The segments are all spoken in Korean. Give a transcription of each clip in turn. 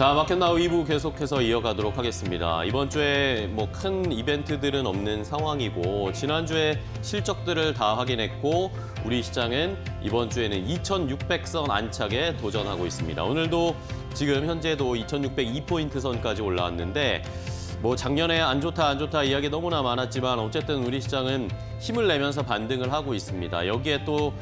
자, 마켓나우 2부 계속해서 이어가도록 하겠습니다. 이번 주에 뭐 큰 이벤트들은 없는 상황이고 지난주에 실적들을 다 확인했고 우리 시장은 이번 주에는 2,600선 안착에 도전하고 있습니다. 오늘도 지금 현재도 2,602포인트 선까지 올라왔는데 뭐 작년에 안 좋다 이야기 너무나 많았지만 어쨌든 우리 시장은 힘을 내면서 반등을 하고 있습니다. 여기에 또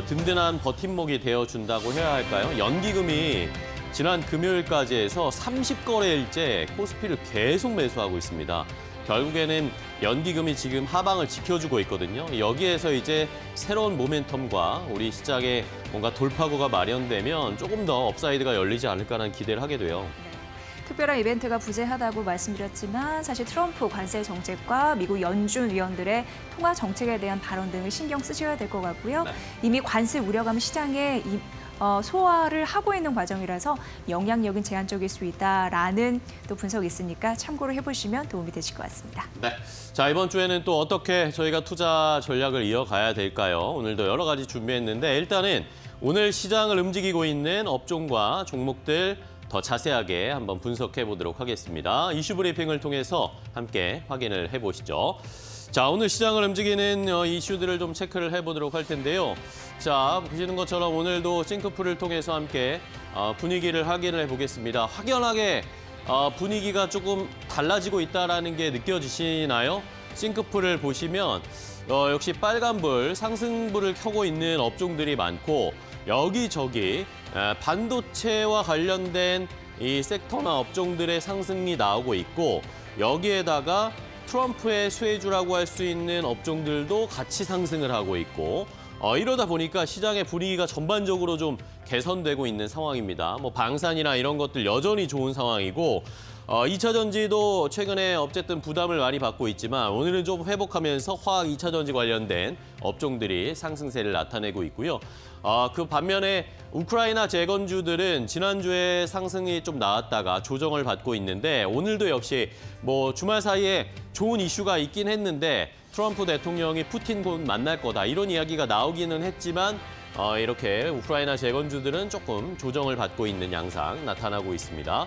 든든한 버팀목이 되어준다고 해야 할까요? 연기금이 지난 금요일까지 해서 30거래일째 코스피를 계속 매수하고 있습니다. 결국에는 연기금이 지금 하방을 지켜주고 있거든요. 여기에서 이제 새로운 모멘텀과 우리 시장에 뭔가 돌파구가 마련되면 조금 더 업사이드가 열리지 않을까라는 기대를 하게 돼요. 특별한 이벤트가 부재하다고 말씀드렸지만 사실 트럼프 관세 정책과 미국 연준 위원들의 통화 정책에 대한 발언 등을 신경 쓰셔야 될 것 같고요. 네. 이미 관세 우려감 시장에 소화를 하고 있는 과정이라서 영향력은 제한적일 수 있다라는 또 분석이 있으니까 참고를 해보시면 도움이 되실 것 같습니다. 네. 자, 이번 주에는 또 어떻게 저희가 투자 전략을 이어가야 될까요? 오늘도 여러 가지 준비했는데 일단은 오늘 시장을 움직이고 있는 업종과 종목들 더 자세하게 한번 분석해 보도록 하겠습니다. 이슈 브리핑을 통해서 함께 확인을 해보시죠. 자, 오늘 시장을 움직이는 이슈들을 좀 체크를 해보도록 할 텐데요. 자, 보시는 것처럼 오늘도 싱크풀을 통해서 함께 분위기를 확인을 해보겠습니다. 확연하게 분위기가 조금 달라지고 있다는 게 느껴지시나요? 싱크풀을 보시면 역시 빨간불, 상승불을 켜고 있는 업종들이 많고 여기저기 반도체와 관련된 이 섹터나 업종들의 상승이 나오고 있고 여기에다가 트럼프의 수혜주라고 할 수 있는 업종들도 같이 상승을 하고 있고 이러다 보니까 시장의 분위기가 전반적으로 좀 개선되고 있는 상황입니다. 뭐 방산이나 이런 것들 여전히 좋은 상황이고 2차 전지도 최근에 어쨌든 부담을 많이 받고 있지만 오늘은 좀 회복하면서 화학 2차 전지 관련된 업종들이 상승세를 나타내고 있고요. 그 반면에 우크라이나 재건주들은 지난주에 상승이 좀 나왔다가 조정을 받고 있는데 오늘도 역시 뭐 주말 사이에 좋은 이슈가 있긴 했는데 트럼프 대통령이 푸틴 곧 만날 거다 이런 이야기가 나오기는 했지만 이렇게 우크라이나 재건주들은 조금 조정을 받고 있는 양상 나타나고 있습니다.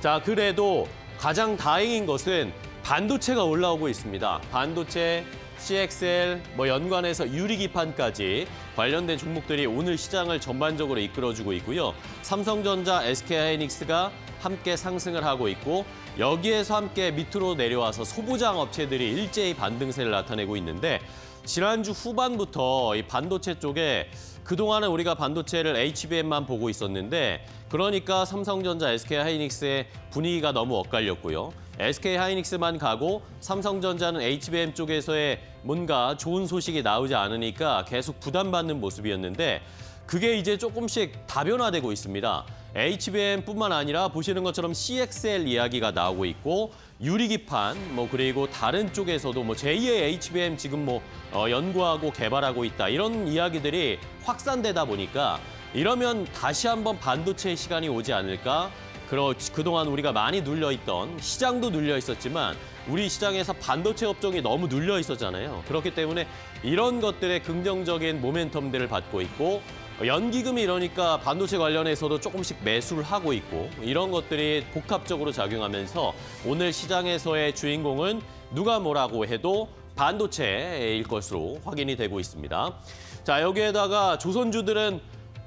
자, 그래도 가장 다행인 것은 반도체가 올라오고 있습니다. 반도체, CXL, 뭐 연관해서 유리기판까지 관련된 종목들이 오늘 시장을 전반적으로 이끌어주고 있고요. 삼성전자, SK하이닉스가 함께 상승을 하고 있고 여기에서 함께 밑으로 내려와서 소부장 업체들이 일제히 반등세를 나타내고 있는데 지난주 후반부터 이 반도체 쪽에 그동안은 우리가 반도체를 HBM만 보고 있었는데 그러니까 삼성전자, SK하이닉스의 분위기가 너무 엇갈렸고요. SK하이닉스만 가고 삼성전자는 HBM 쪽에서의 뭔가 좋은 소식이 나오지 않으니까 계속 부담받는 모습이었는데 그게 이제 조금씩 다변화되고 있습니다. HBM뿐만 아니라 보시는 것처럼 CXL 이야기가 나오고 있고 유리기판 뭐 그리고 다른 쪽에서도 뭐 제2의 HBM 지금 뭐 연구하고 개발하고 있다 이런 이야기들이 확산되다 보니까 이러면 다시 한번 반도체의 시간이 오지 않을까? 그동안 우리가 많이 눌려있던 시장도 눌려있었지만 우리 시장에서 반도체 업종이 너무 눌려있었잖아요. 그렇기 때문에 이런 것들의 긍정적인 모멘텀들을 받고 있고 연기금이 이러니까 반도체 관련해서도 조금씩 매수를 하고 있고 이런 것들이 복합적으로 작용하면서 오늘 시장에서의 주인공은 누가 뭐라고 해도 반도체일 것으로 확인이 되고 있습니다. 자, 여기에다가 조선주들은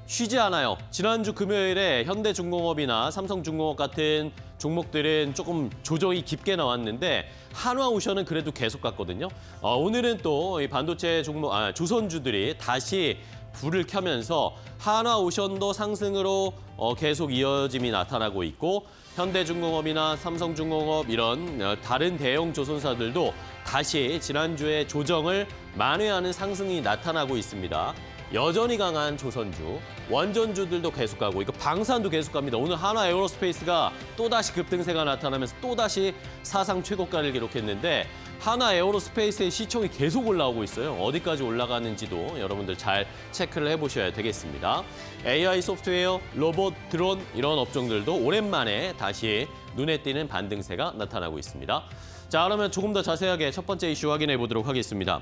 쉬지 않아요. 지난주 금요일에 현대중공업이나 삼성중공업 같은 종목들은 조금 조정이 깊게 나왔는데 한화오션은 그래도 계속 갔거든요. 오늘은 또 이 반도체 종목, 조선주들이 다시 불을 켜면서 한화오션도 상승으로 계속 이어짐이 나타나고 있고 현대중공업이나 삼성중공업 이런 다른 대형 조선사들도 다시 지난주에 조정을 만회하는 상승이 나타나고 있습니다. 여전히 강한 조선주, 원전주들도 계속 가고 이거 방산도 계속 갑니다. 오늘 하나 에어로스페이스가 또다시 급등세가 나타나면서 또다시 사상 최고가를 기록했는데 하나 에어로스페이스의 시총이 계속 올라오고 있어요. 어디까지 올라가는지도 여러분들 잘 체크를 해보셔야 되겠습니다. AI 소프트웨어, 로봇, 드론 이런 업종들도 오랜만에 다시 눈에 띄는 반등세가 나타나고 있습니다. 자, 그러면 조금 더 자세하게 첫 번째 이슈 확인해 보도록 하겠습니다.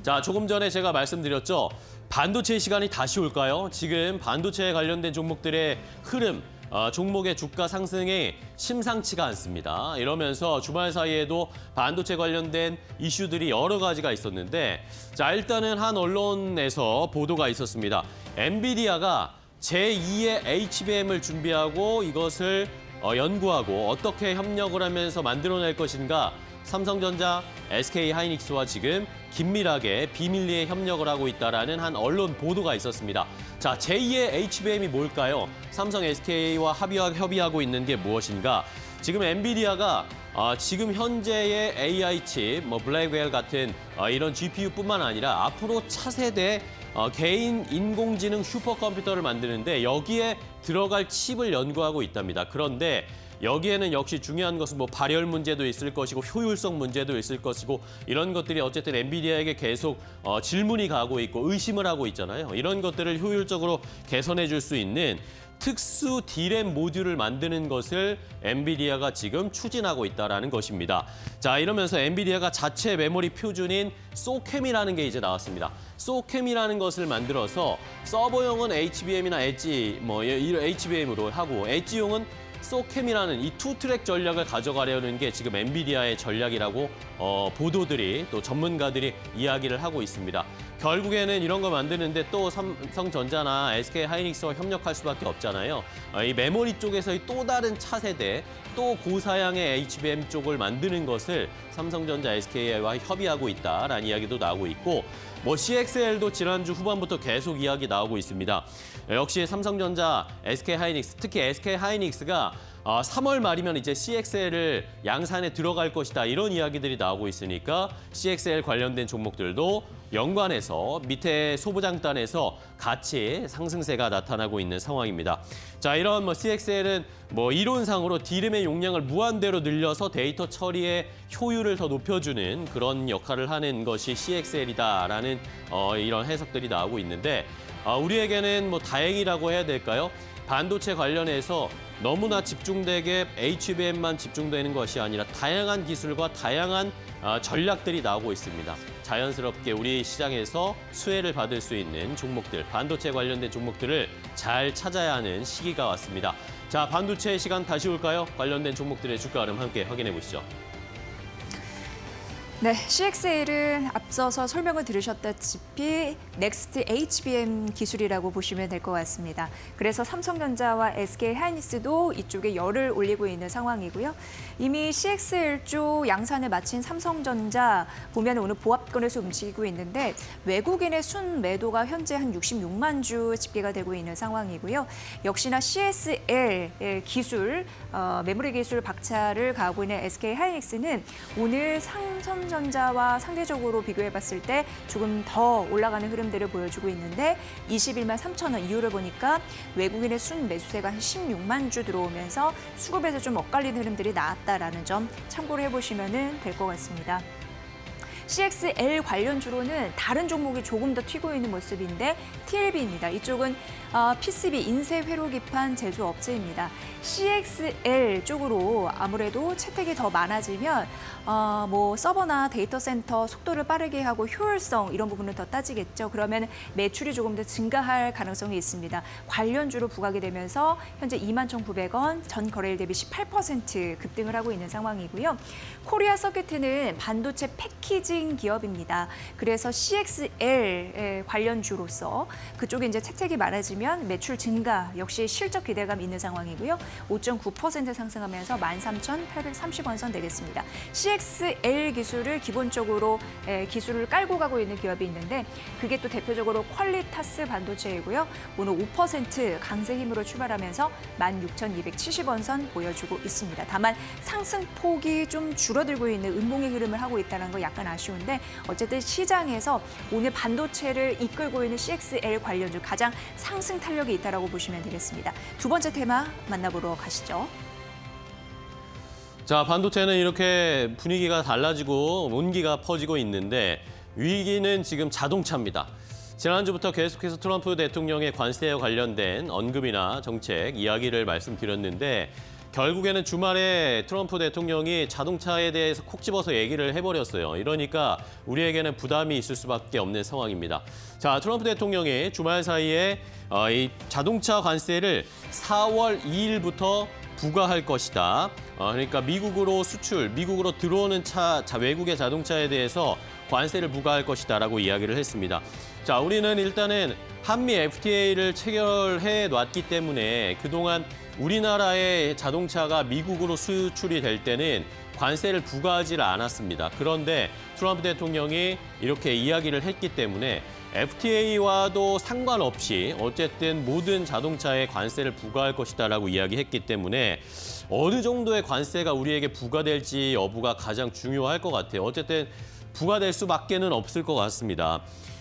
자, 조금 전에 제가 말씀드렸죠. 반도체 시간이 다시 올까요? 지금 반도체에 관련된 종목들의 흐름, 종목의 주가 상승이 심상치가 않습니다. 이러면서 주말 사이에도 반도체 관련된 이슈들이 여러 가지가 있었는데 자 일단은 한 언론에서 보도가 있었습니다. 엔비디아가 제2의 HBM을 준비하고 이것을 연구하고 어떻게 협력을 하면서 만들어낼 것인가 삼성전자, SK하이닉스와 지금 긴밀하게 비밀리에 협력을 하고 있다라는 한 언론 보도가 있었습니다. 자, 제2의 HBM이 뭘까요? 삼성, SK와 협의하고 있는 게 무엇인가? 지금 엔비디아가 지금 현재의 AI 칩, 블랙웰 같은 이런 GPU뿐만 아니라 앞으로 차세대 개인 인공지능 슈퍼컴퓨터를 만드는데 여기에 들어갈 칩을 연구하고 있답니다. 그런데 여기에는 역시 중요한 것은 발열 문제도 있을 것이고 효율성 문제도 있을 것이고 이런 것들이 어쨌든 엔비디아에게 계속 질문이 가고 있고 의심을 하고 있잖아요. 이런 것들을 효율적으로 개선해 줄 수 있는 특수 D램 모듈을 만드는 것을 엔비디아가 지금 추진하고 있다는 것입니다. 자, 이러면서 엔비디아가 자체 메모리 표준인 소캠이라는 게 이제 나왔습니다. 소캠이라는 것을 만들어서 서버용은 HBM이나 엣지 HBM으로 하고 엣지용은 소캠이라는 이 투트랙 전략을 가져가려는 게 지금 엔비디아의 전략이라고 보도들이 또 전문가들이 이야기를 하고 있습니다. 결국에는 이런 거 만드는데 또 삼성전자나 SK하이닉스와 협력할 수밖에 없잖아요. 이 메모리 쪽에서의 또 다른 차세대, 또 고사양의 HBM 쪽을 만드는 것을 삼성전자, SK와 협의하고 있다라는 이야기도 나오고 있고 CXL도 지난주 후반부터 계속 이야기 나오고 있습니다. 역시 삼성전자, SK하이닉스, 특히 SK하이닉스가 3월 말이면 이제 CXL을 양산에 들어갈 것이다 이런 이야기들이 나오고 있으니까 CXL 관련된 종목들도 연관해서 밑에 소부장단에서 같이 상승세가 나타나고 있는 상황입니다. 자, 이런 CXL은 이론상으로 D램의 용량을 무한대로 늘려서 데이터 처리의 효율을 더 높여주는 그런 역할을 하는 것이 CXL이다라는 이런 해석들이 나오고 있는데 우리에게는 다행이라고 해야 될까요? 반도체 관련해서 너무나 집중되게 HBM만 집중되는 것이 아니라 다양한 기술과 다양한 전략들이 나오고 있습니다. 자연스럽게 우리 시장에서 수혜를 받을 수 있는 종목들, 반도체 관련된 종목들을 잘 찾아야 하는 시기가 왔습니다. 자, 반도체 시간 다시 올까요? 관련된 종목들의 주가 흐름 함께 확인해 보시죠. 네, CXL은 앞서서 설명을 들으셨다시피 넥스트 HBM 기술이라고 보시면 될 것 같습니다. 그래서 삼성전자와 SK하이닉스도 이쪽에 열을 올리고 있는 상황이고요. 이미 CXL 쪽 양산을 마친 삼성전자 보면 오늘 보합권에서 움직이고 있는데 외국인의 순매도가 현재 한 66만 주 집계가 되고 있는 상황이고요. 역시나 CXL 기술, 메모리 기술 박차를 가하고 있는 SK하이닉스는 오늘 삼성전자와 상대적으로 비교해봤을 때 조금 더 올라가는 흐름들을 보여주고 있는데 21만 3천 원 이후를 보니까 외국인의 순매수세가 한 16만 주 들어오면서 수급에서 좀 엇갈리는 흐름들이 나왔다라는 점 참고를 해보시면 될 것 같습니다. CXL 관련주로는 다른 종목이 조금 더 튀고 있는 모습인데 TLB입니다. 이쪽은 PCB 인쇄 회로기판 제조업체입니다. CXL 쪽으로 아무래도 채택이 더 많아지면 서버나 데이터 센터 속도를 빠르게 하고 효율성 이런 부분을 더 따지겠죠. 그러면 매출이 조금 더 증가할 가능성이 있습니다. 관련주로 부각이 되면서 현재 21,900원, 전 거래일 대비 18% 급등을 하고 있는 상황이고요. 코리아 서킷은 반도체 패키징 기업입니다. 그래서 CXL 관련주로서 그쪽에 이제 채택이 많아지면 매출 증가 역시 실적 기대감 있는 상황이고요. 5.9% 상승하면서 13,830원 선 되겠습니다. CXL 기술을 기본적으로 기술을 깔고 가고 있는 기업이 있는데 그게 또 대표적으로 퀄리타스 반도체이고요. 오늘 5% 강세 힘으로 출발하면서 16,270원 선 보여주고 있습니다. 다만 상승폭이 좀 줄어들고 있는 음봉의 흐름을 하고 있다는 거 약간 아쉬운데 어쨌든 시장에서 오늘 반도체를 이끌고 있는 CXL 관련주 가장 상승 탄력이 있다라고 보시면 되겠습니다. 두 번째 테마 만나보러 가시죠. 자, 반도체는 이렇게 분위기가 달라지고 온기가 퍼지고 있는데 위기는 지금 자동차입니다. 지난주부터 계속해서 트럼프 대통령의 관세와 관련된 언급이나 정책 이야기를 말씀드렸는데 결국에는 주말에 트럼프 대통령이 자동차에 대해서 콕 집어서 얘기를 해버렸어요. 이러니까 우리에게는 부담이 있을 수밖에 없는 상황입니다. 자, 트럼프 대통령이 주말 사이에 이 자동차 관세를 4월 2일부터 부과할 것이다. 그러니까 미국으로 수출, 미국으로 들어오는 외국의 자동차에 대해서 관세를 부과할 것이다라고 이야기를 했습니다. 자, 우리는 일단은 한미 FTA를 체결해 놨기 때문에 그동안 우리나라의 자동차가 미국으로 수출이 될 때는 관세를 부과하지를 않았습니다. 그런데 트럼프 대통령이 이렇게 이야기를 했기 때문에 FTA와도 상관없이 어쨌든 모든 자동차에 관세를 부과할 것이다라고 이야기했기 때문에 어느 정도의 관세가 우리에게 부과될지 여부가 가장 중요할 것 같아요. 어쨌든 부과될 수밖에는 없을 것 같습니다.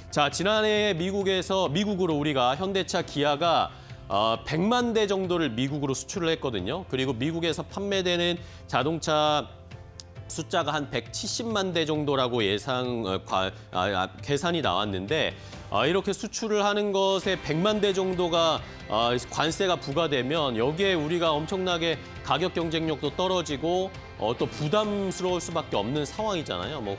자, 지난해 미국으로 우리가 현대차, 기아가 100만 대 정도를 미국으로 수출을 했거든요. 그리고 미국에서 판매되는 자동차 숫자가 한 170만 대 정도라고 계산이 나왔는데 이렇게 수출을 하는 것에 100만 대 정도가 관세가 부과되면 여기에 우리가 엄청나게 가격 경쟁력도 떨어지고 또 부담스러울 수밖에 없는 상황이잖아요. 뭐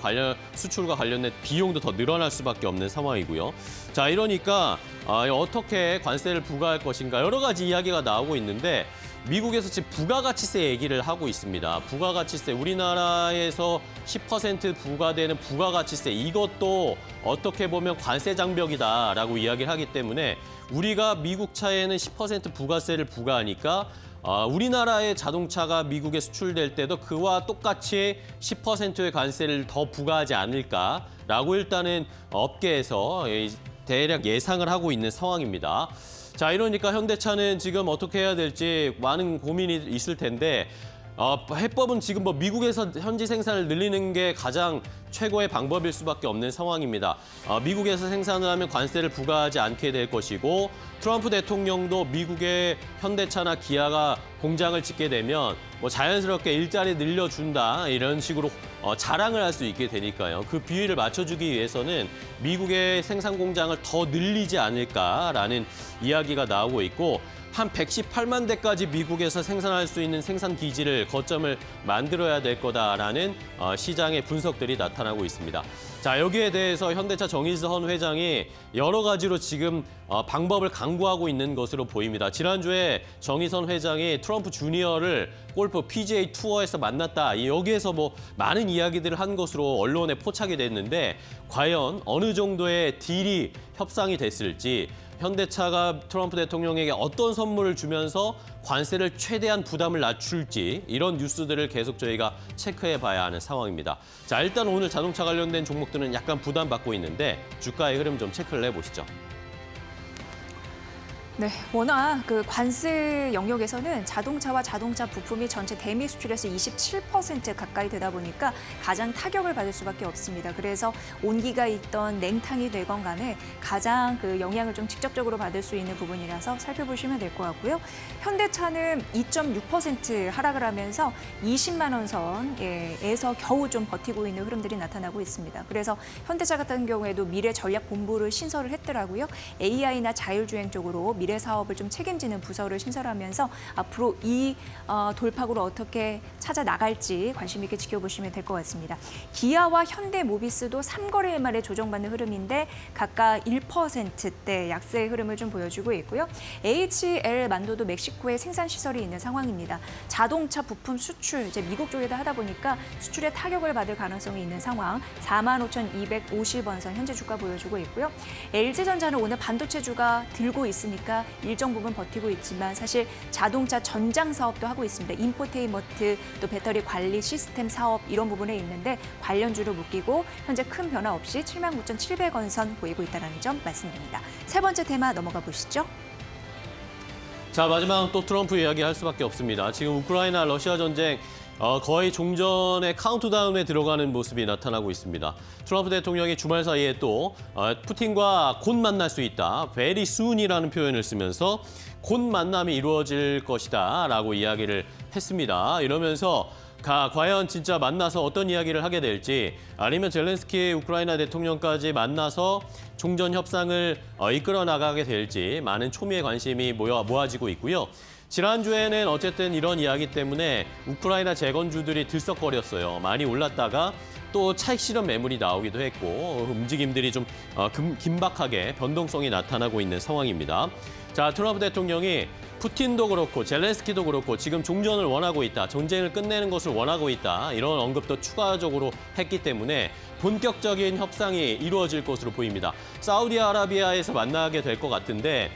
수출과 관련된 비용도 더 늘어날 수밖에 없는 상황이고요. 자, 이러니까 어떻게 관세를 부과할 것인가 여러 가지 이야기가 나오고 있는데 미국에서 지금 부가가치세 얘기를 하고 있습니다. 부가가치세, 우리나라에서 10% 부과되는 부가가치세, 이것도 어떻게 보면 관세 장벽이다라고 이야기를 하기 때문에 우리가 미국 차에는 10% 부가세를 부과하니까 우리나라의 자동차가 미국에 수출될 때도 그와 똑같이 10%의 관세를 더 부과하지 않을까라고 일단은 업계에서 대략 예상을 하고 있는 상황입니다. 자, 이러니까 현대차는 지금 어떻게 해야 될지 많은 고민이 있을 텐데 해법은 지금 미국에서 현지 생산을 늘리는 게 가장 최고의 방법일 수밖에 없는 상황입니다. 미국에서 생산을 하면 관세를 부과하지 않게 될 것이고 트럼프 대통령도 미국의 현대차나 기아가 공장을 짓게 되면 자연스럽게 일자리 늘려준다 이런 식으로 자랑을 할 수 있게 되니까요. 그 비율을 맞춰주기 위해서는 미국의 생산 공장을 더 늘리지 않을까라는 이야기가 나오고 있고 한 118만 대까지 미국에서 생산할 수 있는 생산 기지를 거점을 만들어야 될 거다라는 시장의 분석들이 나타나고 있습니다. 자, 여기에 대해서 현대차 정의선 회장이 여러 가지로 지금 방법을 강구하고 있는 것으로 보입니다. 지난주에 정의선 회장이 트럼프 주니어를 골프 PGA 투어에서 만났다. 여기에서 많은 이야기들을 한 것으로 언론에 포착이 됐는데 과연 어느 정도의 딜이 협상이 됐을지 현대차가 트럼프 대통령에게 어떤 선물을 주면서 관세를 최대한 부담을 낮출지 이런 뉴스들을 계속 저희가 체크해 봐야 하는 상황입니다. 자, 일단 오늘 자동차 관련된 종목들은 약간 부담받고 있는데 주가의 흐름 좀 체크를 해보시죠. 네, 워낙 그 관세 영역에서는 자동차와 자동차 부품이 전체 대미 수출에서 27% 가까이 되다 보니까 가장 타격을 받을 수밖에 없습니다. 그래서 온기가 있던 냉탕이 되건 간에 가장 그 영향을 좀 직접적으로 받을 수 있는 부분이라서 살펴보시면 될 것 같고요. 현대차는 2.6% 하락을 하면서 20만 원 선에서 겨우 좀 버티고 있는 흐름들이 나타나고 있습니다. 그래서 현대차 같은 경우에도 미래 전략 본부를 신설을 했더라고요. AI나 자율주행 쪽으로 미래 사업을 좀 책임지는 부서를 신설하면서 앞으로 이 돌파구를 어떻게 찾아 나갈지 관심 있게 지켜보시면 될 것 같습니다. 기아와 현대모비스도 3거래일 만에 조정받는 흐름인데 각각 1%대 약세의 흐름을 좀 보여주고 있고요. HL 만도도 멕시코에 생산 시설이 있는 상황입니다. 자동차 부품 수출 이제 미국 쪽에다 하다 보니까 수출에 타격을 받을 가능성이 있는 상황. 45,250원 선 현재 주가 보여주고 있고요. LG전자는 오늘 반도체주가 들고 있으니까 일정 부분 버티고 있지만 사실 자동차 전장 사업도 하고 있습니다. 인포테인먼트 또 배터리 관리 시스템 사업 이런 부분에 있는데 관련주로 묶이고 현재 큰 변화 없이 79,700원 선 보이고 있다는 점 말씀드립니다. 세 번째 테마 넘어가 보시죠. 자, 마지막 또 트럼프 이야기할 수밖에 없습니다. 지금 우크라이나 러시아 전쟁 거의 종전의 카운트다운에 들어가는 모습이 나타나고 있습니다. 트럼프 대통령이 주말 사이에 또 푸틴과 곧 만날 수 있다. very soon이라는 표현을 쓰면서 곧 만남이 이루어질 것이다 라고 이야기를 했습니다. 이러면서 과연 진짜 만나서 어떤 이야기를 하게 될지 아니면 젤렌스키 우크라이나 대통령까지 만나서 종전 협상을 이끌어 나가게 될지 많은 초미의 관심이 모아지고 있고요. 지난주에는 어쨌든 이런 이야기 때문에 우크라이나 재건주들이 들썩거렸어요. 많이 올랐다가 또 차익 실현 매물이 나오기도 했고 움직임들이 좀 긴박하게 변동성이 나타나고 있는 상황입니다. 자, 트럼프 대통령이 푸틴도 그렇고 젤렌스키도 그렇고 지금 종전을 원하고 있다. 전쟁을 끝내는 것을 원하고 있다. 이런 언급도 추가적으로 했기 때문에 본격적인 협상이 이루어질 것으로 보입니다. 사우디아라비아에서 만나게 될 것 같은데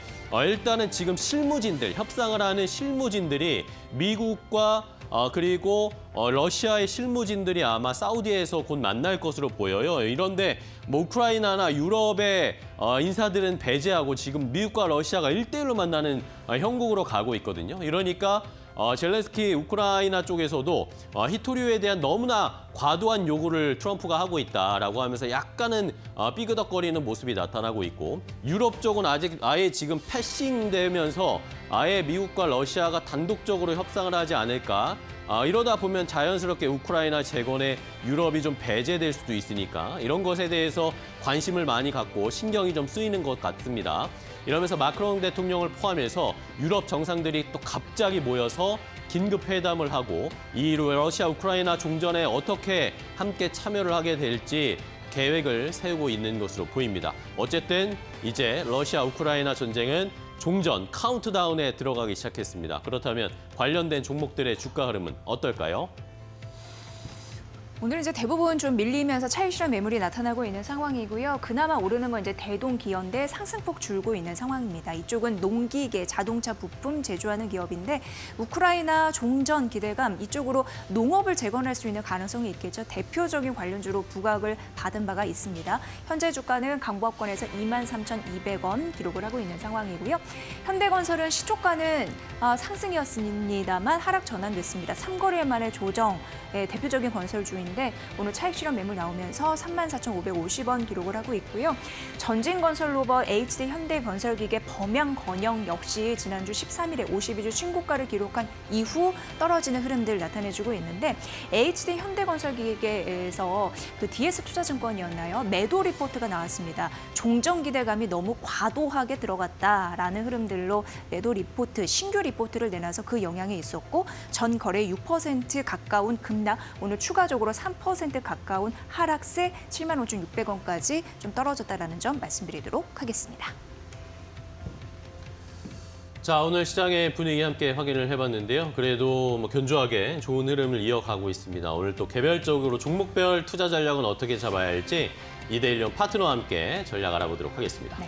일단은 지금 실무진들, 협상을 하는 실무진들이 미국과 그리고 러시아의 실무진들이 아마 사우디에서 곧 만날 것으로 보여요. 이런데 뭐 우크라이나나 유럽의 인사들은 배제하고 지금 미국과 러시아가 1대1로 만나는 형국으로 가고 있거든요. 이러니까 젤렌스키 우크라이나 쪽에서도 히토류에 대한 너무나 과도한 요구를 트럼프가 하고 있다라고 하면서 약간은 삐그덕거리는 모습이 나타나고 있고 유럽 쪽은 아직 아예 지금 패싱되면서 아예 미국과 러시아가 단독적으로 협상을 하지 않을까. 이러다 보면 자연스럽게 우크라이나 재건에 유럽이 좀 배제될 수도 있으니까 이런 것에 대해서 관심을 많이 갖고 신경이 좀 쓰이는 것 같습니다. 이러면서 마크롱 대통령을 포함해서 유럽 정상들이 또 갑자기 모여서 긴급 회담을 하고 이 러시아 우크라이나 종전에 어떻게 함께 참여를 하게 될지 계획을 세우고 있는 것으로 보입니다. 어쨌든 이제 러시아 우크라이나 전쟁은 종전 카운트다운에 들어가기 시작했습니다. 그렇다면 관련된 종목들의 주가 흐름은 어떨까요? 오늘 이제 대부분 좀 밀리면서 차익 실현 매물이 나타나고 있는 상황이고요. 그나마 오르는 건 이제 대동기업인데 상승폭 줄고 있는 상황입니다. 이쪽은 농기계, 자동차 부품 제조하는 기업인데 우크라이나 종전 기대감 이쪽으로 농업을 재건할 수 있는 가능성이 있겠죠. 대표적인 관련주로 부각을 받은 바가 있습니다. 현재 주가는 강보합권에서 23,200원 기록을 하고 있는 상황이고요. 현대건설은 시초가는 상승이었습니다만 하락 전환됐습니다. 3거래일 만에 조정의 대표적인 건설주인 인데 오늘 차익 실현 매물 나오면서 34,550원 기록을 하고 있고요. 전진건설로봇, HD 현대건설기계, 범양건영 역시 지난주 13일에 52주 신고가를 기록한 이후 떨어지는 흐름들 나타내주고 있는데 HD 현대건설기계에서 그 DS투자증권이었나요? 매도 리포트가 나왔습니다. 종전 기대감이 너무 과도하게 들어갔다라는 흐름들로 매도 리포트, 신규 리포트를 내놔서 그 영향이 있었고 전 거래 6% 가까운 급락, 오늘 추가적으로 3% 가까운 하락세 75,600원까지 좀 떨어졌다라는 점 말씀드리도록 하겠습니다. 자, 오늘 시장의 분위기 함께 확인을 해봤는데요. 그래도 뭐 견조하게 좋은 흐름을 이어가고 있습니다. 오늘 또 개별적으로 종목별 투자 전략은 어떻게 잡아야 할지 이데일리온 파트너와 함께 전략 알아보도록 하겠습니다. 네.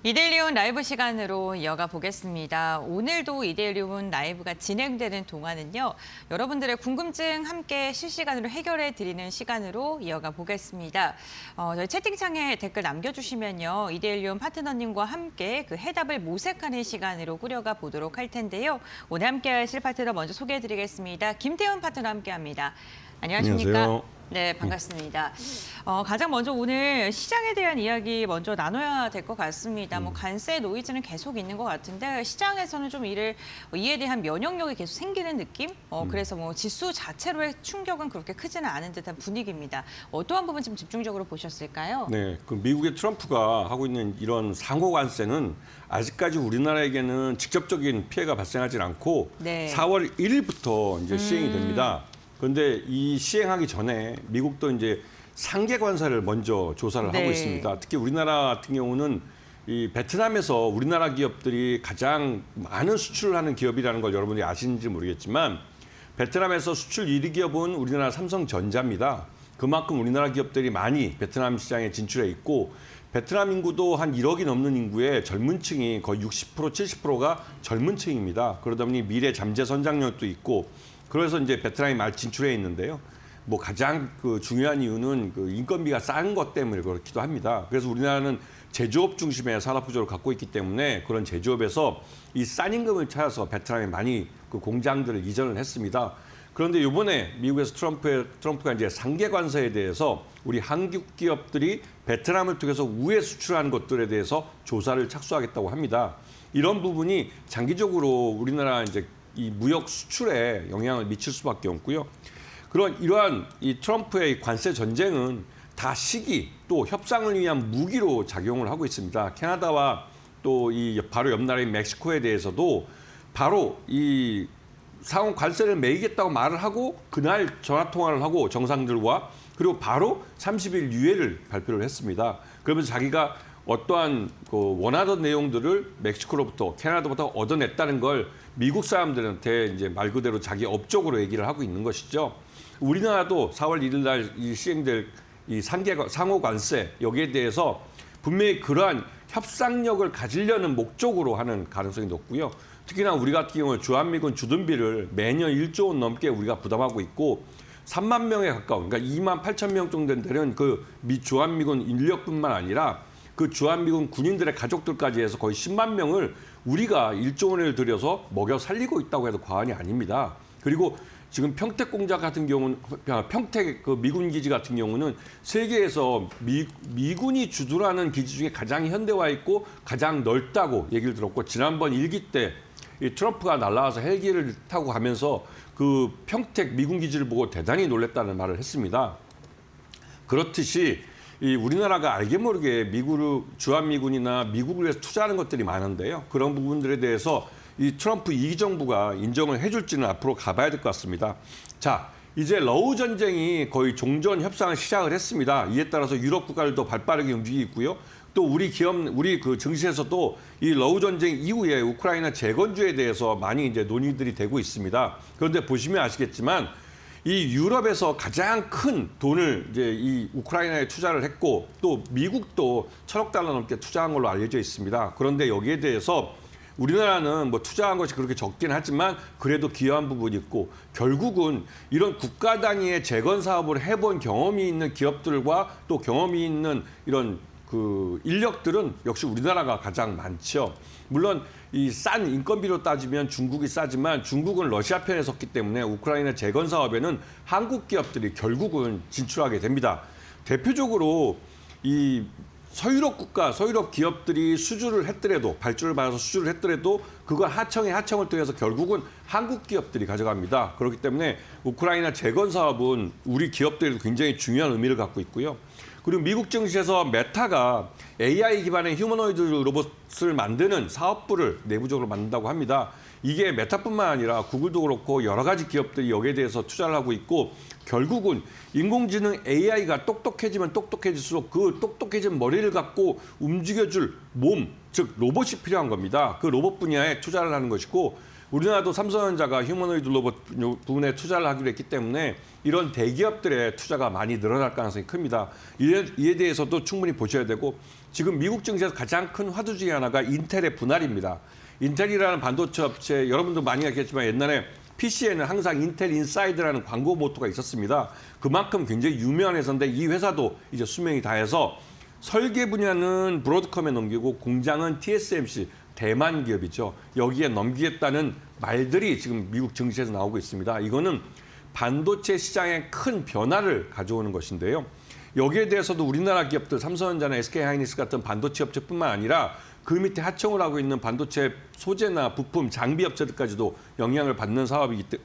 이데일리온 라이브 시간으로 이어가 보겠습니다. 오늘도 이데일리온 라이브가 진행되는 동안은요. 여러분들의 궁금증 함께 실시간으로 해결해 드리는 시간으로 이어가 보겠습니다. 저희 채팅창에 댓글 남겨주시면요. 이데일리온 파트너님과 함께 그 해답을 모색하는 시간으로 꾸려가 보도록 할 텐데요. 오늘 함께 하실 파트너 먼저 소개해 드리겠습니다. 김태훈 파트너 함께합니다. 안녕하십니까? 안녕하세요. 네, 반갑습니다. 가장 먼저 오늘 시장에 대한 이야기 먼저 나눠야 될 것 같습니다. 뭐 관세 노이즈는 계속 있는 것 같은데 시장에서는 좀 이에 대한 면역력이 계속 생기는 느낌? 그래서 뭐 지수 자체로의 충격은 그렇게 크지는 않은 듯한 분위기입니다. 어떠한 부분 좀 집중적으로 보셨을까요? 네, 그 미국의 트럼프가 하고 있는 이런 상호 관세는 아직까지 우리나라에게는 직접적인 피해가 발생하지 않고 네. 4월 1일부터 이제 시행이 됩니다. 그런데 이 시행하기 전에 미국도 이제 상계 관세를 먼저 조사를 네. 하고 있습니다. 특히 우리나라 같은 경우는 이 베트남에서 우리나라 기업들이 가장 많은 수출을 하는 기업이라는 걸 여러분이 아시는지 모르겠지만 베트남에서 수출 1위 기업은 우리나라 삼성전자입니다. 그만큼 우리나라 기업들이 많이 베트남 시장에 진출해 있고 베트남 인구도 한 1억이 넘는 인구의 젊은 층이 거의 60%, 70%가 젊은 층입니다. 그러다 보니 미래 잠재 선장력도 있고 그래서 이제 베트남이 많이 진출해 있는데요. 뭐 가장 그 중요한 이유는 그 인건비가 싼 것 때문에 그렇기도 합니다. 그래서 우리나라는 제조업 중심의 산업 구조를 갖고 있기 때문에 그런 제조업에서 이 싼 임금을 찾아서 베트남에 많이 그 공장들을 이전을 했습니다. 그런데 이번에 미국에서 트럼프가 이제 상계 관세에 대해서 우리 한국 기업들이 베트남을 통해서 우회 수출하는 것들에 대해서 조사를 착수하겠다고 합니다. 이런 부분이 장기적으로 우리나라 이제 이 무역 수출에 영향을 미칠 수밖에 없고요. 이러한 이 트럼프의 관세 전쟁은 다 시기 또 협상을 위한 무기로 작용을 하고 있습니다. 캐나다와 또 이 바로 옆 나라인 멕시코에 대해서도 바로 이 상호 관세를 매기겠다고 말을 하고 그날 전화 통화를 하고 정상들과 그리고 바로 30일 유예를 발표를 했습니다. 그러면서 자기가 어떠한 그 원하던 내용들을 멕시코로부터 캐나다부터 얻어냈다는 걸 미국 사람들한테 이제 말 그대로 자기 업적으로 얘기를 하고 있는 것이죠. 우리나라도 4월 1일 날 이 시행될 이 상호 관세 여기에 대해서 분명히 그러한 협상력을 가지려는 목적으로 하는 가능성이 높고요. 특히나 우리 같은 경우는 주한미군 주둔비를 매년 1조 원 넘게 우리가 부담하고 있고 3만 명에 가까운 그러니까 2만 8천 명 정도 되는 그 주한미군 인력뿐만 아니라 그 주한미군 군인들의 가족들까지 해서 거의 10만 명을 우리가 1조 원을 들여서 먹여 살리고 있다고 해도 과언이 아닙니다. 그리고 지금 평택 공작 같은 경우는 평택 그 미군 기지 같은 경우는 세계에서 미군이 주둔하는 기지 중에 가장 현대화 있고 가장 넓다고 얘기를 들었고 지난번 1기 때 이 트럼프가 날아와서 헬기를 타고 가면서 그 평택 미군 기지를 보고 대단히 놀랐다는 말을 했습니다. 그렇듯이 이 우리나라가 알게 모르게 주한미군이나 미국을 위해서 투자하는 것들이 많은데요. 그런 부분들에 대해서 이 트럼프 2기 정부가 인정을 해줄지는 앞으로 가봐야 될 것 같습니다. 자, 이제 러우 전쟁이 거의 종전 협상을 시작을 했습니다. 이에 따라서 유럽 국가들도 발빠르게 움직이고 있고요. 또 우리 그 증시에서도 이 러우 전쟁 이후에 우크라이나 재건주에 대해서 많이 이제 논의들이 되고 있습니다. 그런데 보시면 아시겠지만 이 유럽에서 가장 큰 돈을 이제 이 우크라이나에 투자를 했고 또 미국도 1,000억 달러 넘게 투자한 걸로 알려져 있습니다. 그런데 여기에 대해서 우리나라는 뭐 투자한 것이 그렇게 적긴 하지만 그래도 기여한 부분이 있고 결국은 이런 국가 단위의 재건 사업을 해본 경험이 있는 기업들과 또 경험이 있는 이런 그 인력들은 역시 우리나라가 가장 많죠. 물론 이 싼 인건비로 따지면 중국이 싸지만 중국은 러시아 편에 섰기 때문에 우크라이나 재건 사업에는 한국 기업들이 결국은 진출하게 됩니다. 대표적으로 이 서유럽 기업들이 수주를 했더라도 발주를 받아서 수주를 했더라도 그걸 하청을 통해서 결국은 한국 기업들이 가져갑니다. 그렇기 때문에 우크라이나 재건 사업은 우리 기업들에도 굉장히 중요한 의미를 갖고 있고요. 그리고 미국 증시에서 메타가 AI 기반의 휴머노이드 로봇을 만드는 사업부를 내부적으로 만든다고 합니다. 이게 메타뿐만 아니라 구글도 그렇고 여러 가지 기업들이 여기에 대해서 투자를 하고 있고 결국은 인공지능 AI가 똑똑해지면 똑똑해질수록 그 똑똑해진 머리를 갖고 움직여줄 몸, 즉 로봇이 필요한 겁니다. 그 로봇 분야에 투자를 하는 것이고 우리나라도 삼성전자가 휴머노이드 로봇 부분에 투자를 하기로 했기 때문에 이런 대기업들의 투자가 많이 늘어날 가능성이 큽니다. 이에 대해서도 충분히 보셔야 되고 지금 미국 증시에서 가장 큰 화두 중에 하나가 인텔의 분할입니다. 인텔이라는 반도체 업체 여러분도 많이 알겠지만 옛날에 PC에는 항상 인텔 인사이드라는 광고 모토가 있었습니다. 그만큼 굉장히 유명한 회사인데 이 회사도 이제 수명이 다해서 설계 분야는 브로드컴에 넘기고 공장은 TSMC 대만 기업이죠. 여기에 넘기겠다는 말들이 지금 미국 증시에서 나오고 있습니다. 이거는 반도체 시장에 큰 변화를 가져오는 것인데요. 여기에 대해서도 우리나라 기업들 삼성전자나 SK하이닉스 같은 반도체 업체뿐만 아니라 그 밑에 하청을 하고 있는 반도체 소재나 부품, 장비 업체들까지도 영향을 받는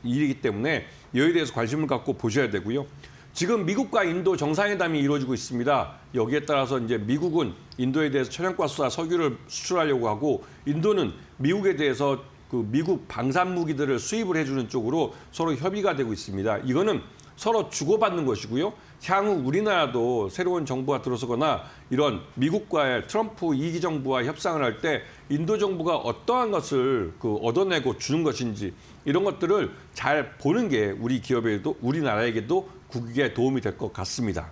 일이기 때문에 여기에 대해서 관심을 갖고 보셔야 되고요. 지금 미국과 인도 정상회담이 이루어지고 있습니다. 여기에 따라서 이제 미국은 인도에 대해서 천연가스와 석유를 수출하려고 하고 인도는 미국에 대해서 그 미국 방산 무기들을 수입을 해주는 쪽으로 서로 협의가 되고 있습니다. 이거는 서로 주고받는 것이고요. 향후 우리나라도 새로운 정부가 들어서거나 이런 미국과의 트럼프 2기 정부와 협상을 할 때 인도 정부가 어떠한 것을 얻어내고 주는 것인지 이런 것들을 잘 보는 게 우리 기업에도 우리나라에게도 국익에 도움이 될 것 같습니다.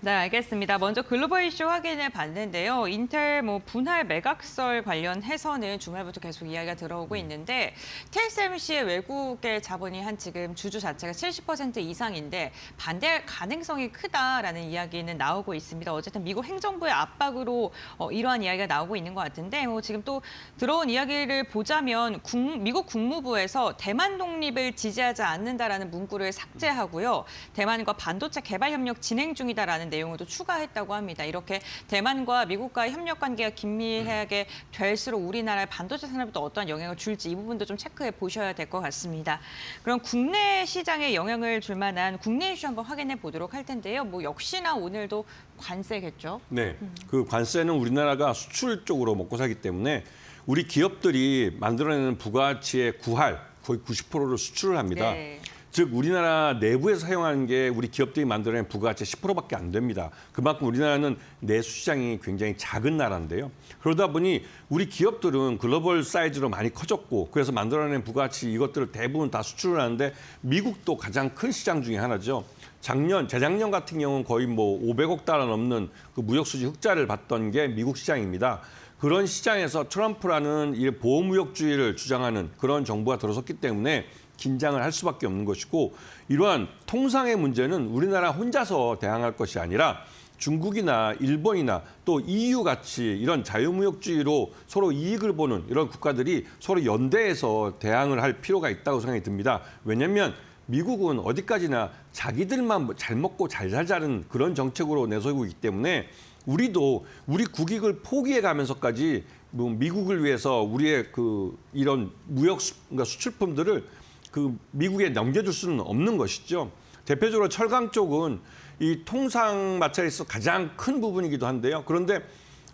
네, 알겠습니다. 먼저 글로벌 이슈 확인해 봤는데요. 인텔 분할 매각설 관련해서는 주말부터 계속 이야기가 들어오고 있는데 TSMC의 외국의 자본이 한 지금 주주 자체가 70% 이상인데 반대할 가능성이 크다라는 이야기는 나오고 있습니다. 어쨌든 미국 행정부의 압박으로 이러한 이야기가 나오고 있는 것 같은데 지금 또 들어온 이야기를 보자면 미국 국무부에서 대만 독립을 지지하지 않는다라는 문구를 삭제하고요. 대만과 반도체 개발 협력 진행 중이다라는 내용을 또 추가했다고 합니다. 이렇게 대만과 미국과의 협력 관계가 긴밀하게 될수록 우리나라의 반도체 산업에 또 어떠한 영향을 줄지 이 부분도 좀 체크해 보셔야 될 것 같습니다. 그럼 국내 시장에 영향을 줄 만한 국내 이슈 한번 확인해 보도록 할 텐데요. 역시나 오늘도 관세겠죠? 네, 그 관세는 우리나라가 수출 쪽으로 먹고 살기 때문에 우리 기업들이 만들어내는 부가가치의 거의 90%를 수출을 합니다. 네. 즉 우리나라 내부에서 사용하는 게 우리 기업들이 만들어낸 부가가치 10%밖에 안 됩니다. 그만큼 우리나라는 내수 시장이 굉장히 작은 나라인데요. 그러다 보니 우리 기업들은 글로벌 사이즈로 많이 커졌고 그래서 만들어낸 부가가치 이것들을 대부분 다 수출을 하는데 미국도 가장 큰 시장 중에 하나죠. 재작년 같은 경우는 거의 500억 달러 넘는 그 무역 수지 흑자를 봤던 게 미국 시장입니다. 그런 시장에서 트럼프라는 이 보호무역주의를 주장하는 그런 정부가 들어섰기 때문에 긴장을 할 수밖에 없는 것이고 이러한 통상의 문제는 우리나라 혼자서 대항할 것이 아니라 중국이나 일본이나 또 EU 같이 이런 자유무역주의로 서로 이익을 보는 이런 국가들이 서로 연대해서 대항을 할 필요가 있다고 생각이 듭니다. 왜냐하면 미국은 어디까지나 자기들만 잘 먹고 잘 살자는 그런 정책으로 내세우고 있기 때문에 우리도 우리 국익을 포기해 가면서까지 미국을 위해서 우리의 이런 그러니까 수출품들을 미국에 넘겨줄 수는 없는 것이죠. 대표적으로 철강 쪽은 이 통상 마찰에서 가장 큰 부분이기도 한데요. 그런데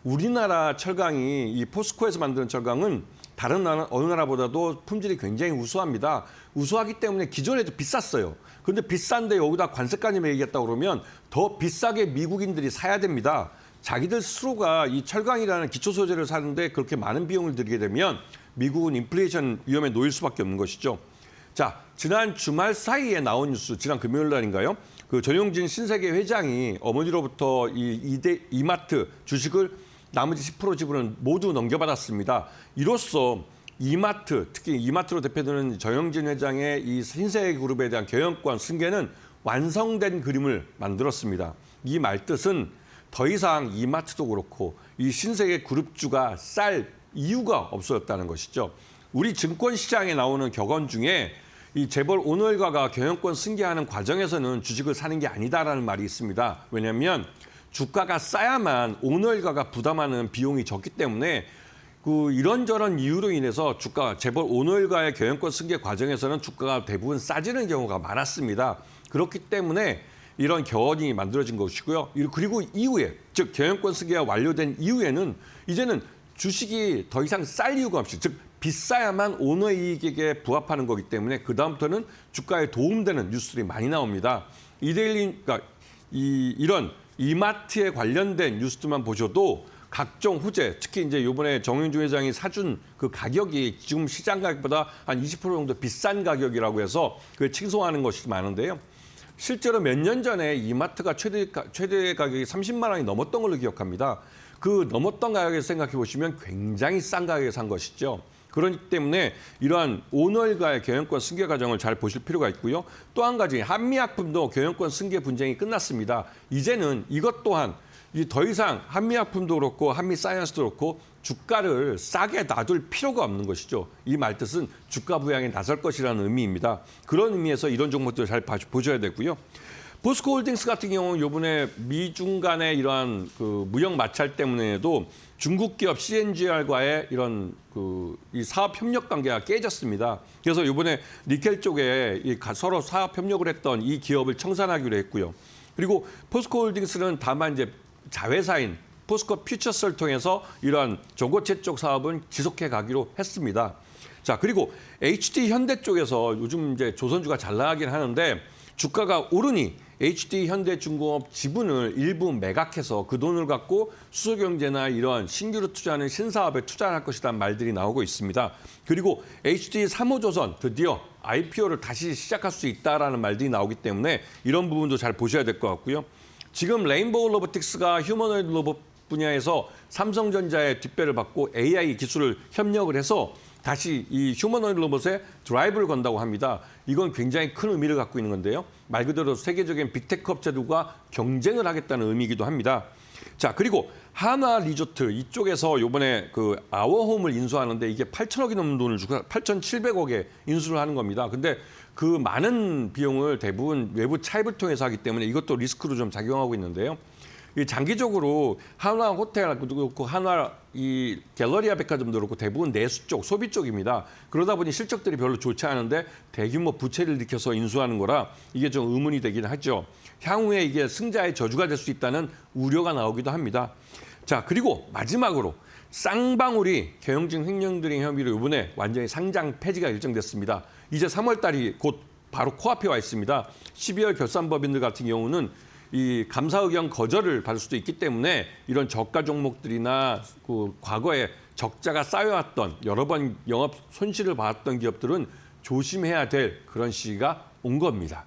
우리나라 철강이 이 포스코에서 만드는 철강은 다른 어느 나라보다도 품질이 굉장히 우수합니다. 우수하기 때문에 기존에도 비쌌어요. 그런데 비싼데 여기다 관세까지 매기겠다 그러면 더 비싸게 미국인들이 사야 됩니다. 자기들 스스로가 이 철강이라는 기초 소재를 사는데 그렇게 많은 비용을 들이게 되면 미국은 인플레이션 위험에 놓일 수밖에 없는 것이죠. 자, 지난 주말 사이에 나온 뉴스, 지난 금요일 날인가요? 그 전용진 신세계 회장이 어머니로부터 이마트 주식을 나머지 10% 지분은 모두 넘겨받았습니다. 이로써 이마트, 특히 이마트로 대표되는 전용진 회장의 이 신세계 그룹에 대한 경영권 승계는 완성된 그림을 만들었습니다. 이 말뜻은 더 이상 이마트도 그렇고 이 신세계 그룹주가 쌀 이유가 없어졌다는 것이죠. 우리 증권시장에 나오는 격언 중에 이 재벌 오너일가가 경영권 승계하는 과정에서는 주식을 사는 게 아니다라는 말이 있습니다. 왜냐하면 주가가 싸야만 오너일가가 부담하는 비용이 적기 때문에 이런저런 이유로 인해서 재벌 오너일가의 경영권 승계 과정에서는 주가가 대부분 싸지는 경우가 많았습니다. 그렇기 때문에 이런 격언이 만들어진 것이고요. 그리고 이후에, 즉 경영권 승계가 완료된 이후에는 이제는 주식이 더 이상 쌀 이유가 없이, 즉 비싸야만 오너 이익에 부합하는 거기 때문에 그다음부터는 주가에 도움되는 뉴스들이 많이 나옵니다. 그러니까 이런 이마트에 관련된 뉴스들만 보셔도 각종 호재, 특히 이제 이번에 정윤주 회장이 사준 그 가격이 지금 시장 가격보다 한 20% 정도 비싼 가격이라고 해서 그걸 칭송하는 것이 많은데요. 실제로 몇 년 전에 이마트가 최대 가격이 30만 원이 넘었던 걸로 기억합니다. 그 넘었던 가격에서 생각해 보시면 굉장히 싼 가격에 산 것이죠. 그렇기 때문에 이러한 오너일가의 경영권 승계 과정을 잘 보실 필요가 있고요. 또 한 가지 한미약품도 경영권 승계 분쟁이 끝났습니다. 이제는 이것 또한 이 더 이상 한미약품도 그렇고 한미사이언스도 그렇고 주가를 싸게 놔둘 필요가 없는 것이죠. 이 말뜻은 주가 부양에 나설 것이라는 의미입니다. 그런 의미에서 이런 종목들을 잘 보셔야 되고요. 포스코홀딩스 같은 경우는 이번에 미중 간의 이러한 그 무역 마찰 때문에도 중국 기업 CNGR과의 이런 이 사업 협력 관계가 깨졌습니다. 그래서 이번에 니켈 쪽에 서로 사업 협력을 했던 이 기업을 청산하기로 했고요. 그리고 포스코홀딩스는 다만 이제 자회사인 포스코 퓨처스를 통해서 이러한 저고체 쪽 사업은 지속해 가기로 했습니다. 자, 그리고 HD 현대 쪽에서 요즘 이제 조선주가 잘 나가긴 하는데 주가가 오르니 HD 현대중공업 지분을 일부 매각해서 그 돈을 갖고 수소경제나 이러한 신규로 투자하는 신사업에 투자할 것이라는 말들이 나오고 있습니다. 그리고 HD 3호조선 드디어 IPO를 다시 시작할 수 있다라는 말들이 나오기 때문에 이런 부분도 잘 보셔야 될 것 같고요. 지금 레인보우 로보틱스가 휴머노이드 로봇 분야에서 삼성전자의 뒷배를 받고 AI 기술을 협력을 해서 다시 이 휴머노이드 로봇에 드라이브를 건다고 합니다. 이건 굉장히 큰 의미를 갖고 있는 건데요. 말 그대로 세계적인 빅테크 업체들과 경쟁을 하겠다는 의미이기도 합니다. 자, 그리고 하나 리조트 이쪽에서 이번에 그 아워홈을 인수하는데 이게 8천억이 넘는 돈을 주고 8,700억에 인수를 하는 겁니다. 근데 그 많은 비용을 대부분 외부 차입을 통해서 하기 때문에 이것도 리스크로 좀 작용하고 있는데요. 이 장기적으로 한화 호텔도 그렇고 한화 이 갤러리아 백화점도 그렇고 대부분 내수 쪽, 소비 쪽입니다. 그러다 보니 실적들이 별로 좋지 않은데 대규모 부채를 일으켜서 인수하는 거라 이게 좀 의문이 되긴 하죠. 향후에 이게 승자의 저주가 될 수 있다는 우려가 나오기도 합니다. 자, 그리고 마지막으로 쌍방울이 경영진 횡령들의 혐의로 이번에 완전히 상장 폐지가 일정됐습니다. 이제 3월 달이 곧 바로 코앞에 와 있습니다. 12월 결산법인들 같은 경우는 이 감사 의견 거절을 받을 수도 있기 때문에 이런 저가 종목들이나 그 과거에 적자가 쌓여왔던 여러 번 영업 손실을 봤던 기업들은 조심해야 될 그런 시기가 온 겁니다.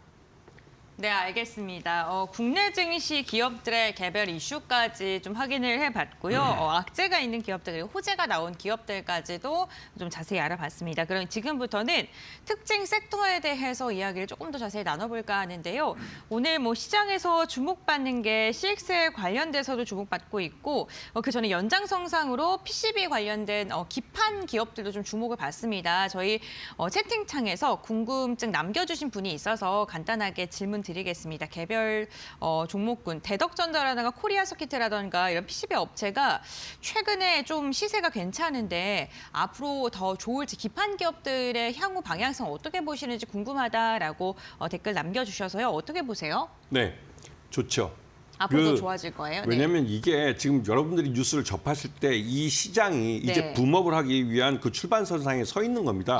네, 알겠습니다. 국내 증시 기업들의 개별 이슈까지 좀 확인을 해봤고요. 악재가 있는 기업들 그리고 호재가 나온 기업들까지도 좀 자세히 알아봤습니다. 그럼 지금부터는 특징 섹터에 대해서 이야기를 조금 더 자세히 나눠볼까 하는데요. 오늘 뭐 시장에서 주목받는 게 CXL 관련돼서도 주목받고 있고 그 전에 연장선상으로 PCB 관련된 기판 기업들도 좀 주목을 받습니다. 저희 채팅창에서 궁금증 남겨주신 분이 있어서 간단하게 질문 드리겠습니다. 개별 종목군 대덕전자라든가 코리아서키트라든가 이런 PCB 업체가 최근에 좀 시세가 괜찮은데 앞으로 더 좋을지 기판 기업들의 향후 방향성 어떻게 보시는지 궁금하다라고 댓글 남겨주셔서요. 어떻게 보세요? 네, 좋죠. 앞으로 더 좋아질 거예요? 왜냐하면 이게 지금 여러분들이 뉴스를 접하실 때 이 시장이 이제 붐업을 하기 위한 그 출발선상에 서 있는 겁니다.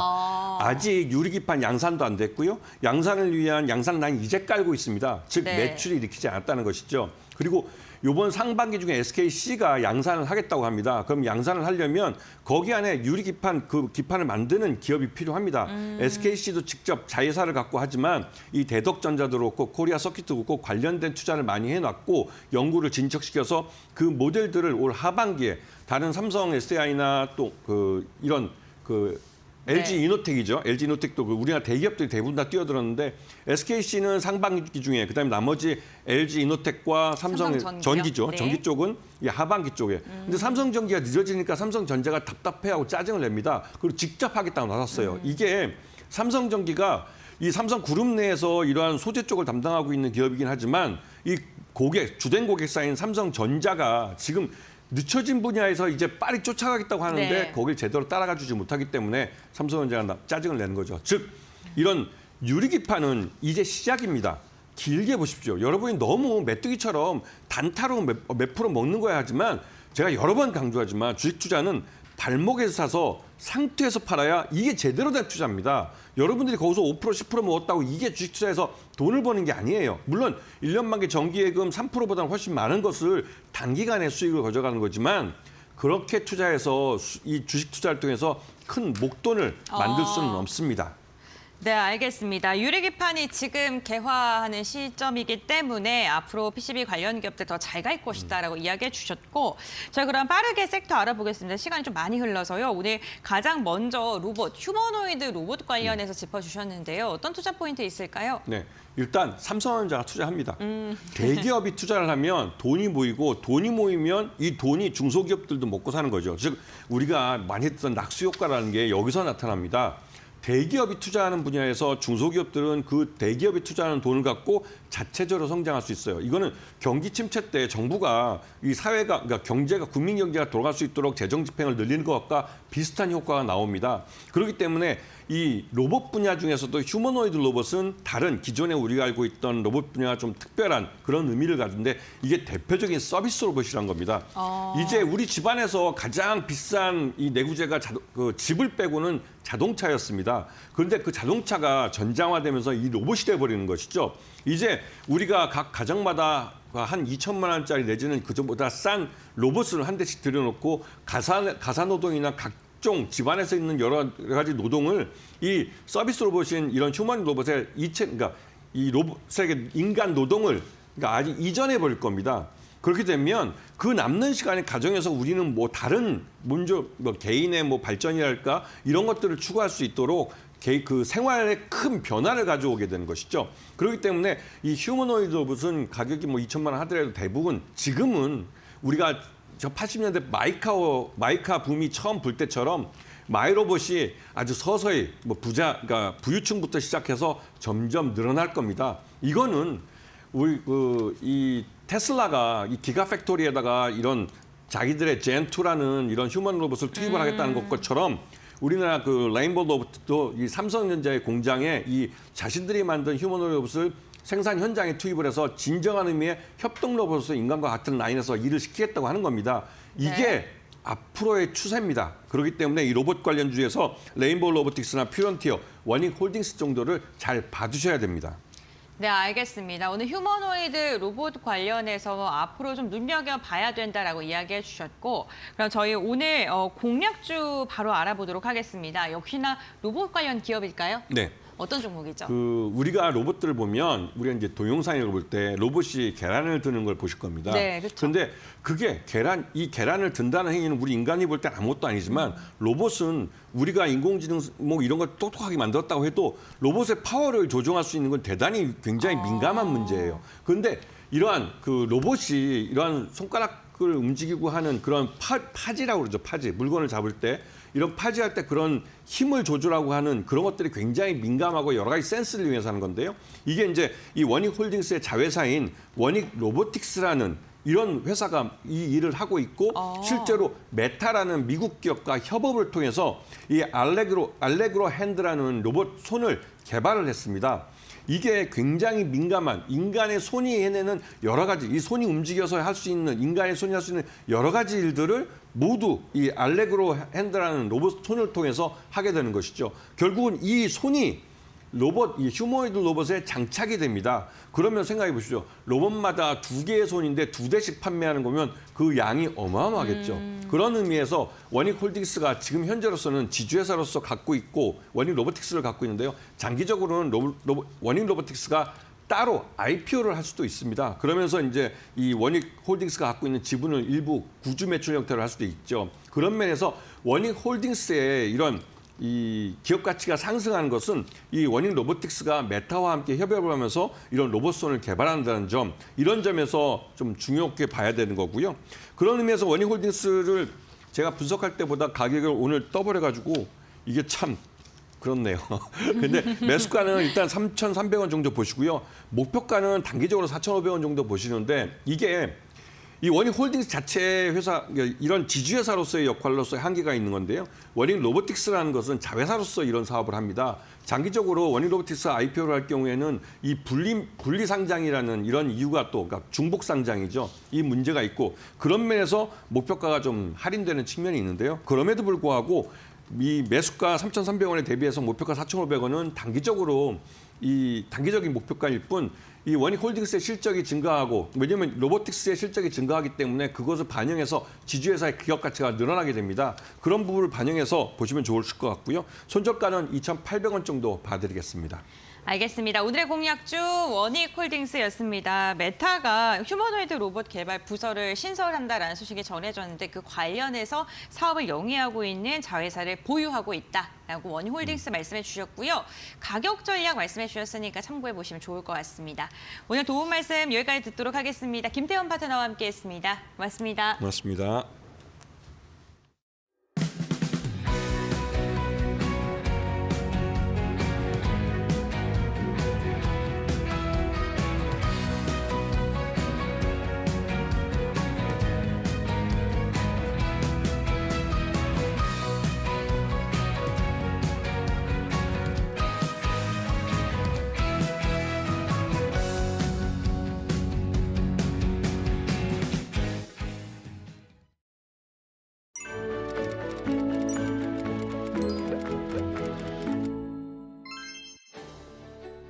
아직 유리기판 양산도 안 됐고요. 양산을 위한 양산 라인 이제 깔고 있습니다. 즉 매출이 일으키지 않았다는 것이죠. 그리고 이번 상반기 중에 SKC가 양산을 하겠다고 합니다. 그럼 양산을 하려면 거기 안에 유리기판 그 기판을 만드는 기업이 필요합니다. SKC도 직접 자회사를 갖고 하지만 이 대덕전자도 그렇고 코리아 서킷도 그렇고 관련된 투자를 많이 해놨고 연구를 진척시켜서 그 모델들을 올 하반기에 다른 삼성 SDI나 또 이런 LG 이노텍이죠. LG 이노텍도 우리나라 대기업들이 대부분 다 뛰어들었는데 SKC는 상반기 중에 그다음에 나머지 LG 이노텍과 삼성 전기죠. 전기 쪽은 하반기 쪽에. 근데 삼성전기가 늦어지니까 삼성전자가 답답해하고 짜증을 냅니다. 그리고 직접 하겠다고 나섰어요. 이게 삼성전기가 이 삼성그룹 내에서 이러한 소재 쪽을 담당하고 있는 기업이긴 하지만 이 주된 고객사인 삼성전자가 지금 늦춰진 분야에서 이제 빨리 쫓아가겠다고 하는데 거길 제대로 따라가 주지 못하기 때문에 삼성전자가 짜증을 내는 거죠. 즉 이런 유리기판은 이제 시작입니다. 길게 보십시오. 여러분이 너무 메뚜기처럼 단타로 몇 프로 먹는 거야 하지만 제가 여러 번 강조하지만 주식 투자는 발목에서 사서 상투에서 팔아야 이게 제대로 된 투자입니다. 여러분들이 거기서 5% 10% 먹었다고 이게 주식 투자에서 돈을 버는 게 아니에요. 물론 1년 만기 정기예금 3%보다는 훨씬 많은 것을 단기간에 수익을 가져가는 거지만 그렇게 투자해서 이 주식 투자를 통해서 큰 목돈을 만들 수는 없습니다. 네, 알겠습니다. 유리기판이 지금 개화하는 시점이기 때문에 앞으로 PCB 관련 기업들 더 잘 갈 것이다라고 이야기해 주셨고, 저희 그럼 빠르게 섹터 알아보겠습니다. 시간이 좀 많이 흘러서요. 오늘 가장 먼저 로봇, 휴머노이드 로봇 관련해서 짚어주셨는데요. 어떤 투자 포인트 있을까요? 네, 일단 삼성전자가 투자합니다. 대기업이 투자를 하면 돈이 모이고 돈이 모이면 이 돈이 중소기업들도 먹고 사는 거죠. 즉 우리가 많이 했던 낙수 효과라는 게 여기서 나타납니다. 대기업이 투자하는 분야에서 중소기업들은 그 대기업이 투자하는 돈을 갖고 자체적으로 성장할 수 있어요. 이거는 경기 침체 때 정부가 이 사회가, 그러니까 경제가, 국민 경제가 돌아갈 수 있도록 재정 집행을 늘리는 것과 비슷한 효과가 나옵니다. 그렇기 때문에 이 로봇 분야 중에서도 휴머노이드 로봇은 다른 기존에 우리가 알고 있던 로봇 분야가 좀 특별한 그런 의미를 가지는데 이게 대표적인 서비스 로봇이란 겁니다. 이제 우리 집안에서 가장 비싼 이 내구재가 그 집을 빼고는 자동차였습니다. 그런데 그 자동차가 전장화되면서 이 로봇이 돼버리는 것이죠. 이제 우리가 각 가정마다 한 2천만 원짜리 내지는 그보다 싼 로봇을 한 대씩 들여놓고 가사 노동이나 각종 집안에서 있는 여러 가지 노동을 이 서비스 로봇인 이런 휴머노이드 로봇의 그러니까 이 로봇에게 인간 노동을 그러니까 아직 이전해 버릴 겁니다. 그렇게 되면 그 남는 시간에 가정에서 우리는 뭐 다른 뭐 개인의 뭐 발전이랄까 이런 것들을 추구할 수 있도록 그 생활에 큰 변화를 가져오게 되는 것이죠. 그렇기 때문에 이 휴머노이드 로봇은 가격이 뭐 2천만 원 하더라도 대부분 지금은 우리가 저 80년대 마이카 붐이 처음 불 때처럼 마이로봇이 아주 서서히 뭐 그러니까 부유층부터 시작해서 점점 늘어날 겁니다. 이거는 우리 이 테슬라가 이 기가팩토리에다가 이런 자기들의 젠2라는 이런 휴먼 로봇을 투입을 하겠다는 것처럼 우리나라 그 레인보우 로봇도 이 삼성전자의 공장에 이 자신들이 만든 휴먼 로봇을 생산 현장에 투입을 해서 진정한 의미의 협동 로봇으로 인간과 같은 라인에서 일을 시키겠다고 하는 겁니다. 이게 네. 앞으로의 추세입니다. 그렇기 때문에 이 로봇 관련주에서 레인보우 로보틱스나 퓨런티어, 원익홀딩스 정도를 잘 봐주셔야 됩니다. 네, 알겠습니다. 오늘 휴머노이드 로봇 관련해서 앞으로 좀 눈여겨봐야 된다라고 이야기해 주셨고, 그럼 저희 오늘 공략주 바로 알아보도록 하겠습니다. 역시나 로봇 관련 기업일까요? 네. 어떤 종목이죠? 우리가 로봇들을 보면 우리가 이제 동영상을 볼 때 로봇이 계란을 드는 걸 보실 겁니다. 네, 그렇죠. 그런데 그게 이 계란을 든다는 행위는 우리 인간이 볼 때 아무것도 아니지만 로봇은 우리가 인공지능 뭐 이런 걸 똑똑하게 만들었다고 해도 로봇의 파워를 조정할 수 있는 건 대단히 굉장히 민감한 문제예요. 그런데 이러한 그 로봇이 이러한 손가락을 움직이고 하는 그런 파지라고 그러죠. 파지. 물건을 잡을 때 이런 파지할 때 그런 힘을 조절하고 하는 그런 것들이 굉장히 민감하고 여러 가지 센스를 이용해서 하는 건데요. 이게 이제 이 원익홀딩스의 자회사인 원익로보틱스라는 이런 회사가 이 일을 하고 있고 실제로 메타라는 미국 기업과 협업을 통해서 이 알레그로 핸드라는 로봇 손을 개발을 했습니다. 이게 굉장히 민감한 인간의 손이 해내는 여러 가지 이 손이 움직여서 할 수 있는 인간의 손이 할 수 있는 여러 가지 일들을 모두 이 알레그로 핸드라는 로봇 손을 통해서 하게 되는 것이죠. 결국은 이 손이 이 휴머노이드 로봇에 장착이 됩니다. 그러면 생각해 보시죠. 로봇마다 2개의 손인데 2대씩 판매하는 거면 그 양이 어마어마하겠죠. 그런 의미에서 원익홀딩스가 지금 현재로서는 지주회사로서 갖고 있고 원익로보틱스를 갖고 있는데요. 장기적으로는 원익로보틱스가 따로 IPO를 할 수도 있습니다. 그러면서 이제 이 원익홀딩스가 갖고 있는 지분을 일부 구주 매출 형태로 할 수도 있죠. 그런 면에서 원익홀딩스의 이런 이 기업 가치가 상승하는 것은 이 원익로보틱스가 메타와 함께 협업을 하면서 이런 로봇손을 개발한다는 점, 이런 점에서 좀 중요하게 봐야 되는 거고요. 그런 의미에서 원익홀딩스를 제가 분석할 때보다 가격을 오늘 떠버려가지고 이게 참 그렇네요. 근데 매수가는 일단 3,300원 정도 보시고요. 목표가는 단기적으로 4,500원 정도 보시는데 이게 이 원익홀딩스 자체 회사, 이런 지주회사로서의 역할로서의 한계가 있는 건데요. 원익로보틱스라는 것은 자회사로서 이런 사업을 합니다. 장기적으로 원익로보틱스 IPO를 할 경우에는 이 분리 상장이라는 이런 이유가 또 그러니까 중복 상장이죠. 이 문제가 있고 그런 면에서 목표가가 좀 할인되는 측면이 있는데요. 그럼에도 불구하고 이 매수가 3,300원에 대비해서 목표가 4,500원은 단기적인 목표가일 뿐 이 원익홀딩스의 실적이 증가하고 왜냐하면 로보틱스의 실적이 증가하기 때문에 그것을 반영해서 지주회사의 기업 가치가 늘어나게 됩니다. 그런 부분을 반영해서 보시면 좋을 것 같고요. 손절가는 2,800원 정도 봐드리겠습니다. 알겠습니다. 오늘의 공략주 원익홀딩스였습니다. 메타가 휴머노이드 로봇 개발 부서를 신설한다라는 소식이 전해졌는데 그 관련해서 사업을 영위하고 있는 자회사를 보유하고 있다라고 원익홀딩스 말씀해 주셨고요. 가격 전략 말씀해 주셨으니까 참고해 보시면 좋을 것 같습니다. 오늘 도움 말씀 여기까지 듣도록 하겠습니다. 김태원 파트너와 함께했습니다. 고맙습니다. 고맙습니다.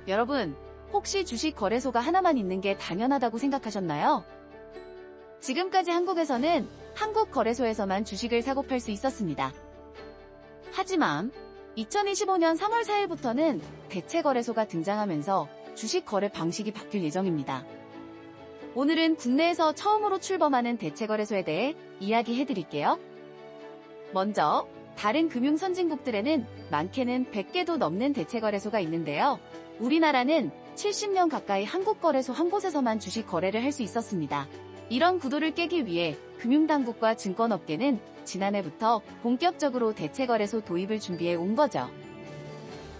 여러분, 혹시 주식 거래소가 하나만 있는 게 당연하다고 생각하셨나요? 지금까지 한국에서는 한국 거래소에서만 주식을 사고 팔 수 있었습니다. 하지만 2025년 3월 4일부터는 대체 거래소가 등장하면서 주식 거래 방식이 바뀔 예정입니다. 오늘은 국내에서 처음으로 출범하는 대체 거래소에 대해 이야기해드릴게요. 먼저 다른 금융 선진국들에는 많게는 100개도 넘는 대체 거래소가 있는데요. 우리나라는 70년 가까이 한국 거래소 한 곳에서만 주식 거래를 할 수 있었습니다. 이런 구도를 깨기 위해 금융당국과 증권업계는 지난해부터 본격적으로 대체 거래소 도입을 준비해 온 거죠.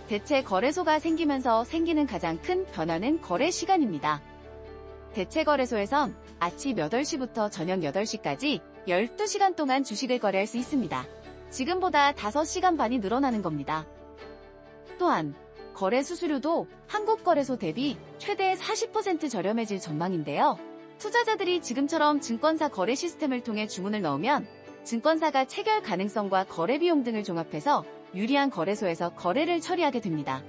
대체 거래소가 생기면서 생기는 가장 큰 변화는 거래 시간입니다. 대체 거래소에선 아침 8시부터 저녁 8시까지 12시간 동안 주식을 거래할 수 있습니다. 지금보다 5시간 반이 늘어나는 겁니다. 또한 거래 수수료도 한국 거래소 대비 최대 40% 저렴해질 전망인데요. 투자자들이 지금처럼 증권사 거래 시스템을 통해 주문을 넣으면 증권사가 체결 가능성과 거래 비용 등을 종합해서 유리한 거래소에서 거래를 처리하게 됩니다.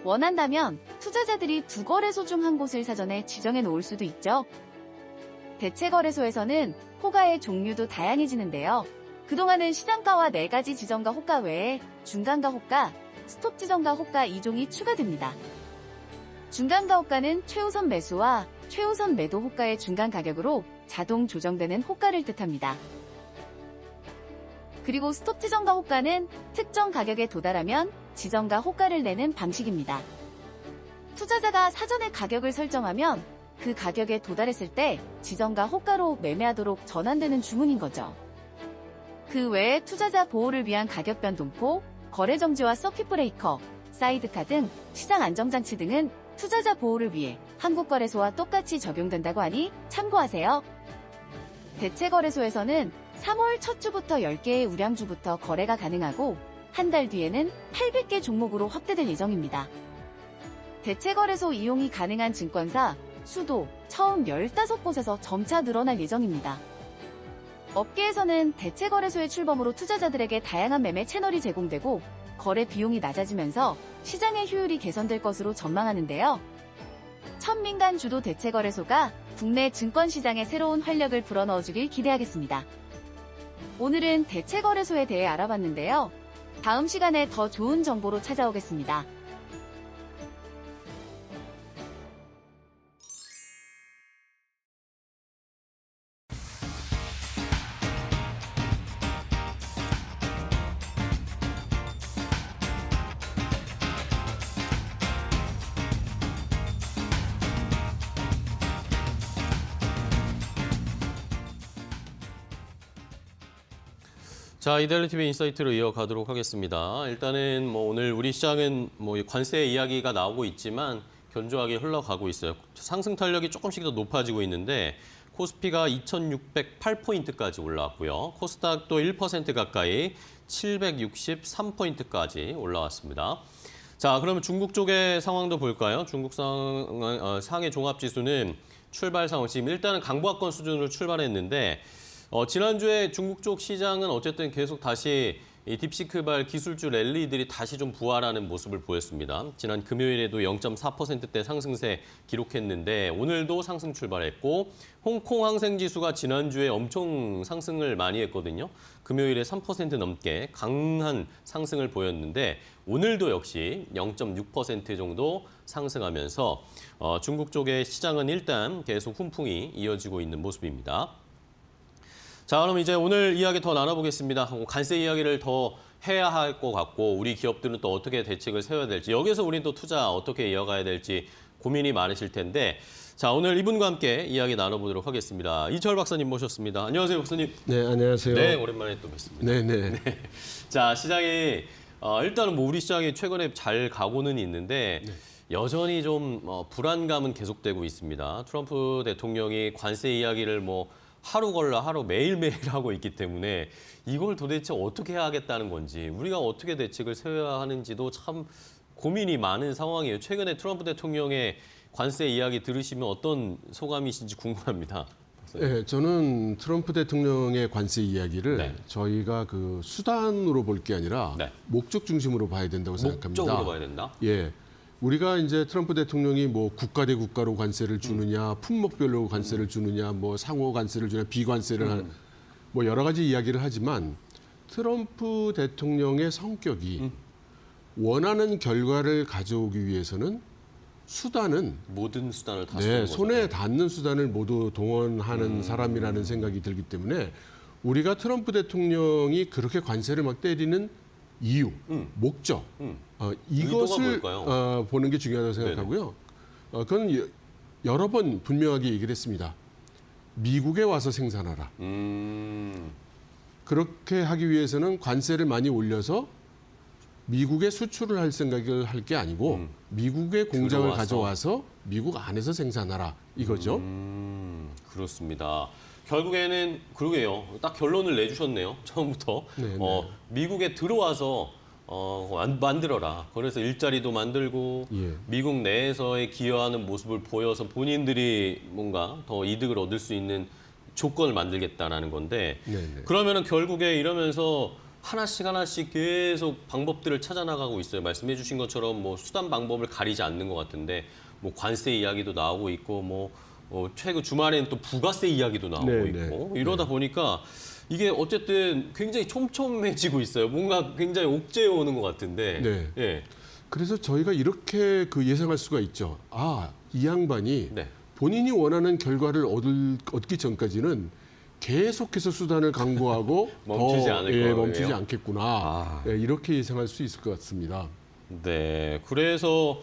원한다면 투자자들이 두 거래소 중 한 곳을 사전에 지정해 놓을 수도 있죠. 대체 거래소에서는 호가의 종류도 다양해지는데요. 그동안은 시장가와 4가지 지정가 호가 외에 중간가 호가, 스톱 지정가 호가 2종이 추가됩니다. 중간가 호가는 최우선 매수와 최우선 매도 호가의 중간 가격으로 자동 조정되는 호가를 뜻합니다. 그리고 스톱 지정가 호가는 특정 가격에 도달하면 지정가 호가를 내는 방식입니다. 투자자가 사전에 가격을 설정하면 그 가격에 도달했을 때 지정가 호가로 매매하도록 전환되는 주문인 거죠. 그 외에 투자자 보호를 위한 가격 변동포, 거래 정지와 서킷 브레이커, 사이드카 등 시장 안정장치 등은 투자자 보호를 위해 한국거래소와 똑같이 적용된다고 하니 참고하세요. 대체 거래소에서는 3월 첫 주부터 10개의 우량주부터 거래가 가능하고 한 달 뒤에는 800개 종목으로 확대될 예정입니다. 대체 거래소 이용이 가능한 증권사 수도 처음 15곳에서 점차 늘어날 예정입니다. 업계에서는 대체 거래소의 출범으로 투자자들에게 다양한 매매 채널이 제공되고 거래 비용이 낮아지면서 시장의 효율이 개선될 것으로 전망하는데요. 첫 민간 주도 대체 거래소가 국내 증권 시장에 새로운 활력을 불어넣어주길 기대하겠습니다. 오늘은 대체 거래소에 대해 알아봤는데요. 다음 시간에 더 좋은 정보로 찾아오겠습니다. 자, 이데일리 TV 인사이트로 이어가도록 하겠습니다. 일단은 오늘 우리 시장은 관세 이야기가 나오고 있지만 견조하게 흘러가고 있어요. 상승 탄력이 조금씩 더 높아지고 있는데 코스피가 2,608포인트까지 올라왔고요. 코스닥도 1% 가까이 763포인트까지 올라왔습니다. 자, 그러면 중국 쪽의 상황도 볼까요? 중국 상해 종합지수는 출발 상황, 지금 일단은 강보합권 수준으로 출발했는데 지난주에 중국 쪽 시장은 어쨌든 계속 다시 이 딥시크발 기술주 랠리들이 다시 좀 부활하는 모습을 보였습니다. 지난 금요일에도 0.4%대 상승세 기록했는데 오늘도 상승 출발했고 홍콩 항생지수가 지난주에 엄청 상승을 많이 했거든요. 금요일에 3% 넘게 강한 상승을 보였는데 오늘도 역시 0.6% 정도 상승하면서 중국 쪽의 시장은 일단 계속 훈풍이 이어지고 있는 모습입니다. 자, 그럼 이제 오늘 이야기 더 나눠보겠습니다. 관세 이야기를 더 해야 할 것 같고 우리 기업들은 또 어떻게 대책을 세워야 될지 여기서 우리는 또 투자 어떻게 이어가야 될지 고민이 많으실 텐데 자, 오늘 이분과 함께 이야기 나눠보도록 하겠습니다. 이철 박사님 모셨습니다. 안녕하세요, 박사님. 네, 안녕하세요. 네, 오랜만에 또 뵙습니다. 네. 자, 시장이 일단은 뭐 우리 시장이 최근에 잘 가고는 있는데 여전히 좀 불안감은 계속되고 있습니다. 트럼프 대통령이 관세 이야기를 뭐 하루 걸러 하루 매일매일 하고 있기 때문에 이걸 도대체 어떻게 하겠다는 건지 우리가 어떻게 대책을 세워야 하는지도 참 고민이 많은 상황이에요. 최근에 트럼프 대통령의 관세 이야기 들으시면 어떤 소감이신지 궁금합니다. 네, 저는 트럼프 대통령의 관세 이야기를 네. 저희가 그 수단으로 볼 게 아니라 네. 목적 중심으로 봐야 된다고 생각합니다. 목적으로 봐야 된다? 예. 우리가 이제 트럼프 대통령이 뭐 국가 대 국가로 관세를 주느냐, 품목별로 관세를 주느냐, 뭐 상호 관세를 주느냐, 비관세를 하는 뭐 여러 가지 이야기를 하지만 트럼프 대통령의 성격이 원하는 결과를 가져오기 위해서는 수단은 모든 수단을 다 네, 쓰는 거죠. 손에 닿는 수단을 모두 동원하는 사람이라는 생각이 들기 때문에 우리가 트럼프 대통령이 그렇게 관세를 막 때리는 이유, 목적, 의도가 이것을 뭘까요? 보는 게 중요하다고 생각하고요. 그건 여러 번 분명하게 얘기를 했습니다. 미국에 와서 생산하라. 그렇게 하기 위해서는 관세를 많이 올려서 미국에 수출을 할 생각을 할 게 아니고 미국의 공장을 들어와서. 가져와서 미국 안에서 생산하라 이거죠. 그렇습니다. 결국에는 그러게요. 딱 결론을 내주셨네요. 처음부터. 네, 미국에 들어와서 만들어라. 그래서 일자리도 만들고 예. 미국 내에서의 기여하는 모습을 보여서 본인들이 뭔가 더 이득을 얻을 수 있는 조건을 만들겠다라는 건데 네네. 그러면은 결국에 이러면서 하나씩 계속 방법들을 찾아 나가고 있어요. 말씀해 주신 것처럼 뭐 수단 방법을 가리지 않는 것 같은데 뭐 관세 이야기도 나오고 있고 뭐 최근 주말에는 또 부가세 이야기도 나오고 네, 있고 이러다 보니까 이게 어쨌든 굉장히 촘촘해지고 있어요. 뭔가 굉장히 옥죄어 오는 것 같은데. 네. 예. 그래서 저희가 이렇게 그 예상할 수가 있죠. 이 양반이 네. 본인이 원하는 결과를 얻기 전까지는 계속해서 수단을 강구하고 멈추지 않을 거예요. 멈추지 않겠구나. 예, 이렇게 예상할 수 있을 것 같습니다. 네. 그래서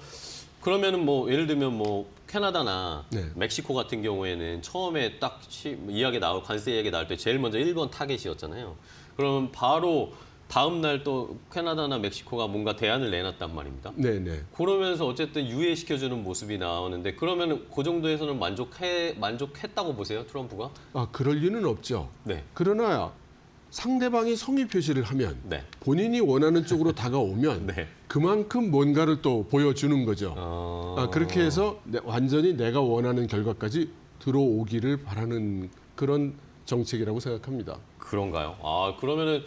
그러면은 뭐 예를 들면 뭐 캐나다나 네. 멕시코 같은 경우에는 처음에 딱 이야기 나올 관세 이야기 나올 때 제일 먼저 1번 타겟이었잖아요. 그러면 바로 다음 날 또 캐나다나 멕시코가 뭔가 대안을 내놨단 말입니다. 네네. 그러면서 어쨌든 유예시켜주는 모습이 나오는데 그러면 그 정도에서는 만족했다고 보세요, 트럼프가? 그럴 리는 없죠. 네. 그러나 상대방이 성의 표시를 하면 네. 본인이 원하는 쪽으로 다가오면 네. 그만큼 뭔가를 또 보여주는 거죠. 그렇게 해서 완전히 내가 원하는 결과까지 들어오기를 바라는 그런 정책이라고 생각합니다. 그런가요? 그러면은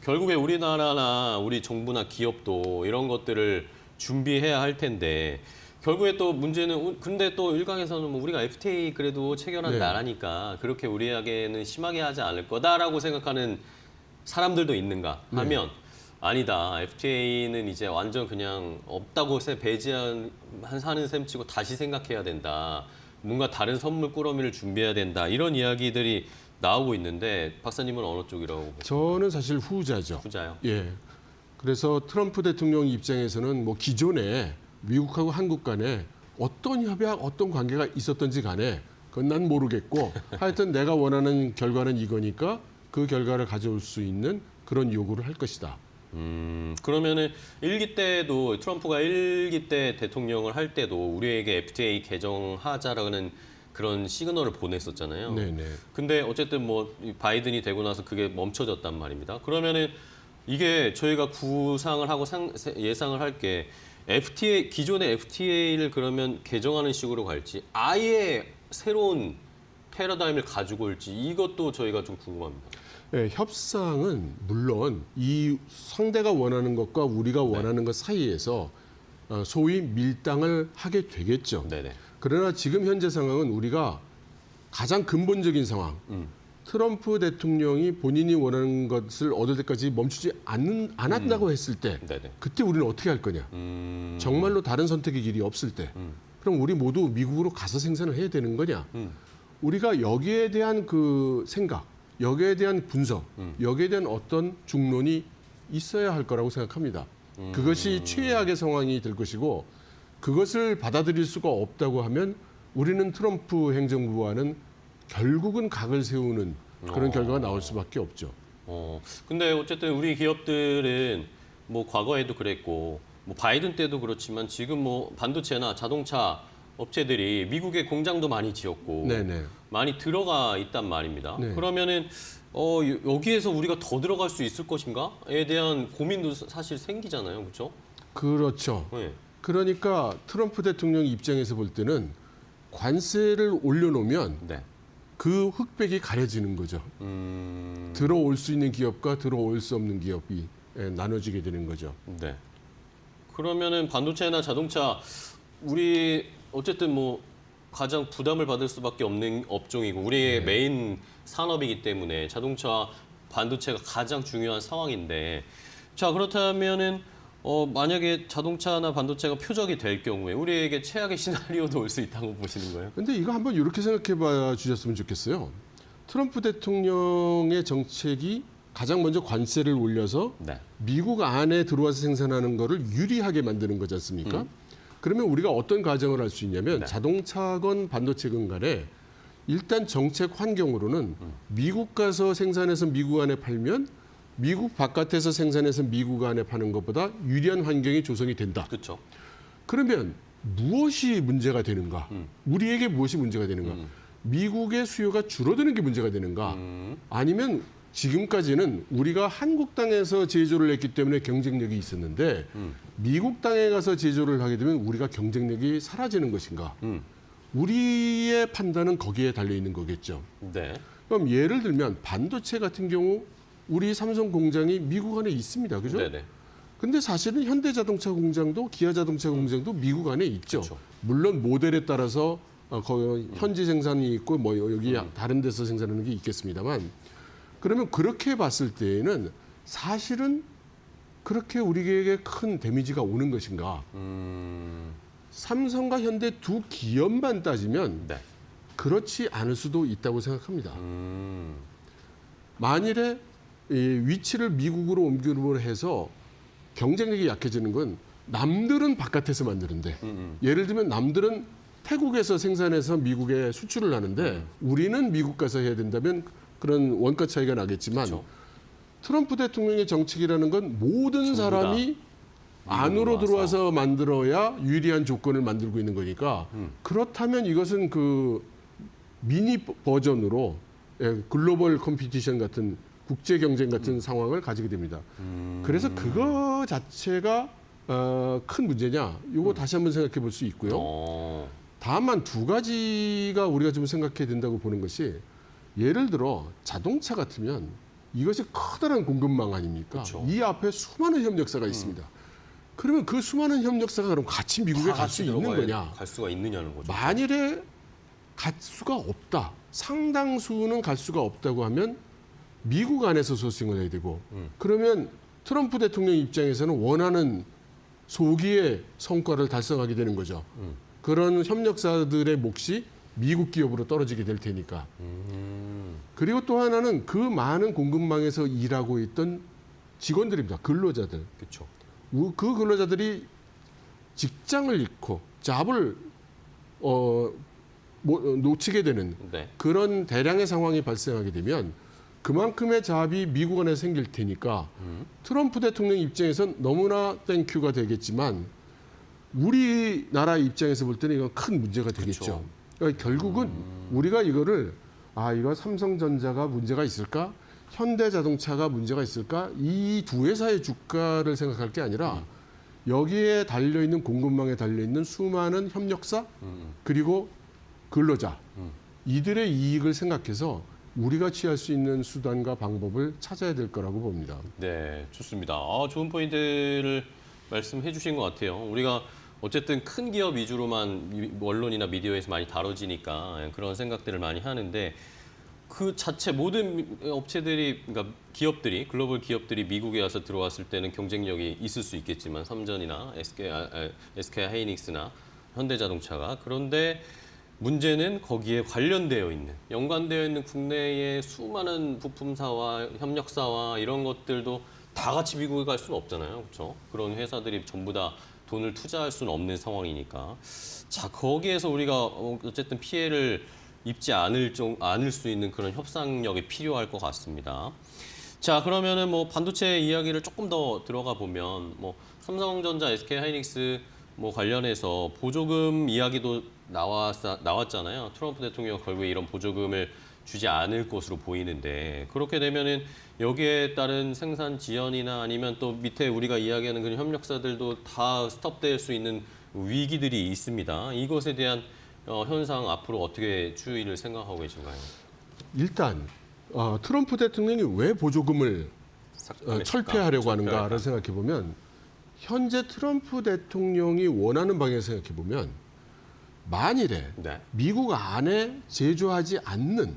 결국에 우리나라나 우리 정부나 기업도 이런 것들을 준비해야 할 텐데 결국에 또 문제는 근데 또 일각에서는 뭐 우리가 FTA 그래도 체결한 네. 나라니까 그렇게 우리에게는 심하게 하지 않을 거다라고 생각하는 사람들도 있는가 하면 아니다. FTA는 이제 완전 그냥 없다고 배제하는 셈치고 다시 생각해야 된다. 뭔가 다른 선물 꾸러미를 준비해야 된다. 이런 이야기들이 나오고 있는데 박사님은 어느 쪽이라고 보세요? 저는 사실 후자죠. 후자요? 예. 그래서 트럼프 대통령 입장에서는 뭐 기존에 미국하고 한국 간에 어떤 협약, 어떤 관계가 있었던지 간에 그건 난 모르겠고 하여튼 내가 원하는 결과는 이거니까 그 결과를 가져올 수 있는 그런 요구를 할 것이다. 그러면은 일기 때도 트럼프가 일기 때 대통령을 할 때도 우리에게 FTA 개정하자라는 그런 시그널을 보냈었잖아요. 네네. 근데 어쨌든 뭐 바이든이 되고 나서 그게 멈춰졌단 말입니다. 그러면은 이게 저희가 구상을 하고 예상을 할 게 FTA 기존의 FTA를 그러면 개정하는 식으로 갈지 아예 새로운 패러다임을 가지고 올지 이것도 저희가 좀 궁금합니다. 예, 협상은 물론 이 상대가 원하는 것과 우리가 원하는 것 사이에서 소위 밀당을 하게 되겠죠. 네네. 그러나 지금 현재 상황은 우리가 가장 근본적인 상황, 트럼프 대통령이 본인이 원하는 것을 얻을 때까지 멈추지 않았다고 했을 때 네네. 그때 우리는 어떻게 할 거냐. 정말로 다른 선택의 길이 없을 때 그럼 우리 모두 미국으로 가서 생산을 해야 되는 거냐. 우리가 여기에 대한 그 생각, 여기에 대한 분석, 여기에 대한 어떤 중론이 있어야 할 거라고 생각합니다. 그것이 최악의 상황이 될 것이고 그것을 받아들일 수가 없다고 하면 우리는 트럼프 행정부와는 결국은 각을 세우는 그런 결과가 나올 수밖에 없죠. 근데 어쨌든 우리 기업들은 뭐 과거에도 그랬고 뭐 바이든 때도 그렇지만 지금 뭐 반도체나 자동차 업체들이 미국에 공장도 많이 지었고 네네. 많이 들어가 있단 말입니다. 네. 그러면은 여기에서 우리가 더 들어갈 수 있을 것인가에 대한 고민도 사실 생기잖아요, 그렇죠? 그렇죠. 네. 그러니까 트럼프 대통령 입장에서 볼 때는 관세를 올려놓으면 네. 그 흑백이 가려지는 거죠. 들어올 수 있는 기업과 들어올 수 없는 기업이 나눠지게 되는 거죠. 네. 그러면은 반도체나 자동차 우리 어쨌든 뭐 가장 부담을 받을 수밖에 없는 업종이고 우리의 메인 산업이기 때문에 자동차, 반도체가 가장 중요한 상황인데 자 그렇다면은 만약에 자동차나 반도체가 표적이 될 경우에 우리에게 최악의 시나리오도 올 수 있다고 보시는 거예요? 근데 이거 한번 이렇게 생각해 봐 주셨으면 좋겠어요. 트럼프 대통령의 정책이 가장 먼저 관세를 올려서 네. 미국 안에 들어와서 생산하는 거를 유리하게 만드는 거지 않습니까? 그러면 우리가 어떤 가정을 할 수 있냐면 네. 자동차건 반도체건 간에 일단 정책 환경으로는 미국 가서 생산해서 미국 안에 팔면 미국 바깥에서 생산해서 미국 안에 파는 것보다 유리한 환경이 조성이 된다. 그렇죠. 그러면 무엇이 문제가 되는가? 우리에게 무엇이 문제가 되는가? 미국의 수요가 줄어드는 게 문제가 되는가? 아니면 지금까지는 우리가 한국 땅에서 제조를 했기 때문에 경쟁력이 있었는데 미국 땅에 가서 제조를 하게 되면 우리가 경쟁력이 사라지는 것인가? 우리의 판단은 거기에 달려 있는 거겠죠. 네. 그럼 예를 들면 반도체 같은 경우 우리 삼성 공장이 미국 안에 있습니다. 그죠? 네네. 근데 사실은 현대자동차 공장도 기아자동차 공장도 미국 안에 있죠. 그렇죠. 물론 모델에 따라서 거의 현지 생산이 있고 뭐 여기 다른 데서 생산하는 게 있겠습니다만 그러면 그렇게 봤을 때에는 사실은 그렇게 우리에게 큰 데미지가 오는 것인가? 삼성과 현대 두 기업만 따지면 네. 그렇지 않을 수도 있다고 생각합니다. 만일에 이 위치를 미국으로 옮기로 해서 경쟁력이 약해지는 건 남들은 바깥에서 만드는데 예를 들면 남들은 태국에서 생산해서 미국에 수출을 하는데 우리는 미국 가서 해야 된다면 그런 원가 차이가 나겠지만 그렇죠. 트럼프 대통령의 정책이라는 건 모든 사람이 안으로 와서. 들어와서 만들어야 유리한 조건을 만들고 있는 거니까 그렇다면 이것은 그 미니 버전으로 글로벌 컴피티션 같은 국제 경쟁 같은 상황을 가지게 됩니다. 그래서 그거 자체가 큰 문제냐? 이거 다시 한번 생각해 볼 수 있고요. 다만 두 가지가 우리가 좀 생각해야 된다고 보는 것이 예를 들어 자동차 같으면 이것이 커다란 공급망 아닙니까? 그쵸. 이 앞에 수많은 협력사가 있습니다. 그러면 그 수많은 협력사가 그럼 같이 미국에 갈 수 있는 거냐? 갈 수가 있느냐는 거죠. 만일에 갈 수가 없다. 상당수는 갈 수가 없다고 하면 미국 안에서 소싱을 해야 되고 그러면 트럼프 대통령 입장에서는 원하는 소기의 성과를 달성하게 되는 거죠. 그런 협력사들의 몫이 미국 기업으로 떨어지게 될 테니까. 그리고 또 하나는 그 많은 공급망에서 일하고 있던 직원들입니다. 근로자들. 그렇죠. 그 근로자들이 직장을 잃고 잡을 놓치게 되는 네. 그런 대량의 상황이 발생하게 되면 그만큼의 잡이 미국 안에 생길 테니까 트럼프 대통령 입장에선 너무나 땡큐가 되겠지만 우리나라 입장에서 볼 때는 이건 큰 문제가 되겠죠. 그렇죠. 그러니까 결국은 우리가 이거를 이거 삼성전자가 문제가 있을까? 현대자동차가 문제가 있을까? 이 두 회사의 주가를 생각할 게 아니라 여기에 달려있는 공급망에 달려있는 수많은 협력사 그리고 근로자 이들의 이익을 생각해서 우리가 취할 수 있는 수단과 방법을 찾아야 될 거라고 봅니다. 네, 좋습니다. 좋은 포인트를 말씀해 주신 것 같아요. 우리가 어쨌든 큰 기업 위주로만 언론이나 미디어에서 많이 다뤄지니까 그런 생각들을 많이 하는데 그 자체 모든 업체들이, 그러니까 기업들이, 글로벌 기업들이 미국에 와서 들어왔을 때는 경쟁력이 있을 수 있겠지만 삼전이나 SK 하이닉스나 현대자동차가. 그런데 문제는 거기에 관련되어 있는, 연관되어 있는 국내의 수많은 부품사와 협력사와 이런 것들도 다 같이 미국에 갈 수는 없잖아요. 그렇죠? 그런 회사들이 전부 다 돈을 투자할 수는 없는 상황이니까. 자, 거기에서 우리가 어쨌든 피해를 입지 않을 수 있는 그런 협상력이 필요할 것 같습니다. 자, 그러면은 뭐 반도체 이야기를 조금 더 들어가 보면 뭐 삼성전자, SK 하이닉스 뭐 관련해서 보조금 이야기도 나왔잖아요. 트럼프 대통령 결국에 이런 보조금을 주지 않을 것으로 보이는데, 그렇게 되면은 여기에 따른 생산 지연이나 아니면 또 밑에 우리가 이야기하는 그런 협력사들도 다 스톱될 수 있는 위기들이 있습니다. 이것에 대한 현상 앞으로 어떻게 추이를 생각하고 계신가요? 일단 트럼프 대통령이 왜 보조금을 철폐하려고 하는가를 생각해 보면, 현재 트럼프 대통령이 원하는 방향을 생각해 보면, 만일에 네. 미국 안에 제조하지 않는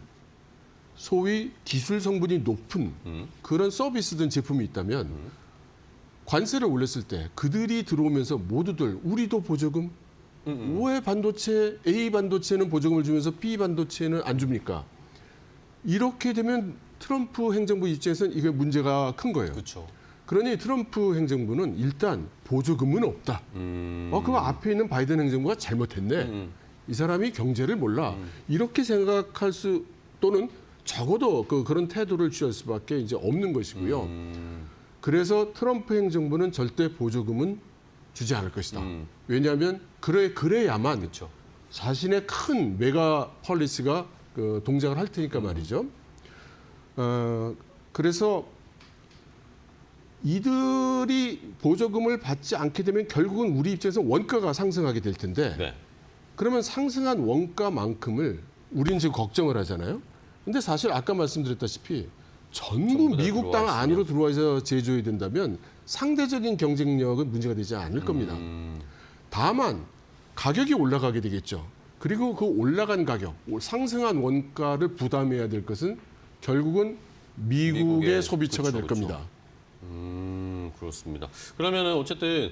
소위 기술 성분이 높은 그런 서비스든 제품이 있다면 관세를 올렸을 때 그들이 들어오면서 모두들 우리도 보조금, 왜 반도체 A 반도체는 보조금을 주면서 B 반도체는 안 줍니까? 이렇게 되면 트럼프 행정부 입장에서는 이게 문제가 큰 거예요. 그렇죠. 그러니 트럼프 행정부는 일단 보조금은 없다. 그거 앞에 있는 바이든 행정부가 잘못했네. 이 사람이 경제를 몰라. 이렇게 생각할 수, 또는 적어도 그런 태도를 취할 수밖에 이제 없는 것이고요. 그래서 트럼프 행정부는 절대 보조금은 주지 않을 것이다. 왜냐하면 그래야만 그렇죠. 자신의 큰 메가 폴리시가 동작을 할 테니까 말이죠. 그래서 이들이 보조금을 받지 않게 되면 결국은 우리 입장에서 원가가 상승하게 될 텐데, 네. 그러면 상승한 원가만큼을 우리는 지금 걱정을 하잖아요. 근데 사실 아까 말씀드렸다시피 전부 미국 땅 안으로 들어와서 제조해야 된다면 상대적인 경쟁력은 문제가 되지 않을 겁니다. 다만 가격이 올라가게 되겠죠. 그리고 그 올라간 가격, 상승한 원가를 부담해야 될 것은 결국은 미국의 소비처가 될 겁니다. 그렇습니다. 그러면은 어쨌든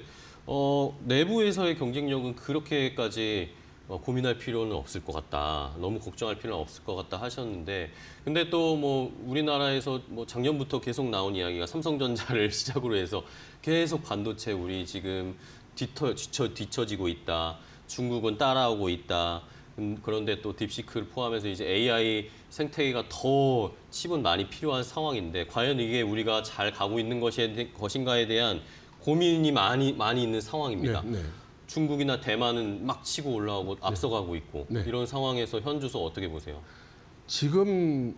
내부에서의 경쟁력은 그렇게까지 고민할 필요는 없을 것 같다. 너무 걱정할 필요는 없을 것 같다 하셨는데, 근데 또 뭐 우리나라에서 뭐 작년부터 계속 나온 이야기가 삼성전자를 시작으로 해서 계속 반도체 우리 지금 뒤처지고 있다. 중국은 따라오고 있다. 그런데 또 딥시크를 포함해서 이제 AI 생태계가 더 칩은 많이 필요한 상황인데, 과연 이게 우리가 잘 가고 있는 것인가에 대한 고민이 많이 있는 상황입니다. 네. 중국이나 대만은 막 치고 올라오고 앞서가고 있고, 네. 이런 상황에서 현주소 어떻게 보세요? 지금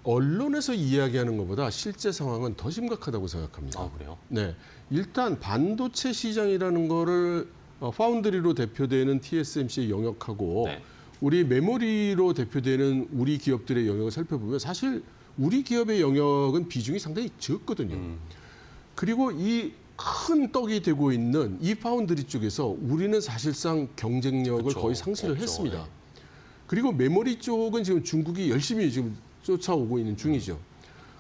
언론에서 이야기하는 것보다 실제 상황은 더 심각하다고 생각합니다. 그래요? 네, 일단 반도체 시장이라는 거를 파운드리로 대표되는 TSMC의 영역하고 네. 우리 메모리로 대표되는 우리 기업들의 영역을 살펴보면 사실 우리 기업의 영역은 비중이 상당히 적거든요. 그리고 이 큰 떡이 되고 있는 이 파운드리 쪽에서 우리는 사실상 경쟁력을 그쵸. 거의 상실을 없죠. 했습니다. 네. 그리고 메모리 쪽은 지금 중국이 열심히 지금 쫓아오고 있는 중이죠.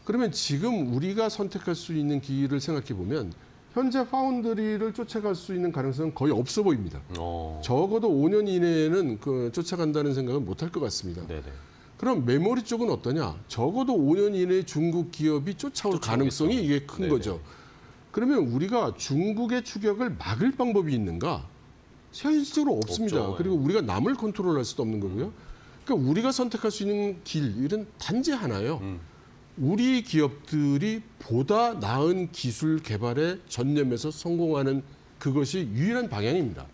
그러면 지금 우리가 선택할 수 있는 길을 생각해 보면 현재 파운드리를 쫓아갈 수 있는 가능성은 거의 없어 보입니다. 적어도 5년 이내에는 쫓아간다는 생각은 못할 것 같습니다. 네네. 그럼 메모리 쪽은 어떠냐? 적어도 5년 이내에 중국 기업이 쫓아올 가능성이 이게 큰 네네. 거죠. 그러면 우리가 중국의 추격을 막을 방법이 있는가? 현실적으로 없습니다. 없죠. 그리고 우리가 남을 컨트롤할 수도 없는 거고요. 그러니까 우리가 선택할 수 있는 길은 단지 하나예요. 우리 기업들이 보다 나은 기술 개발에 전념해서 성공하는 그것이 유일한 방향입니다.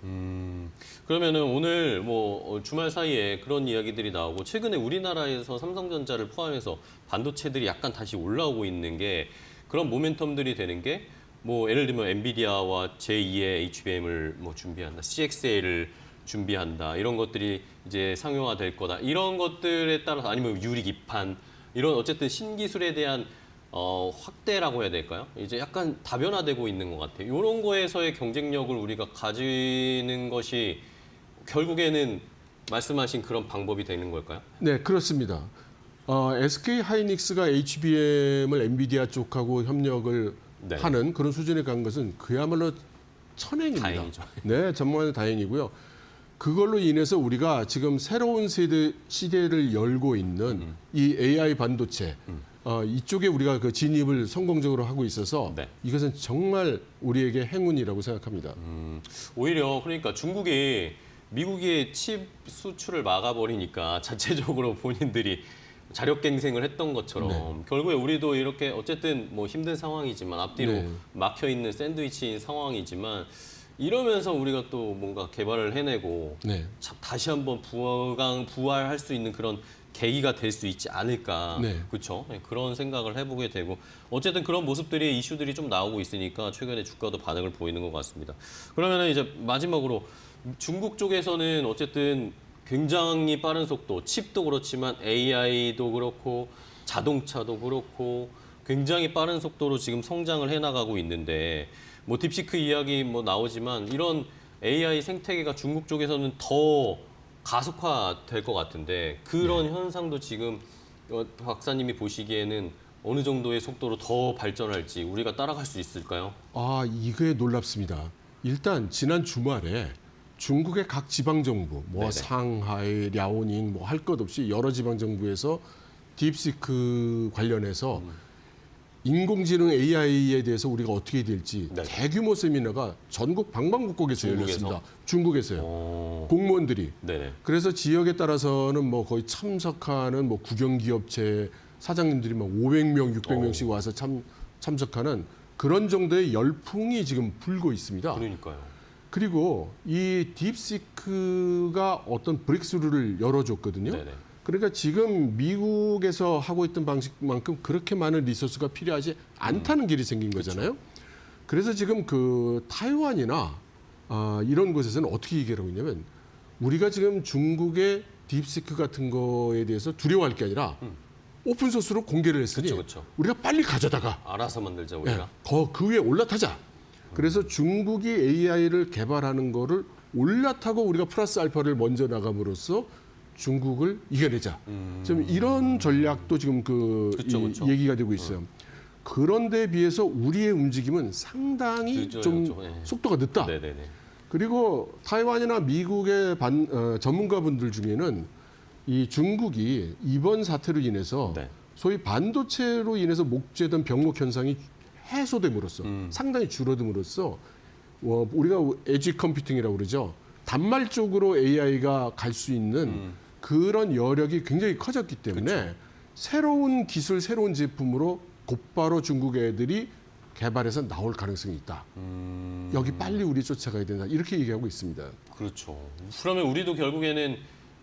그러면은 오늘 뭐 주말 사이에 그런 이야기들이 나오고, 최근에 우리나라에서 삼성전자를 포함해서 반도체들이 약간 다시 올라오고 있는 게, 그런 모멘텀들이 되는 게 뭐 예를 들면 엔비디아와 제2의 HBM을 뭐 준비한다, CXL을 준비한다. 이런 것들이 이제 상용화될 거다. 이런 것들에 따라서 아니면 유리 기판 이런 어쨌든 신기술에 대한 확대라고 해야 될까요? 이제 약간 다변화되고 있는 것 같아요. 이런 거에서의 경쟁력을 우리가 가지는 것이 결국에는 말씀하신 그런 방법이 되는 걸까요? 네, 그렇습니다. SK 하이닉스가 HBM을 엔비디아 쪽하고 협력을 네. 하는 그런 수준에 간 것은 그야말로 천행입니다. 다행이죠. 네, 정말 다행이고요. 그걸로 인해서 우리가 지금 새로운 시대를 열고 있는 이 AI 반도체 이쪽에 우리가 그 진입을 성공적으로 하고 있어서 네. 이것은 정말 우리에게 행운이라고 생각합니다. 오히려 그러니까 중국이 미국의 칩 수출을 막아버리니까 자체적으로 본인들이 자력갱생을 했던 것처럼 네. 결국에 우리도 이렇게 어쨌든 뭐 힘든 상황이지만 앞뒤로 네. 막혀있는 샌드위치인 상황이지만 이러면서 우리가 또 뭔가 개발을 해내고 네. 다시 한번 부활할 수 있는 그런 계기가 될 수 있지 않을까. 네. 그렇죠. 그런 생각을 해보게 되고 어쨌든 그런 모습들이 이슈들이 좀 나오고 있으니까 최근에 주가도 반응을 보이는 것 같습니다. 그러면 이제 마지막으로 중국 쪽에서는 어쨌든 굉장히 빠른 속도, 칩도 그렇지만 AI도 그렇고 자동차도 그렇고 굉장히 빠른 속도로 지금 성장을 해나가고 있는데 뭐 딥시크 이야기 뭐 나오지만 이런 AI 생태계가 중국 쪽에서는 더 가속화될 것 같은데 그런 현상도 지금 박사님이 보시기에는 어느 정도의 속도로 더 발전할지 우리가 따라갈 수 있을까요? 이게 놀랍습니다. 일단 지난 주말에 중국의 각 지방 정부, 뭐 네네. 상하이, 랴오닝, 뭐 할 것 없이 여러 지방 정부에서 딥시크 관련해서 인공지능 AI에 대해서 우리가 어떻게 될지 네. 대규모 세미나가 전국 방방곡곡에서 중국에서? 열렸습니다. 중국에서요. 어... 공무원들이. 네네. 그래서 지역에 따라서는 뭐 거의 참석하는 뭐 국영기업체 사장님들이 막 500명, 600명씩 와서 참석하는 그런 정도의 열풍이 지금 불고 있습니다. 그러니까요. 그리고 이 딥시크가 어떤 브렉스루를 열어줬거든요. 네네. 그러니까 지금 미국에서 하고 있던 방식만큼 그렇게 많은 리소스가 필요하지 않다는 길이 생긴 거잖아요. 그래서 지금 그 타이완이나 이런 곳에서는 어떻게 얘기를 하고 있냐면 우리가 지금 중국의 딥시크 같은 거에 대해서 두려워할 게 아니라 오픈소스로 공개를 했으니 그쵸. 우리가 빨리 가져다가 알아서 만들자 우리가. 그 위에 올라타자. 그래서 중국이 AI를 개발하는 거를 올라타고 우리가 플러스 알파를 먼저 나감으로써 중국을 이겨내자. 좀 이런 전략도 지금 그쵸. 얘기가 되고 있어요. 그런데 비해서 우리의 움직임은 상당히 늦어요, 좀 네. 속도가 늦다. 네네네. 그리고 타이완이나 미국의 전문가분들 중에는 이 중국이 이번 사태로 인해서 네. 소위 반도체로 인해서 목재던 병목 현상이 해소됨으로써 상당히 줄어듦으로써 우리가 에지 컴퓨팅이라고 그러죠. 단말 쪽으로 AI가 갈 수 있는 그런 여력이 굉장히 커졌기 때문에 새로운 기술, 새로운 제품으로 곧바로 중국 애들이 개발해서 나올 가능성이 있다. 여기 빨리 우리 쫓아가야 된다. 이렇게 얘기하고 있습니다. 그렇죠. 그러면 우리도 결국에는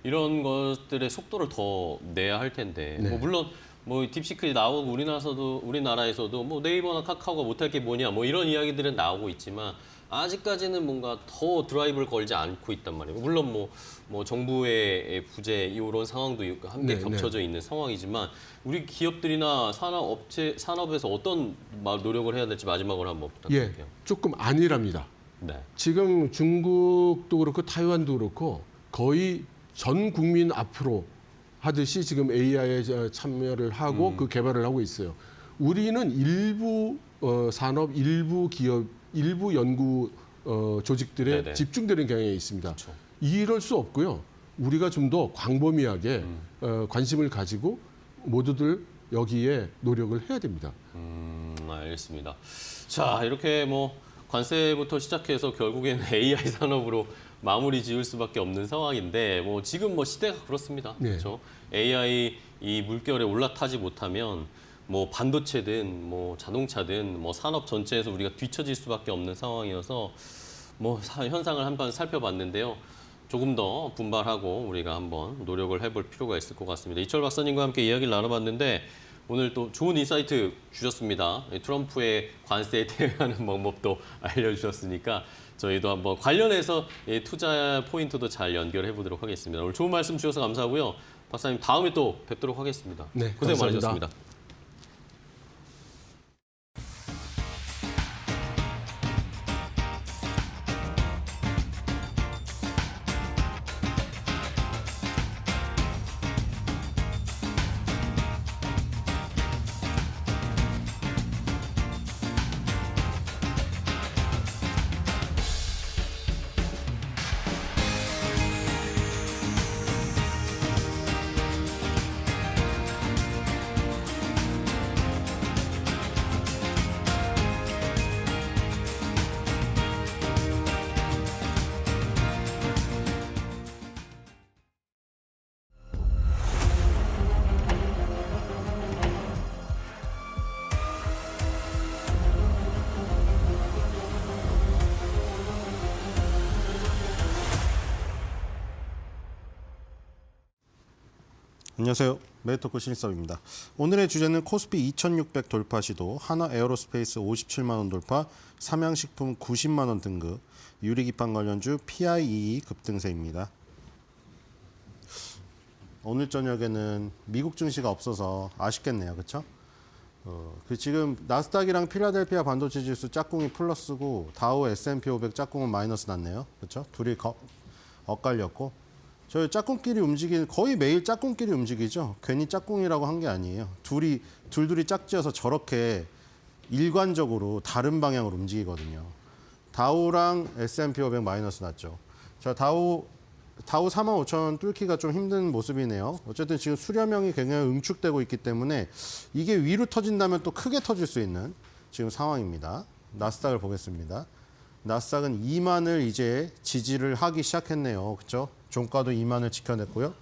이런 것들의 속도를 더 내야 할 텐데 네. 뭐 물론 뭐 딥시크 나오고 우리나라에서도 뭐 네이버나 카카오가 못할 게 뭐냐 뭐 이런 이야기들은 나오고 있지만 아직까지는 뭔가 더 드라이브를 걸지 않고 있단 말이에요. 물론 뭐 정부의 부재 이런 상황도 함께 네, 겹쳐져 있는 상황이지만 우리 기업들이나 산업에서 어떤 노력을 해야 될지 마지막으로 한번 예, 부탁드릴게요. 조금 아니랍니다. 네. 지금 중국도 그렇고 타이완도 그렇고 거의 전 국민 앞으로 하듯이 지금 AI에 참여를 하고 그 개발을 하고 있어요. 우리는 일부 산업, 일부 기업, 일부 연구 조직들에 네네. 집중되는 경향이 있습니다. 그렇죠. 이럴 수 없고요. 우리가 좀 더 광범위하게 관심을 가지고 모두들 여기에 노력을 해야 됩니다. 알겠습니다. 자, 이렇게 뭐 관세부터 시작해서 결국에는 AI 산업으로 마무리 지을 수밖에 없는 상황인데 뭐 지금 뭐 시대가 그렇습니다. 네. 그렇죠? AI 이 물결에 올라타지 못하면 뭐 반도체든 뭐 자동차든 뭐 산업 전체에서 우리가 뒤처질 수밖에 없는 상황이어서 뭐 현상을 한번 살펴봤는데요. 조금 더 분발하고 우리가 한번 노력을 해볼 필요가 있을 것 같습니다. 이철 박사님과 함께 이야기를 나눠봤는데 오늘 또 좋은 인사이트 주셨습니다. 트럼프의 관세에 대응하는 방법도 알려주셨으니까 저희도 한번 관련해서 투자 포인트도 잘 연결해 보도록 하겠습니다. 오늘 좋은 말씀 주셔서 감사하고요. 박사님 다음에 또 뵙도록 하겠습니다. 네, 고생 감사합니다. 많으셨습니다. 안녕하세요. 메이토크 신입섭입니다. 오늘의 주제는 코스피 2600 돌파 시도, 하나 에어로스페이스 57만 원 돌파, 삼양식품 90만 원 등급, 유리기판 관련주 PIEE 급등세입니다. 오늘 저녁에는 미국 증시가 없어서 아쉽겠네요. 그렇죠? 지금 나스닥이랑 필라델피아 반도체 지수 짝꿍이 플러스고 다우 S&P 500 짝꿍은 마이너스 났네요. 그렇죠? 둘이 엇갈렸고 저희 짝꿍끼리 거의 매일 짝꿍끼리 움직이죠. 괜히 짝꿍이라고 한 게 아니에요. 둘이 짝지어서 저렇게 일관적으로 다른 방향으로 움직이거든요. 다우랑 S&P 500 마이너스 났죠. 자, 다우 45,000원 뚫기가 좀 힘든 모습이네요. 어쨌든 지금 수렴형이 굉장히 응축되고 있기 때문에 이게 위로 터진다면 또 크게 터질 수 있는 지금 상황입니다. 나스닥을 보겠습니다. 나스닥은 2만을 이제 지지를 하기 시작했네요. 그렇죠? 종가도 2만을 지켜냈고요.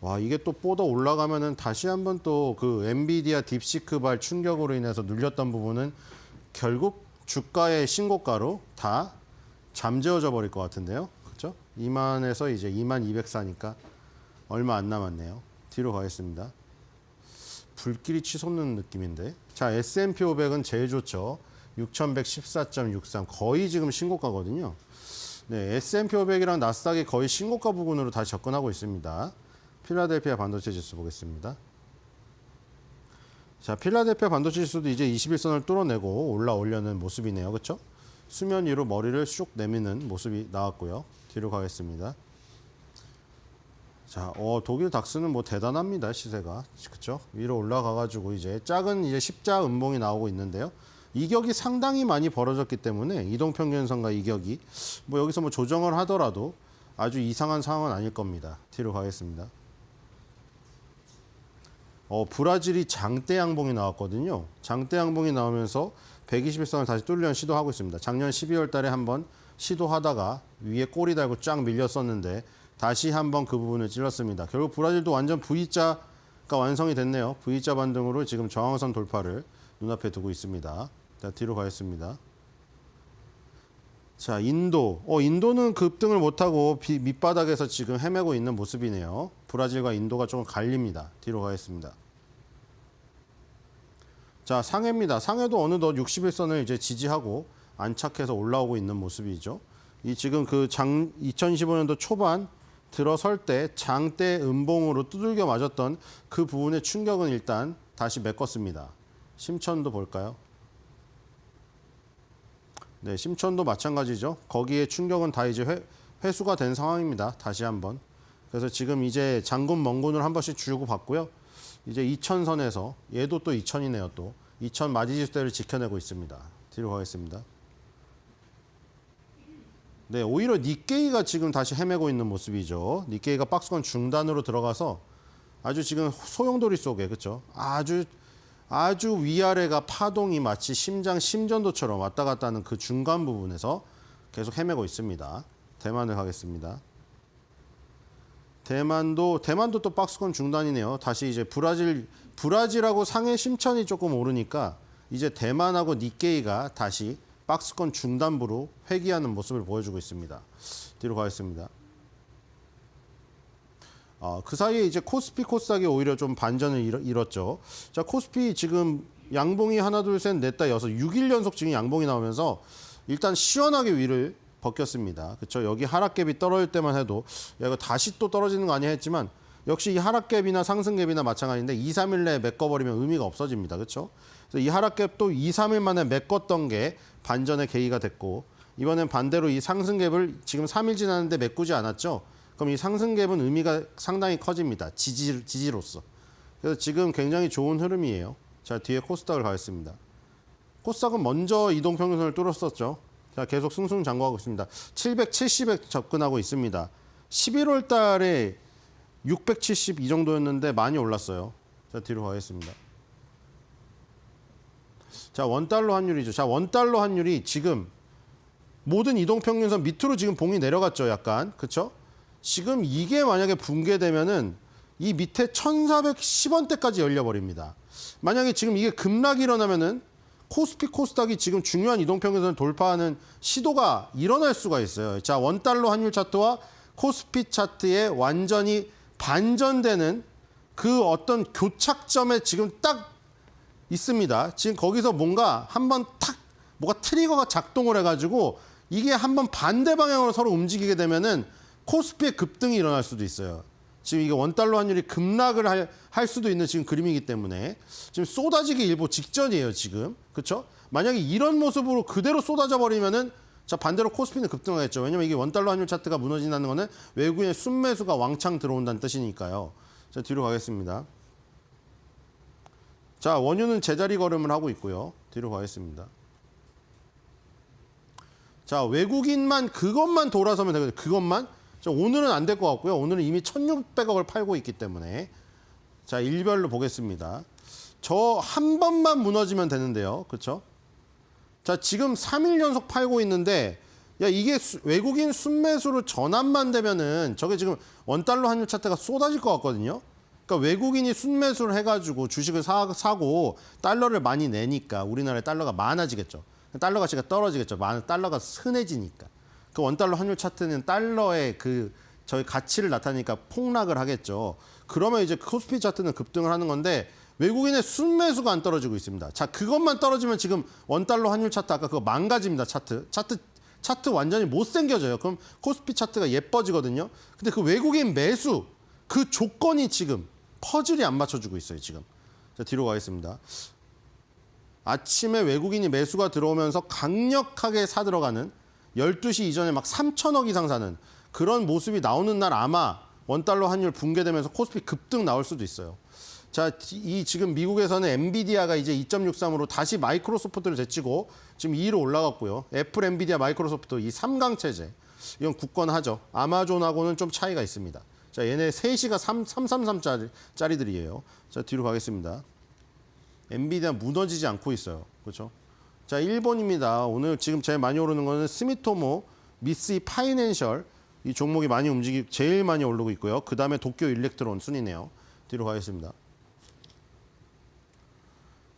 와, 이게 또 뻗어 올라가면은 다시 한번 또 그 엔비디아 딥시크발 충격으로 인해서 눌렸던 부분은 결국 주가의 신고가로 다 잠재워져 버릴 것 같은데요. 그렇죠? 2만에서 이제 2만 204니까 얼마 안 남았네요. 뒤로 가겠습니다. 불길이 치솟는 느낌인데. 자, S&P 500은 제일 좋죠. 6114.63 거의 지금 신고가거든요. 네, S&P 500이랑 나스닥이 거의 신고가 부근으로 다시 접근하고 있습니다. 필라델피아 반도체 지수 보겠습니다. 자, 필라델피아 반도체 지수도 이제 21선을 뚫어내고 올라오려는 모습이네요. 그렇죠? 수면 위로 머리를 쑥 내미는 모습이 나왔고요. 뒤로 가겠습니다. 자, 독일 닥스는 뭐 대단합니다. 시세가. 그렇죠? 위로 올라가가지고 이제 작은 이제 십자 음봉이 나오고 있는데요. 이격이 상당히 많이 벌어졌기 때문에 이동평균선과 이격이 뭐 여기서 뭐 조정을 하더라도 아주 이상한 상황은 아닐 겁니다. 뒤로 가겠습니다. 브라질이 장대 양봉이 나왔거든요. 장대 양봉이 나오면서 121선을 다시 뚫으려는 시도하고 있습니다. 작년 12월 달에 한번 시도하다가 위에 꼬리 달고 쫙 밀렸었는데 다시 한번 그 부분을 찔렀습니다. 결국 브라질도 완전 V자가 완성이 됐네요. V자 반등으로 지금 저항선 돌파를 눈앞에 두고 있습니다. 자, 뒤로 가겠습니다. 자, 인도는 급등을 못하고 밑바닥에서 지금 헤매고 있는 모습이네요. 브라질과 인도가 조금 갈립니다. 뒤로 가겠습니다. 자, 상해입니다. 상해도 어느덧 61선을 이제 지지하고 안착해서 올라오고 있는 모습이죠. 이 지금 그 2015년도 초반 들어설 때 장대 음봉으로 두들겨 맞았던 그 부분의 충격은 일단 다시 메꿨습니다. 심천도 볼까요? 네, 심천도 마찬가지죠. 거기에 충격은 다 이제 회수가 된 상황입니다. 다시 한번. 그래서 지금 이제 장군 멍군을 한 번씩 주고 받고요. 이제 2000선에서 얘도 또 2000이네요. 또 2000 마디지수대를 지켜내고 있습니다. 뒤로 가겠습니다. 네, 오히려 니케이가 지금 다시 헤매고 있는 모습이죠. 니케이가 박스권 중단으로 들어가서 아주 지금 소용돌이 속에, 그렇죠? 아주 위아래가 파동이 마치 심전도처럼 왔다 갔다 하는 그 중간 부분에서 계속 헤매고 있습니다. 대만을 가겠습니다. 대만도 또 박스권 중단이네요. 다시 이제 브라질하고 상해 심천이 조금 오르니까 이제 대만하고 니케이가 다시 박스권 중단부로 회귀하는 모습을 보여주고 있습니다. 뒤로 가겠습니다. 그 사이에 이제 코스피, 코스닥이 오히려 좀 반전을 잃었죠. 자, 코스피 지금 양봉이 하나, 둘, 셋, 넷, 다 여섯, 6일 연속 지금 양봉이 나오면서 일단 시원하게 위를 벗겼습니다. 그렇죠? 여기 하락갭이 떨어질 때만 해도 야, 이거 다시 또 떨어지는 거 아니야 했지만 역시 이 하락갭이나 상승갭이나 마찬가지인데 2, 3일 내에 메꿔버리면 의미가 없어집니다. 그렇죠? 그래서 이 하락갭도 2, 3일 만에 메꿨던 게 반전의 계기가 됐고 이번엔 반대로 이 상승갭을 지금 3일 지났는데 메꾸지 않았죠? 그럼 이 상승갭은 의미가 상당히 커집니다. 지지로서. 그래서 지금 굉장히 좋은 흐름이에요. 자, 뒤에 코스닥을 가겠습니다. 코스닥은 먼저 이동평균선을 뚫었었죠. 자, 계속 승승장구하고 있습니다. 770에 접근하고 있습니다. 11월 달에 670 이 정도였는데 많이 올랐어요. 자, 뒤로 가겠습니다. 자, 원달러 환율이죠. 자, 원달러 환율이 지금 모든 이동평균선 밑으로 지금 봉이 내려갔죠. 약간. 그렇죠? 지금 이게 만약에 붕괴되면은 이 밑에 1410원대까지 열려버립니다. 만약에 지금 이게 급락이 일어나면은 코스피, 코스닥이 지금 중요한 이동평균선을 돌파하는 시도가 일어날 수가 있어요. 자, 원달러 환율 차트와 코스피 차트에 완전히 반전되는 그 어떤 교착점에 지금 딱 있습니다. 지금 거기서 뭔가 한번 탁 뭐가 트리거가 작동을 해가지고 이게 한번 반대 방향으로 서로 움직이게 되면은 코스피의 급등이 일어날 수도 있어요. 지금 이게 원달러 환율이 급락을 할 수도 있는 지금 그림이기 때문에 지금 쏟아지기 일보 직전이에요. 지금 그렇죠? 만약에 이런 모습으로 그대로 쏟아져 버리면은 자 반대로 코스피는 급등하겠죠. 왜냐면 이게 원달러 환율 차트가 무너진다는 거는 외국인의 순매수가 왕창 들어온다는 뜻이니까요. 자 뒤로 가겠습니다. 자 원유는 제자리 걸음을 하고 있고요. 뒤로 가겠습니다. 자 외국인만 그것만 돌아서면 되거든요. 그것만. 자, 오늘은 안 될 것 같고요. 오늘은 이미 1,600억을 팔고 있기 때문에 자 일별로 보겠습니다. 저 한 번만 무너지면 되는데요. 그렇죠? 자 지금 3일 연속 팔고 있는데 야 이게 외국인 순매수로 전환만 되면은 저게 지금 원달러 환율 차트가 쏟아질 것 같거든요. 그러니까 외국인이 순매수를 해가지고 주식을 사고 달러를 많이 내니까 우리나라에 달러가 많아지겠죠. 달러 가치가 떨어지겠죠. 달러가 흔해지니까. 그 원달러 환율 차트는 달러의 그 저희 가치를 나타내니까 폭락을 하겠죠. 그러면 이제 코스피 차트는 급등을 하는 건데 외국인의 순매수가 안 떨어지고 있습니다. 자, 그것만 떨어지면 지금 원달러 환율 차트 아까 그거 망가집니다. 차트 완전히 못생겨져요. 그럼 코스피 차트가 예뻐지거든요. 근데 그 외국인 매수 그 조건이 지금 퍼즐이 안 맞춰주고 있어요. 지금. 자, 뒤로 가겠습니다. 아침에 외국인이 매수가 들어오면서 강력하게 사들어가는 12시 이전에 막 3천억 이상 사는 그런 모습이 나오는 날 아마 원달러 환율 붕괴되면서 코스피 급등 나올 수도 있어요. 자, 이 지금 미국에서는 엔비디아가 이제 2.63으로 다시 마이크로소프트를 제치고 지금 2위로 올라갔고요. 애플, 엔비디아, 마이크로소프트 이 3강 체제. 이건 굳건하죠. 아마존하고는 좀 차이가 있습니다. 자, 얘네 3시가 333짜리들이에요. 자, 뒤로 가겠습니다. 엔비디아 무너지지 않고 있어요. 그렇죠? 자, 일본입니다. 오늘 지금 제일 많이 오르는 거는 스미토모, 미쓰이 파이낸셜 이 종목이 많이 제일 많이 오르고 있고요. 그 다음에 도쿄 일렉트론 순이네요. 뒤로 가겠습니다.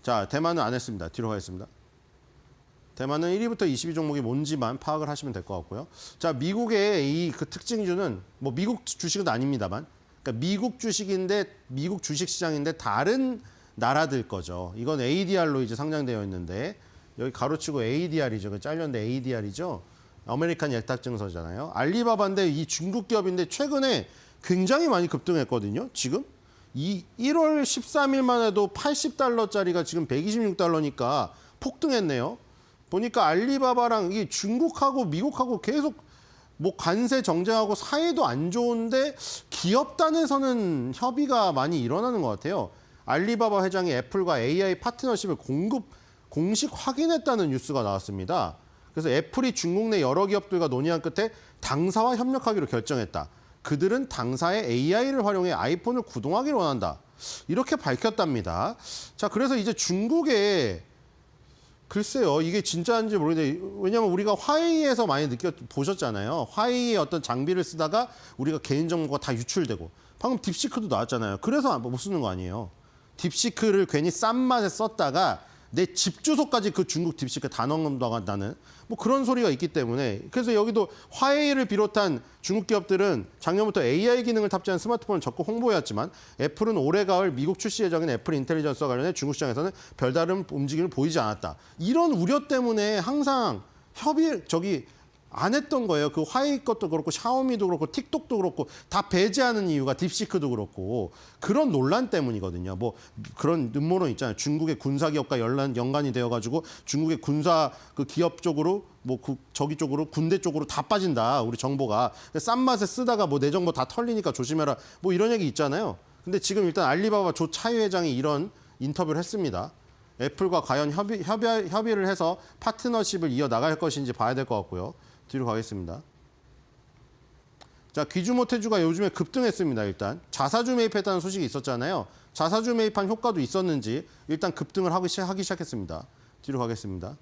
자, 대만은 안 했습니다. 뒤로 가겠습니다. 대만은 1위부터 20위 종목이 뭔지만 파악을 하시면 될 것 같고요. 자, 미국의 이 그 특징주는 뭐 미국 주식은 아닙니다만, 그러니까 미국 주식인데 미국 주식 시장인데 다른 나라들 거죠. 이건 ADR로 이제 상장되어 있는데. 여기 가로치고 ADR이죠. 잘렸는데 ADR이죠. 아메리칸 예탁증서잖아요. 알리바바인데 이 중국 기업인데 최근에 굉장히 많이 급등했거든요. 지금 이 1월 13일만 해도 80달러짜리가 지금 126달러니까 폭등했네요. 보니까 알리바바랑 이 중국하고 미국하고 계속 뭐 관세 정쟁하고 사이도 안 좋은데 기업단에서는 협의가 많이 일어나는 것 같아요. 알리바바 회장이 애플과 AI 파트너십을 공식 확인했다는 뉴스가 나왔습니다. 그래서 애플이 중국 내 여러 기업들과 논의한 끝에 당사와 협력하기로 결정했다. 그들은 당사의 AI를 활용해 아이폰을 구동하기를 원한다. 이렇게 밝혔답니다. 자, 그래서 이제 중국에 글쎄요, 이게 진짜인지 모르겠는데 왜냐하면 우리가 화웨이에서 많이 보셨잖아요. 화웨이의 어떤 장비를 쓰다가 우리가 개인정보가 다 유출되고 방금 딥시크도 나왔잖아요. 그래서 못 쓰는 거 아니에요. 딥시크를 괜히 싼 맛에 썼다가 내 집 주소까지 그 중국 딥시크에 다 넣는다는 뭐 그런 소리가 있기 때문에 그래서 여기도 화웨이를 비롯한 중국 기업들은 작년부터 AI 기능을 탑재한 스마트폰을 적극 홍보해왔지만 애플은 올해 가을 미국 출시 예정인 애플 인텔리전스와 관련해 중국 시장에서는 별다른 움직임을 보이지 않았다. 이런 우려 때문에 항상 안 했던 거예요. 그 화웨이 것도 그렇고 샤오미도 그렇고 틱톡도 그렇고 다 배제하는 이유가 딥시크도 그렇고 그런 논란 때문이거든요. 뭐 그런 음모론 있잖아요. 중국의 군사 기업과 연관이 되어가지고 중국의 군사 그 기업 쪽으로 뭐 저기 쪽으로 군대 쪽으로 다 빠진다. 우리 정보가 싼 맛에 쓰다가 뭐 내 정보 다 털리니까 조심해라. 뭐 이런 얘기 있잖아요. 근데 지금 일단 알리바바 조 차이 회장이 이런 인터뷰를 했습니다. 애플과 과연 협의를 해서 파트너십을 이어 나갈 것인지 봐야 될 것 같고요. 뒤로 가겠습니다. 자, 귀주모테주가 요즘에 급등했습니다. 일단 자사주 매입했다는 소식이 있었잖아요. 자사주 매입한 효과도 있었는지 일단 급등을 하기 시작했습니다. 뒤로 가겠습니다.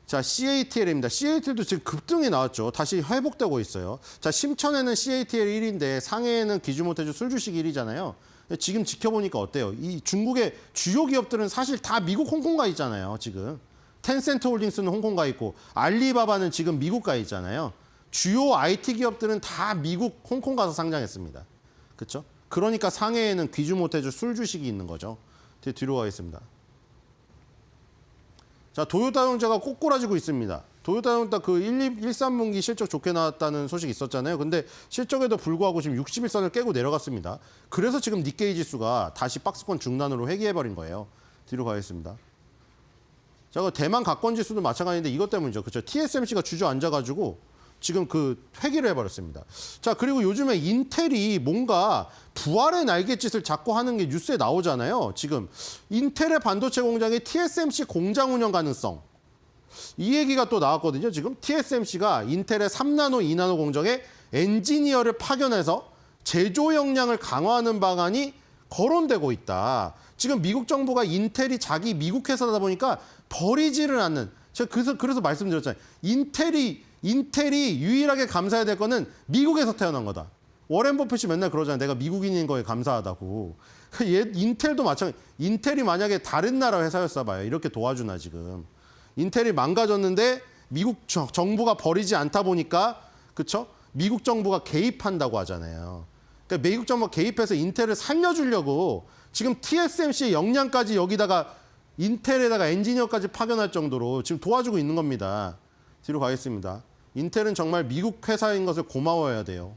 자, CATL입니다. CATL도 지금 급등이 나왔죠. 다시 회복되고 있어요. 자, 심천에는 CATL 1위인데 상해에는 귀주모테주 술주식 1위잖아요. 지금 지켜보니까 어때요? 이 중국의 주요 기업들은 사실 다 미국 홍콩 가 있잖아요. 지금. 텐센트 홀딩스는 홍콩 가 있고 알리바바는 지금 미국 가 있잖아요. 주요 IT 기업들은 다 미국, 홍콩 가서 상장했습니다. 그렇죠? 그러니까 상해에는 귀주모테주 술주식이 있는 거죠. 뒤로 가겠습니다. 자, 도요타용자가 꼬꾸라지고 있습니다. 도요타용자 그 1-3분기 실적 좋게 나왔다는 소식이 있었잖아요. 근데 실적에도 불구하고 지금 61선을 깨고 내려갔습니다. 그래서 지금 니케이 지수가 다시 박스권 중단으로 회귀해버린 거예요. 뒤로 가겠습니다. 자, 그 대만 가권 지수도 마찬가지인데 이것 때문이죠. 그렇죠? TSMC가 주저앉아가지고 지금 그 회귀를 해버렸습니다. 자, 그리고 요즘에 인텔이 뭔가 부활의 날갯짓을 자꾸 하는 게 뉴스에 나오잖아요. 지금 인텔의 반도체 공장에 TSMC 공장 운영 가능성. 이 얘기가 또 나왔거든요. 지금 TSMC가 인텔의 3나노, 2나노 공정에 엔지니어를 파견해서 제조 역량을 강화하는 방안이 거론되고 있다. 지금 미국 정부가 인텔이 자기 미국 회사다 보니까 버리지를 않는. 제가 그래서 말씀드렸잖아요. 인텔이 유일하게 감사해야 될 거는 미국에서 태어난 거다. 워렌 버핏이 맨날 그러잖아요. 내가 미국인인 거에 감사하다고. 인텔도 마찬가지. 인텔이 만약에 다른 나라 회사였어 봐요. 이렇게 도와주나 지금. 인텔이 망가졌는데 미국 정부가 버리지 않다 보니까 그렇죠? 미국 정부가 개입한다고 하잖아요. 그러니까 미국 정부가 개입해서 인텔을 살려주려고 지금 TSMC의 역량까지 여기다가 인텔에다가 엔지니어까지 파견할 정도로 지금 도와주고 있는 겁니다. 뒤로 가겠습니다. 인텔은 정말 미국 회사인 것을 고마워해야 돼요.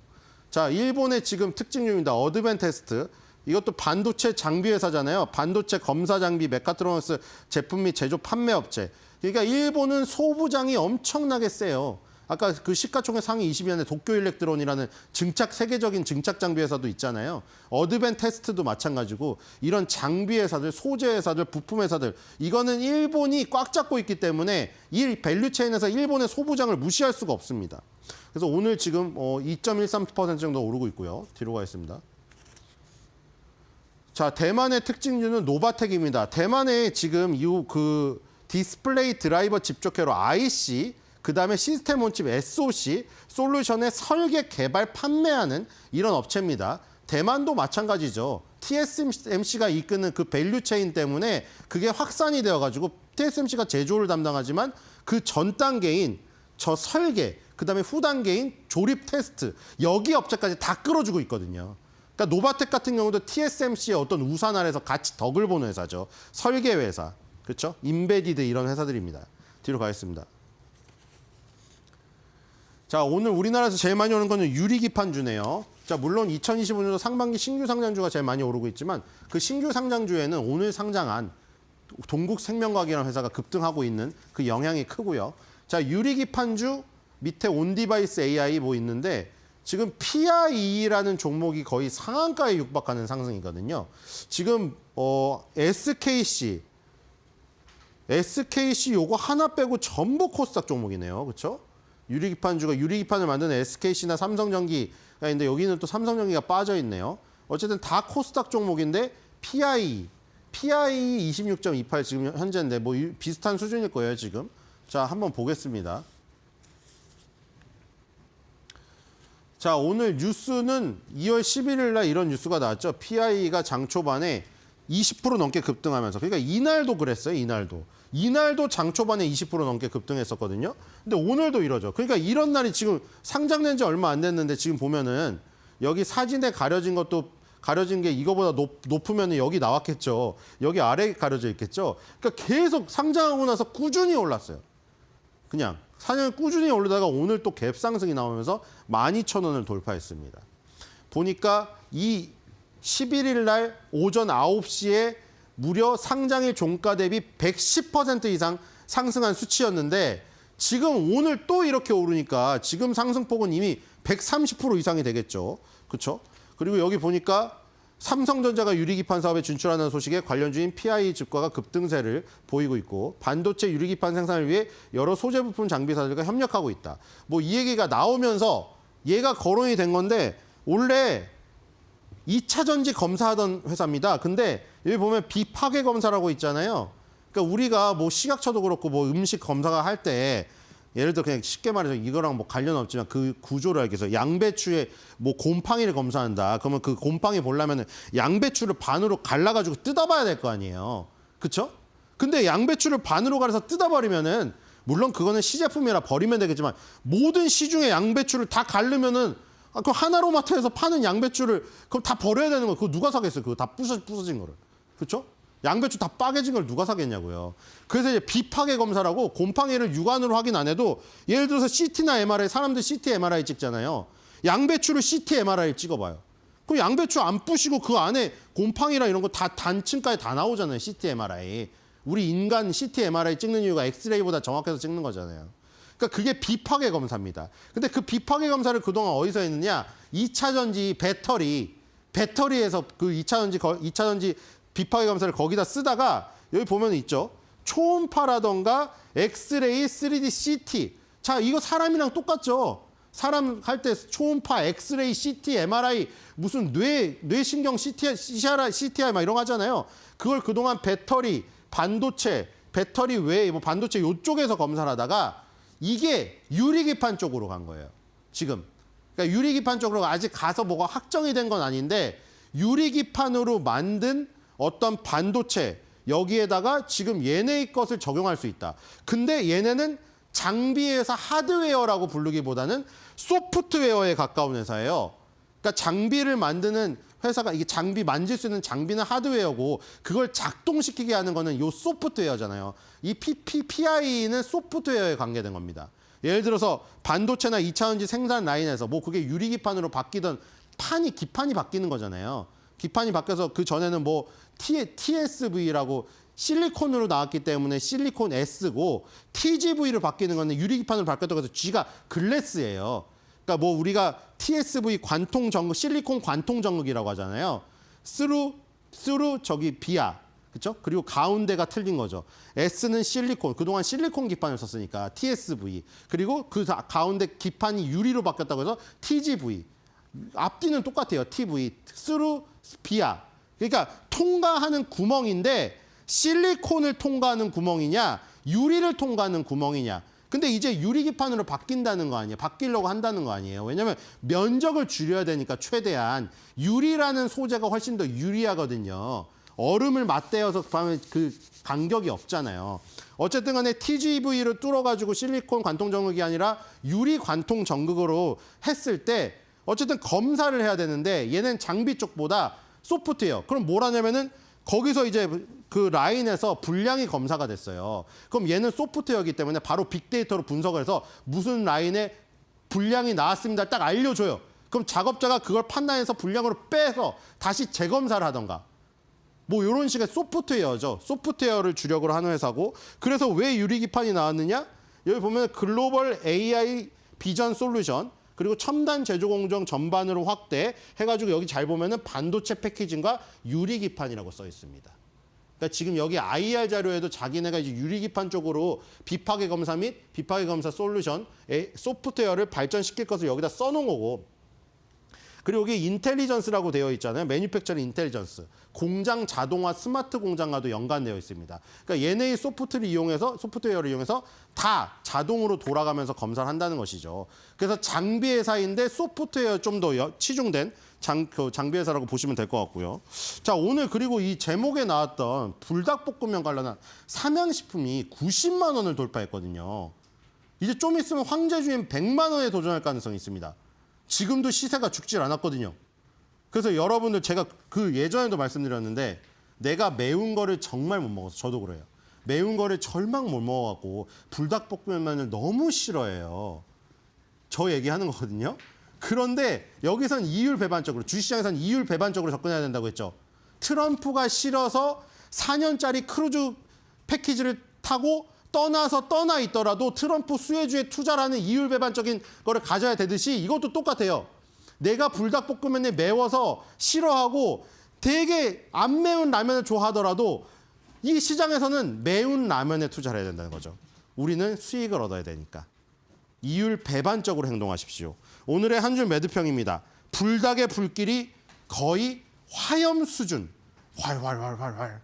자, 일본의 지금 특징입니다. 어드밴테스트. 이것도 반도체 장비 회사잖아요. 반도체 검사 장비, 메카트로닉스 제품 및 제조 판매 업체. 그러니까 일본은 소부장이 엄청나게 세요. 아까 그 시가총액 상위 20위 안에 도쿄일렉트론이라는 세계적인 증착 장비 회사도 있잖아요. 어드밴테스트도 마찬가지고 이런 장비 회사들, 소재 회사들, 부품 회사들 이거는 일본이 꽉 잡고 있기 때문에 이 밸류체인에서 일본의 소부장을 무시할 수가 없습니다. 그래서 오늘 지금 2.13% 정도 오르고 있고요. 뒤로 가겠습니다. 자, 대만의 특징주는 노바텍입니다. 대만에 지금 그 디스플레이 드라이버 집적회로 IC, 그 다음에 시스템 온칩 SoC, 솔루션의 설계, 개발, 판매하는 이런 업체입니다. 대만도 마찬가지죠. TSMC가 이끄는 그 밸류체인 때문에 그게 확산이 되어가지고 TSMC가 제조를 담당하지만 그 전 단계인 저 설계, 그 다음에 후 단계인 조립 테스트, 여기 업체까지 다 끌어주고 있거든요. 그러니까 노바텍 같은 경우도 TSMC의 어떤 우산 아래서 같이 덕을 보는 회사죠. 설계 회사, 그렇죠? 인베디드 이런 회사들입니다. 뒤로 가겠습니다. 자, 오늘 우리나라에서 제일 많이 오는 거는 유리기판주네요. 자, 물론 2025년도 상반기 신규 상장주가 제일 많이 오르고 있지만 그 신규 상장주에는 오늘 상장한 동국생명과학이라는 회사가 급등하고 있는 그 영향이 크고요. 자, 유리기판주 밑에 온디바이스 AI 뭐 있는데 지금 PIE라는 종목이 거의 상한가에 육박하는 상승이거든요. 지금 SKC 요거 하나 빼고 전부 코스닥 종목이네요. 그렇죠? 유리기판주가 유리기판을 만드는 SKC나 삼성전기가 있는데 여기는 또 삼성전기가 빠져 있네요. 어쨌든 다 코스닥 종목인데 PIE 26.28 지금 현재인데 뭐 비슷한 수준일 거예요, 지금. 자, 한번 보겠습니다. 자, 오늘 뉴스는 2월 11일 날 이런 뉴스가 나왔죠. PIE가 장 초반에 20% 넘게 급등하면서. 그러니까 이날도 그랬어요. 이날도 장 초반에 20% 넘게 급등했었거든요. 근데 오늘도 이러죠. 그러니까 이런 날이 지금 상장된 지 얼마 안 됐는데 지금 보면은 여기 사진에 가려진 게 이거보다 높으면 여기 나왔겠죠. 여기 아래에 가려져 있겠죠. 그러니까 계속 상장하고 나서 꾸준히 올랐어요. 그냥 사년 꾸준히 오르다가 오늘 또 갭 상승이 나오면서 12,000원을 돌파했습니다. 보니까 이 11일 날 오전 9시에 무려 상장일 종가 대비 110% 이상 상승한 수치였는데 지금 오늘 또 이렇게 오르니까 지금 상승폭은 이미 130% 이상이 되겠죠. 그렇죠? 그리고 여기 보니까 삼성전자가 유리기판 사업에 진출하는 소식에 관련주인 PI 주가가 급등세를 보이고 있고 반도체 유리기판 생산을 위해 여러 소재 부품 장비사들과 협력하고 있다. 뭐 이 얘기가 나오면서 얘가 거론이 된 건데 원래 2차 전지 검사하던 회사입니다. 근데 여기 보면 비파괴 검사라고 있잖아요. 그러니까 우리가 뭐 식약처도 그렇고 뭐 음식 검사가 할 때 예를 들어 그냥 쉽게 말해서 이거랑 뭐 관련 없지만 그 구조를 알기 위해서 양배추에 뭐 곰팡이를 검사한다. 그러면 그 곰팡이 보려면 양배추를 반으로 갈라가지고 뜯어봐야 될 거 아니에요. 그렇죠? 근데 양배추를 반으로 갈아서 뜯어버리면은 물론 그거는 시제품이라 버리면 되겠지만 모든 시중에 양배추를 다 갈르면은 그 하나로마트에서 파는 양배추를 그럼 다 버려야 되는 거예요. 그거 누가 사겠어요? 그거 다 부서진 거를. 그렇죠? 양배추 다 빠개진 걸 누가 사겠냐고요. 그래서 이제 비파괴 검사라고 곰팡이를 육안으로 확인 안 해도 예를 들어서 CT나 MRI, 사람들 CT, MRI 찍잖아요. 양배추를 CT, MRI 찍어봐요. 그 양배추 안 부시고 그 안에 곰팡이랑 이런 거 다 단층까지 다 나오잖아요. CT, MRI. 우리 인간 CT, MRI 찍는 이유가 엑스레이보다 정확해서 찍는 거잖아요. 그러니까 그게 비파괴 검사입니다. 근데 그 비파괴 검사를 그동안 어디서 했느냐? 2차 전지 배터리에서 그 2차 전지 비파괴 검사를 거기다 쓰다가 여기 보면 있죠. 초음파라던가 엑스레이, 3D CT. 자, 이거 사람이랑 똑같죠. 사람 할 때 초음파, 엑스레이, CT, MRI, 무슨 뇌신경 CTI 막 이런 거 하잖아요. 그걸 그동안 배터리, 반도체, 배터리 외에 뭐 반도체 이쪽에서 검사를 하다가 이게 유리기판 쪽으로 간 거예요. 지금. 그러니까 유리기판 쪽으로 아직 가서 뭐가 확정이 된 건 아닌데 유리기판으로 만든 어떤 반도체 여기에다가 지금 얘네의 것을 적용할 수 있다. 근데 얘네는 장비에서 하드웨어라고 부르기보다는 소프트웨어에 가까운 회사예요. 그러니까 장비를 만드는 회사가 이게 장비 만질 수 있는 장비는 하드웨어고 그걸 작동시키게 하는 거는 요 소프트웨어잖아요. 이 PI는 소프트웨어에 관계된 겁니다. 예를 들어서 반도체나 2차 전지 생산 라인에서 뭐 그게 유리기판으로 바뀌던 기판이 바뀌는 거잖아요. 기판이 바뀌어서 그 전에는 뭐 TSV라고 실리콘으로 나왔기 때문에 실리콘 S고 TGV로 바뀌는 거는 유리기판으로 바뀌었다고 해서 G가 글래스예요. 그러니까 뭐 우리가 TSV 관통 전극, 실리콘 관통 전극이라고 하잖아요. 스루 저기 비아. 그렇죠? 그리고 가운데가 틀린 거죠. S는 실리콘. 그동안 실리콘 기판을 썼으니까 TSV. 그리고 그 가운데 기판이 유리로 바뀌었다고 해서 TGV. 앞뒤는 똑같아요. TV. 스루 비아. 그러니까 통과하는 구멍인데 실리콘을 통과하는 구멍이냐 유리를 통과하는 구멍이냐. 근데 이제 유리기판으로 바뀐다는 거 아니에요. 바뀌려고 한다는 거 아니에요. 왜냐하면 면적을 줄여야 되니까 최대한 유리라는 소재가 훨씬 더 유리하거든요. 얼음을 맞대어서 하면 그 간격이 없잖아요. 어쨌든 간에 TGV를 뚫어가지고 실리콘 관통 전극이 아니라 유리 관통 전극으로 했을 때 어쨌든 검사를 해야 되는데 얘는 장비 쪽보다 소프트웨어. 그럼 뭘 하냐면은 거기서 이제 그 라인에서 분량이 검사가 됐어요. 그럼 얘는 소프트웨어이기 때문에 바로 빅데이터로 분석을 해서 무슨 라인에 분량이 나왔습니다. 딱 알려줘요. 그럼 작업자가 그걸 판단해서 분량으로 빼서 다시 재검사를 하던가. 뭐 이런 식의 소프트웨어죠. 소프트웨어를 주력으로 하는 회사고. 그래서 왜 유리기판이 나왔느냐? 여기 보면 글로벌 AI 비전 솔루션 그리고 첨단 제조 공정 전반으로 확대 해가지고 여기 잘 보면은 반도체 패키징과 유리기판이라고 써 있습니다. 그러니까 지금 여기 IR 자료에도 자기네가 이제 유리기판 쪽으로 비파괴 검사 및 비파괴 검사 솔루션 소프트웨어를 발전시킬 것을 여기다 써놓은 거고 그리고 여기 인텔리전스라고 되어 있잖아요. 매뉴팩처링 인텔리전스. 공장 자동화 스마트 공장과도 연관되어 있습니다. 그러니까 얘네의 소프트웨어를 이용해서 다 자동으로 돌아가면서 검사를 한다는 것이죠. 그래서 장비 회사인데 소프트웨어 좀 더 치중된 장비 회사라고 보시면 될 것 같고요. 자, 오늘 그리고 이 제목에 나왔던 불닭볶음면 관련한 삼양식품이 90만 원을 돌파했거든요. 이제 좀 있으면 황제주인 100만 원에 도전할 가능성이 있습니다. 지금도 시세가 죽질 않았거든요. 그래서 여러분들 제가 그 예전에도 말씀드렸는데 내가 매운 거를 정말 못 먹어서 저도 그래요. 매운 거를 절망 못 먹어갖고 불닭볶음면을 너무 싫어해요. 저 얘기하는 거거든요. 그런데 여기선 이율 배반적으로 주식시장에선 이율 배반적으로 접근해야 된다고 했죠. 트럼프가 싫어서 4년짜리 크루즈 패키지를 타고 떠나 있더라도 트럼프 수혜주에 투자라는 이율 배반적인 거를 가져야 되듯이 이것도 똑같아요. 내가 불닭볶음면에 매워서 싫어하고 되게 안 매운 라면을 좋아하더라도 이 시장에서는 매운 라면에 투자를 해야 된다는 거죠. 우리는 수익을 얻어야 되니까. 이율 배반적으로 행동하십시오. 오늘의 한 줄 매도평입니다. 불닭의 불길이 거의 화염 수준. 활활활활활.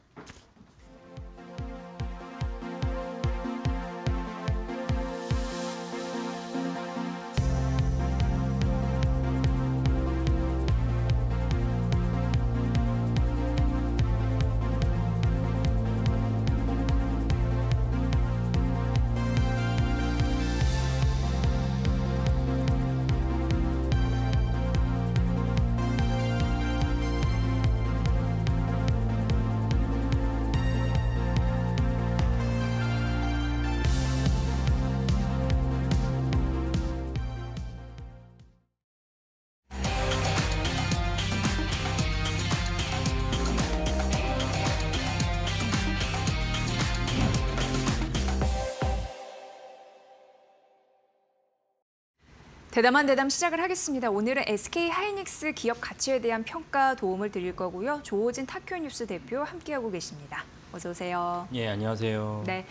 대담한 대담 시작을 하겠습니다. 오늘은 SK 하이닉스 기업 가치에 대한 평가 도움을 드릴 거고요. 조호진 타큐뉴스 대표 함께하고 계십니다. 어서 오세요. 예, 안녕하세요. 네.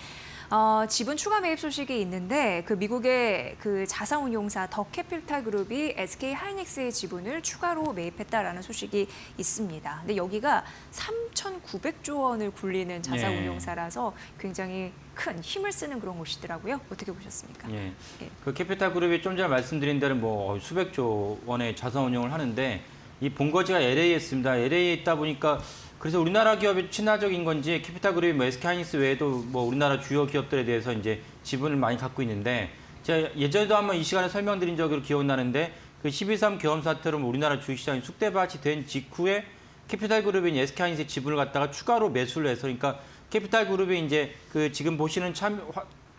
지분 추가 매입 소식이 있는데 그 미국의 그 자산운용사 더 캐피탈 그룹이 SK 하이닉스의 지분을 추가로 매입했다라는 소식이 있습니다. 근데 여기가 3,900조 원을 굴리는 자산운용사라서 굉장히 큰 힘을 쓰는 그런 곳이더라고요. 어떻게 보셨습니까? 예. 예. 그 캐피탈 그룹이 좀 전에 말씀드린 대로 뭐 수백조 원의 자산 운용을 하는데 이 본거지가 LA에 있습니다. LA에 있다 보니까 그래서 우리나라 기업이 친화적인 건지 캐피탈 그룹이 뭐 SK 하이닉스 외에도 뭐 우리나라 주요 기업들에 대해서 이제 지분을 많이 갖고 있는데 제가 예전에도 한번 이 시간에 설명드린 적으로 기억나는데 그 12.3 계엄 사태로 우리나라 주식시장이 쑥대밭이 된 직후에 캐피탈 그룹인 SK 하이닉스의 지분을 갖다가 추가로 매수를 해서 그러니까 캐피탈 그룹이 이제 그 지금 보시는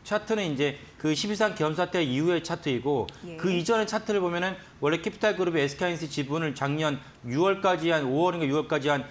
차트는 이제 그 12.3 계엄 사태 이후의 차트이고 예. 그 이전의 차트를 보면은 원래 캐피탈 그룹이 SK 하이닉스 지분을 작년 6월까지 한 5월인가 6월까지 한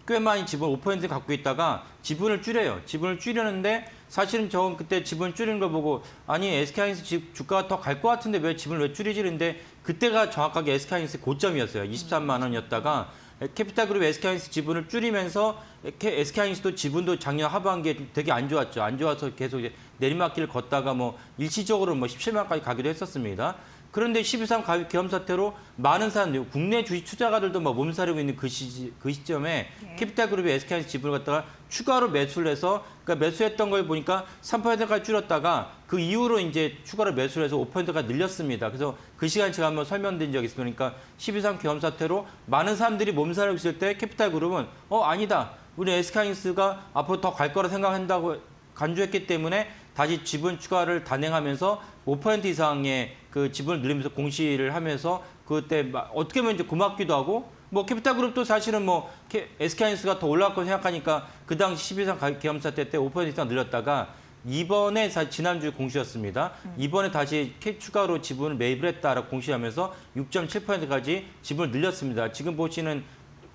꽤 많이 지분 5% 갖고 있다가 지분을 줄여요. 지분을 줄이는데 사실은 저 그때 지분 줄이는 걸 보고 아니 SK 하이닉스 주가가 더 갈 것 같은데 왜 지분을 왜 줄이지? 그런데 그때가 정확하게 SK 하이닉스 고점이었어요. 23만 원이었다가 캐피탈 그룹 SK 하이닉스 지분을 줄이면서 SK 하이닉스도 지분도 작년 하반기에 되게 안 좋았죠. 안 좋아서 계속 이제 내리막길을 걷다가 뭐 일시적으로 뭐 17만까지 가기도 했었습니다. 그런데 12.3 계엄 사태로 많은 사람들, 국내 주식 투자가들도 뭐 몸살이고 있는 그 시점에 네. 캐피탈 그룹이 SK 하이닉스 지분을 갖다가 추가로 매수를 해서 그러니까 매수했던 걸 보니까 3%까지 줄였다가 그 이후로 이제 추가로 매수를 해서 5%까지 늘렸습니다. 그래서 그 시간에 제가 한번 설명드린 적이 있습니다. 그러니까 12.3 계엄 사태로 많은 사람들이 몸살이고 있을 때 캐피탈 그룹은 아니다. 우리 SK 하이닉스가 앞으로 더 갈 거라 생각한다고 간주했기 때문에 다시 지분 추가를 단행하면서 5% 이상의 그 지분을 늘리면서 공시를 하면서 그때 어떻게 보면 이제 고맙기도 하고 뭐 캐피탈 그룹도 사실은 뭐 SK 하이닉스가 더 올라갈 거 생각하니까 그 당시 12.3 계엄 사태 때 5% 이상 늘렸다가 이번에 지난주 공시였습니다. 이번에 다시 추가로 지분을 매입을 했다라고 공시하면서 6.7%까지 지분을 늘렸습니다. 지금 보시는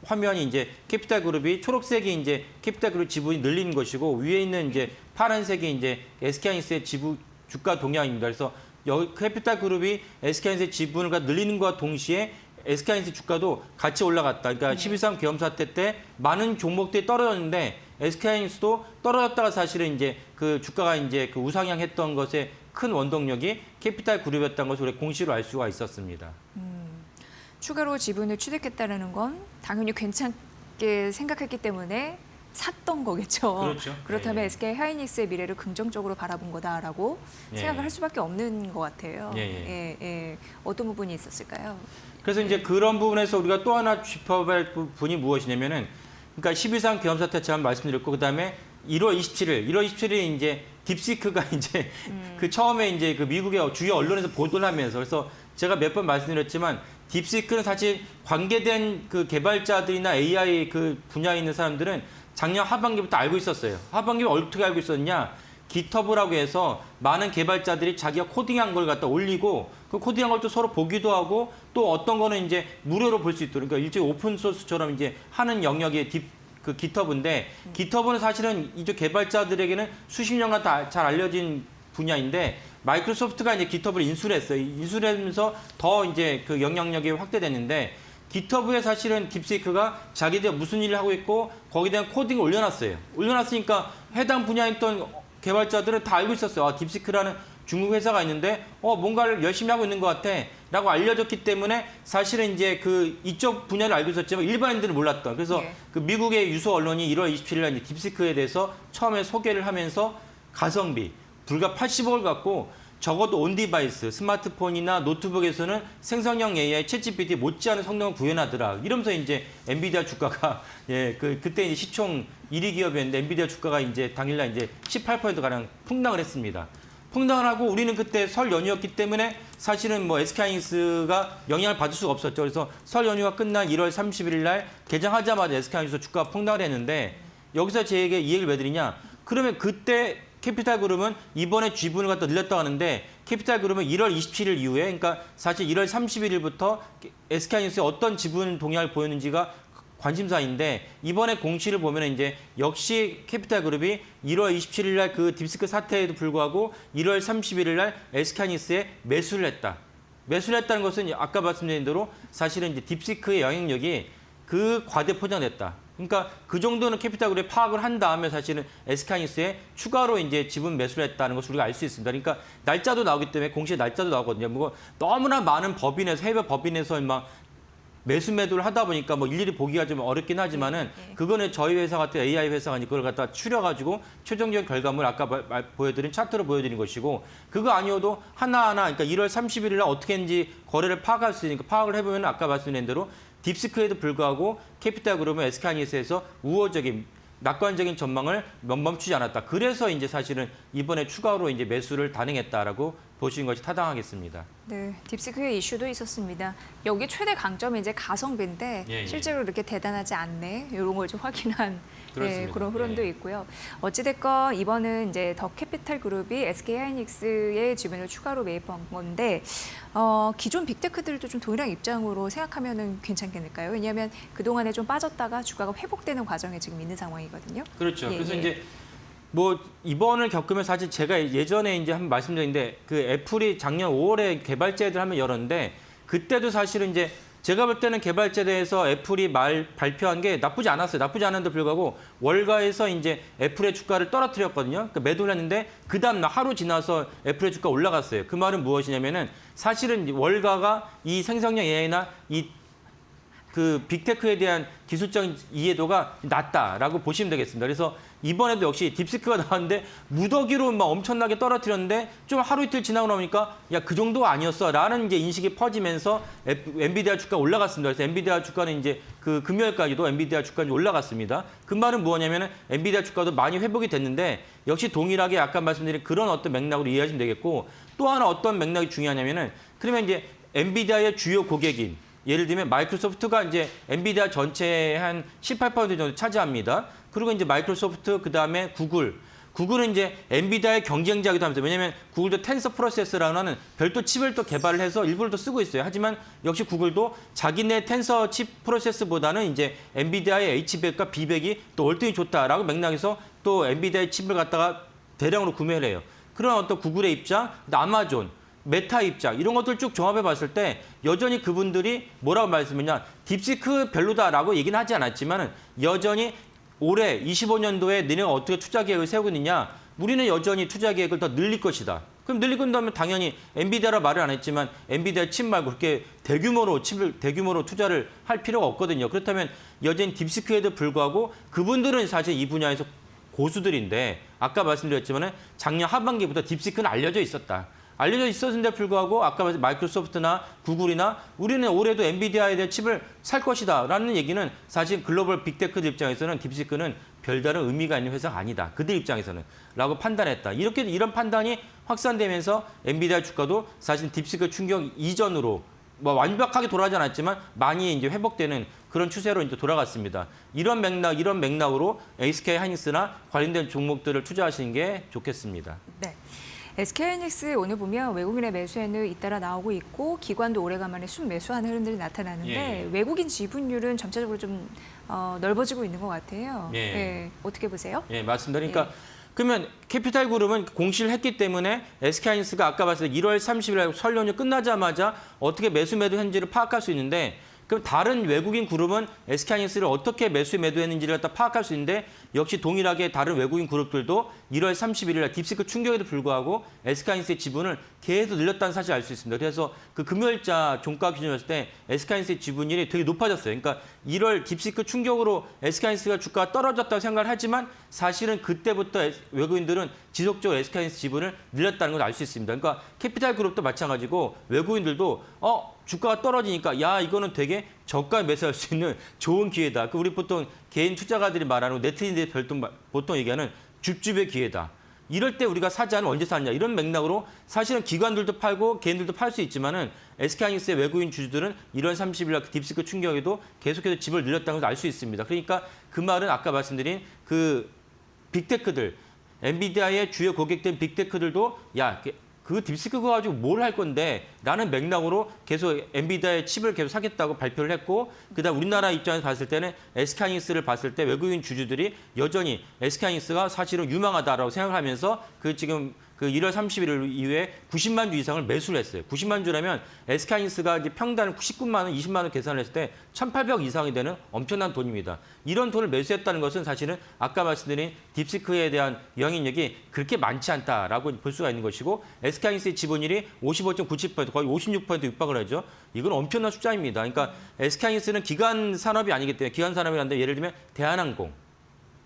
화면이 이제 캐피탈 그룹이 초록색이 이제 캐피탈 그룹 지분이 늘리는 것이고 위에 있는 이제 파란색이 이제 SK 하이닉스의 주가 동향입니다. 그래서 여기 캐피탈 그룹이 SK 하이닉스의 지분을 늘리는 것과 동시에 SK 하이닉스 주가도 같이 올라갔다. 그러니까 12.3 계엄 사태 때 많은 종목들이 떨어졌는데 SK 하이닉스도 떨어졌다가 사실은 이제 그 주가가 이제 그 우상향했던 것의 큰 원동력이 캐피탈 그룹이었다는 것을 우리 공시로 알 수가 있었습니다. 추가로 지분을 취득했다는 건 당연히 괜찮게 생각했기 때문에 샀던 거겠죠. 그렇죠. 그렇다면 예. SK 하이닉스의 미래를 긍정적으로 바라본 거다라고 예. 생각을 할 수밖에 없는 것 같아요. 예. 어떤 부분이 있었을까요? 그래서 이제 그런 부분에서 우리가 또 하나 짚어볼 부분이 무엇이냐면은, 그러니까 12상 계엄사태 제가 말씀드렸고, 그다음에 1월 27일 이제 딥시크가 이제 그 처음에 이제 그 미국의 주요 언론에서 보도를 하면서, 그래서 제가 몇 번 말씀드렸지만 딥시크는 사실 관계된 그 개발자들이나 AI 그 분야에 있는 사람들은 작년 하반기부터 알고 있었어요. 하반기에 어떻게 알고 있었냐? 깃허브라고 해서 많은 개발자들이 자기가 코딩한 걸 갖다 올리고, 그 코딩한 걸 또 서로 보기도 하고, 또 어떤 거는 이제 무료로 볼 수 있도록, 그러니까 일종의 오픈 소스처럼 이제 하는 영역의 그 깃허브인데, 깃허브는 사실은 이쪽 개발자들에게는 수십 년간 다 잘 알려진 분야인데, 마이크로소프트가 이제 깃허브를 인수를 했어요. 인수를 하면서 더 이제 그 영향력이 확대됐는데, 깃허브에 사실은 딥시크가 자기들 무슨 일을 하고 있고 거기에 대한 코딩을 올려놨어요. 올려놨으니까 해당 분야에 있던 개발자들은 다 알고 있었어요. 아, 딥시크라는 중국 회사가 있는데 뭔가를 열심히 하고 있는 것 같아 라고 알려졌기 때문에 사실은 이제 그 이쪽 분야를 알고 있었지만 일반인들은 몰랐던. 그래서 예. 그 미국의 유수 언론이 1월 27일 날 딥시크에 대해서 처음에 소개를 하면서 가성비 불과 80억을 갖고 적어도 온디바이스, 스마트폰이나 노트북에서는 생성형 AI, 챗GPT 못지않은 성능을 구현하더라. 이러면서 이제 엔비디아 주가가 그때 이제 시총 1위 기업이었는데 엔비디아 주가가 이제 당일날 이제 18% 가량 폭락을 했습니다. 폭락을 하고 우리는 그때 설 연휴였기 때문에 사실은 뭐 SK하이닉스가 영향을 받을 수가 없었죠. 그래서 설 연휴가 끝난 1월 31일 날 개장하자마자 SK하이닉스 주가가 폭락을 했는데 여기서 제게 이 얘기를 왜 드리냐? 그러면 그때 캐피탈그룹은 이번에 지분을 갖다 늘렸다고 하는데 캐피탈그룹은 1월 27일 이후에 그러니까 사실 1월 31일부터 SK하이닉스에 어떤 지분 동향을 보였는지가 관심사인데 이번에 공시를 보면 이제 역시 캐피탈그룹이 1월 27일 날 그 딥시크 사태에도 불구하고 1월 31일 날 SK하이닉스에 매수를 했다. 매수를 했다는 것은 아까 말씀드린 대로 사실은 이제 딥시크의 영향력이 그 과대 포장됐다. 그러니까 그 정도는 캐피탈그룹이 파악을 한 다음에 사실은 SK하이닉스에 추가로 이제 지분 매수를 했다는 것을 우리가 알 수 있습니다. 그러니까 날짜도 나오기 때문에 공시의 날짜도 나오거든요. 뭐 너무나 많은 법인에서 해외 법인에서 막 매수 매도를 하다 보니까 뭐 일일이 보기가 좀 어렵긴 하지만은 그거는 저희 회사 같은 AI 회사가 그걸 갖다 추려가지고 최종적인 결과물 아까 보여드린 차트로 보여드린 것이고 그거 아니어도 하나하나 그러니까 1월 31일 날 어떻게 했는지 거래를 파악할 수 있으니까 파악을 해보면 아까 말씀드린 대로 딥시크에도 불구하고 캐피탈그룹은 SK하이닉스에서 우호적인 낙관적인 전망을 멈추지 않았다. 그래서 이제 사실은 이번에 추가로 이제 매수를 단행했다라고 보시는 것이 타당하겠습니다. 네, 딥시크의 이슈도 있었습니다. 여기 최대 강점이 이제 가성비인데 예. 실제로 이렇게 대단하지 않네 이런 걸 좀 확인한 그렇습니다. 그런 흐름도 예. 있고요. 어찌됐건 이번은 이제 더 캐피탈 그룹이 SK하이닉스의 지분을 추가로 매입한 건데 기존 빅테크들도 좀 동일한 입장으로 생각하면은 괜찮겠을까요? 왜냐하면 그동안에 좀 빠졌다가 주가가 회복되는 과정에 지금 있는 상황이거든요. 그렇죠. 예, 그래서 예. 이제 뭐 이번을 겪으면 사실 제가 예전에 이제 한번 말씀드렸는데 그 애플이 작년 5월에 개발자회를 한번 열었는데 그때도 사실은 이제 제가 볼 때는 개발자에 대해서 애플이 발표한 게 나쁘지 않았어요. 나쁘지 않은데 불구하고 월가에서 이제 애플의 주가를 떨어뜨렸거든요. 그러니까 매도를 했는데 그 다음날 하루 지나서 애플의 주가 올라갔어요. 그 말은 무엇이냐면은 사실은 월가가 이 생성형 AI나 이 그 빅테크에 대한 기술적인 이해도가 낮다라고 보시면 되겠습니다. 그래서 이번에도 역시 딥시크가 나왔는데 무더기로 막 엄청나게 떨어뜨렸는데 좀 하루 이틀 지나고 나니까 야, 그 정도가 아니었어라는 이제 인식이 퍼지면서 엔비디아 주가 올라갔습니다. 그래서 엔비디아 주가는 이제 그 금요일까지도 엔비디아 주가는 올라갔습니다. 그 말은 뭐냐면은 엔비디아 주가도 많이 회복이 됐는데 역시 동일하게 아까 말씀드린 그런 어떤 맥락으로 이해하시면 되겠고 또 하나 어떤 맥락이 중요하냐면은 그러면 이제 엔비디아의 주요 고객인 예를 들면 마이크로소프트가 이제 엔비디아 전체의 한 18% 정도 차지합니다. 그리고 이제 마이크로소프트 그다음에 구글은 이제 엔비디아의 경쟁자이기도 합니다. 왜냐하면 구글도 텐서 프로세서라는 하는 별도 칩을 또 개발을 해서 일부를 또 쓰고 있어요. 하지만 역시 구글도 자기네 텐서 칩 프로세스보다는 이제 엔비디아의 H100과 B100이 또 월등히 좋다라고 맥락에서 또 엔비디아의 칩을 갖다가 대량으로 구매를 해요. 그런 어떤 구글의 입장, 아마존, 메타 입장 이런 것들 쭉 종합해 봤을 때 여전히 그분들이 뭐라고 말씀했냐 딥시크 별로다라고 얘기는 하지 않았지만 여전히 올해 25년도에 너네가 어떻게 투자 계획을 세우고 있느냐 우리는 여전히 투자 계획을 더 늘릴 것이다. 그럼 늘리고 나면 당연히 엔비디아라 말을 안 했지만 엔비디아 칩 말고 그렇게 대규모로 투자를 할 필요가 없거든요. 그렇다면 여전히 딥시크에도 불구하고 그분들은 사실 이 분야에서 고수들인데 아까 말씀드렸지만 작년 하반기부터 딥시크는 알려져 있었다. 알려져 있었는데 불구하고 아까 말씀 마이크로소프트나 구글이나 우리는 올해도 엔비디아에 대한 칩을 살 것이다라는 얘기는 사실 글로벌 빅테크들 입장에서는 딥시크는 별다른 의미가 있는 회사가 아니다. 그들 입장에서는 라고 판단했다. 이런 판단이 확산되면서 엔비디아 주가도 사실 딥시크 충격 이전으로 뭐 완벽하게 돌아가지 않았지만 많이 이제 회복되는 그런 추세로 이제 돌아갔습니다. 이런 맥락으로 SK 하이닉스나 관련된 종목들을 투자하시는 게 좋겠습니다. 네. SK하이닉스 오늘 보면 외국인의 매수에는 잇따라 나오고 있고 기관도 오래간만에 순매수하는 흐름들이 나타나는데 예. 외국인 지분율은 점차적으로 좀 넓어지고 있는 것 같아요. 예. 예. 어떻게 보세요? 예, 맞습니다. 그러니까 그러면 캐피탈 그룹은 공시를 했기 때문에 SK하이닉스가 아까 봤을 때 1월 30일 설 연휴 끝나자마자 어떻게 매수 매도 현지를 파악할 수 있는데 그럼 다른 외국인 그룹은 SK하이닉스를 어떻게 매수 매도했는지를 갖다 파악할 수 있는데 역시 동일하게 다른 외국인 그룹들도 1월 31일 날 딥시크 충격에도 불구하고 SK하이닉스의 지분을 계속 늘렸다는 사실을 알 수 있습니다. 그래서 그 금요일자 종가 기준이었을 때 SK하이닉스의 지분율이 되게 높아졌어요. 그러니까 1월 딥시크 충격으로 SK하이닉스가 주가가 떨어졌다고 생각을 하지만 사실은 그때부터 외국인들은 지속적으로 SK하이닉스 지분을 늘렸다는 걸 알 수 있습니다. 그러니까 캐피탈 그룹도 마찬가지고 외국인들도 주가가 떨어지니까 야 이거는 되게 저가에 매수할 수 있는 좋은 기회다. 그 우리 보통 개인 투자가들이 말하는 네티즌들이 보통 얘기하는 줍줍의 기회다. 이럴 때 우리가 사지 않으면 언제 사느냐 이런 맥락으로 사실은 기관들도 팔고 개인들도 팔 수 있지만은 SK하이닉스의 외국인 주주들은 1월 30일 날 딥시크 충격에도 계속해서 집을 늘렸다는 걸 알 수 있습니다. 그러니까 그 말은 아까 말씀드린 그 빅테크들 엔비디아의 주요 고객된 빅테크들도 야 그 딥시크 그거 가지고 뭘 할 건데 라는 맥락으로 계속 엔비디아의 칩을 계속 사겠다고 발표를 했고 그다음 우리나라 입장에서 봤을 때는 SK하이닉스를 봤을 때 외국인 주주들이 여전히 SK하이닉스가 사실은 유망하다라고 생각하면서 그 지금 그 1월 31일 이후에 90만 주 이상을 매수를 했어요. 90만 주라면 SK하이닉스가 이제 평단 19만 원, 20만 원 계산을 했을 때 1,800억 이상이 되는 엄청난 돈입니다. 이런 돈을 매수했다는 것은 사실은 아까 말씀드린 딥시크에 대한 영향력이 그렇게 많지 않다라고 볼 수가 있는 것이고 SK하이닉스의 지분율이 55.97% 거의 56% 육박을 하죠. 이건 엄청난 숫자입니다. 그러니까 SK하이닉스는 기간 산업이 아니기 때문에 기간 산업이라는데 예를 들면 대한항공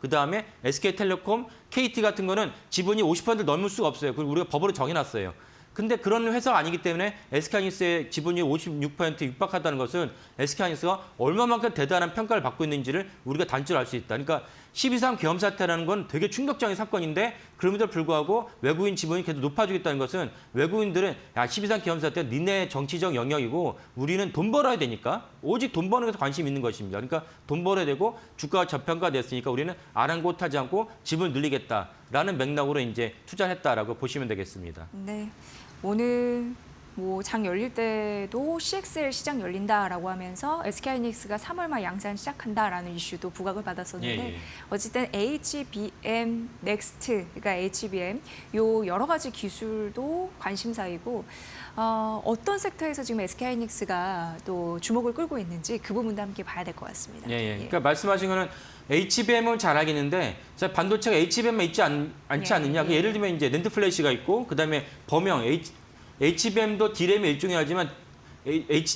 그다음에 SK텔레콤, KT 같은 거는 지분이 50%를 넘을 수가 없어요. 그걸 우리가 법으로 정해놨어요. 근데 그런 회사가 아니기 때문에 SK하이닉스의 지분율이 56% 육박하다는 것은 SK하이닉스가 얼마만큼 대단한 평가를 받고 있는지를 우리가 단적으로 알 수 있다. 그러니까 12.3 계엄 사태라는 건 되게 충격적인 사건인데 그럼에도 불구하고 외국인 지분이 계속 높아지겠다는 것은 외국인들은 야 12.3 계엄 사태 니네 정치적 영역이고 우리는 돈 벌어야 되니까 오직 돈 버는 것에 관심이 있는 것입니다. 그러니까 돈 벌어야 되고 주가가 저평가됐으니까 우리는 아랑곳하지 않고 지분을 늘리겠다라는 맥락으로 이제 투자를 했다라고 보시면 되겠습니다. 네. 오늘 장 열릴 때도 CXL 시장 열린다라고 하면서 SK하이닉스가 3월 말 양산 시작한다라는 이슈도 부각을 받았었는데 어쨌든 HBM, 넥스트, 그러니까 HBM 요 여러 가지 기술도 관심사이고 어떤 섹터에서 지금 SK하이닉스가 또 주목을 끌고 있는지 그 부분도 함께 봐야 될 것 같습니다. 그러니까 말씀하신 거는 HBM은 잘 알겠는데 반도체가 HBM에 있지 않지 않느냐. 예를 들면 이제 낸드 플래시가 있고 그다음에 범용 HBM도 D램의 일종이 하지만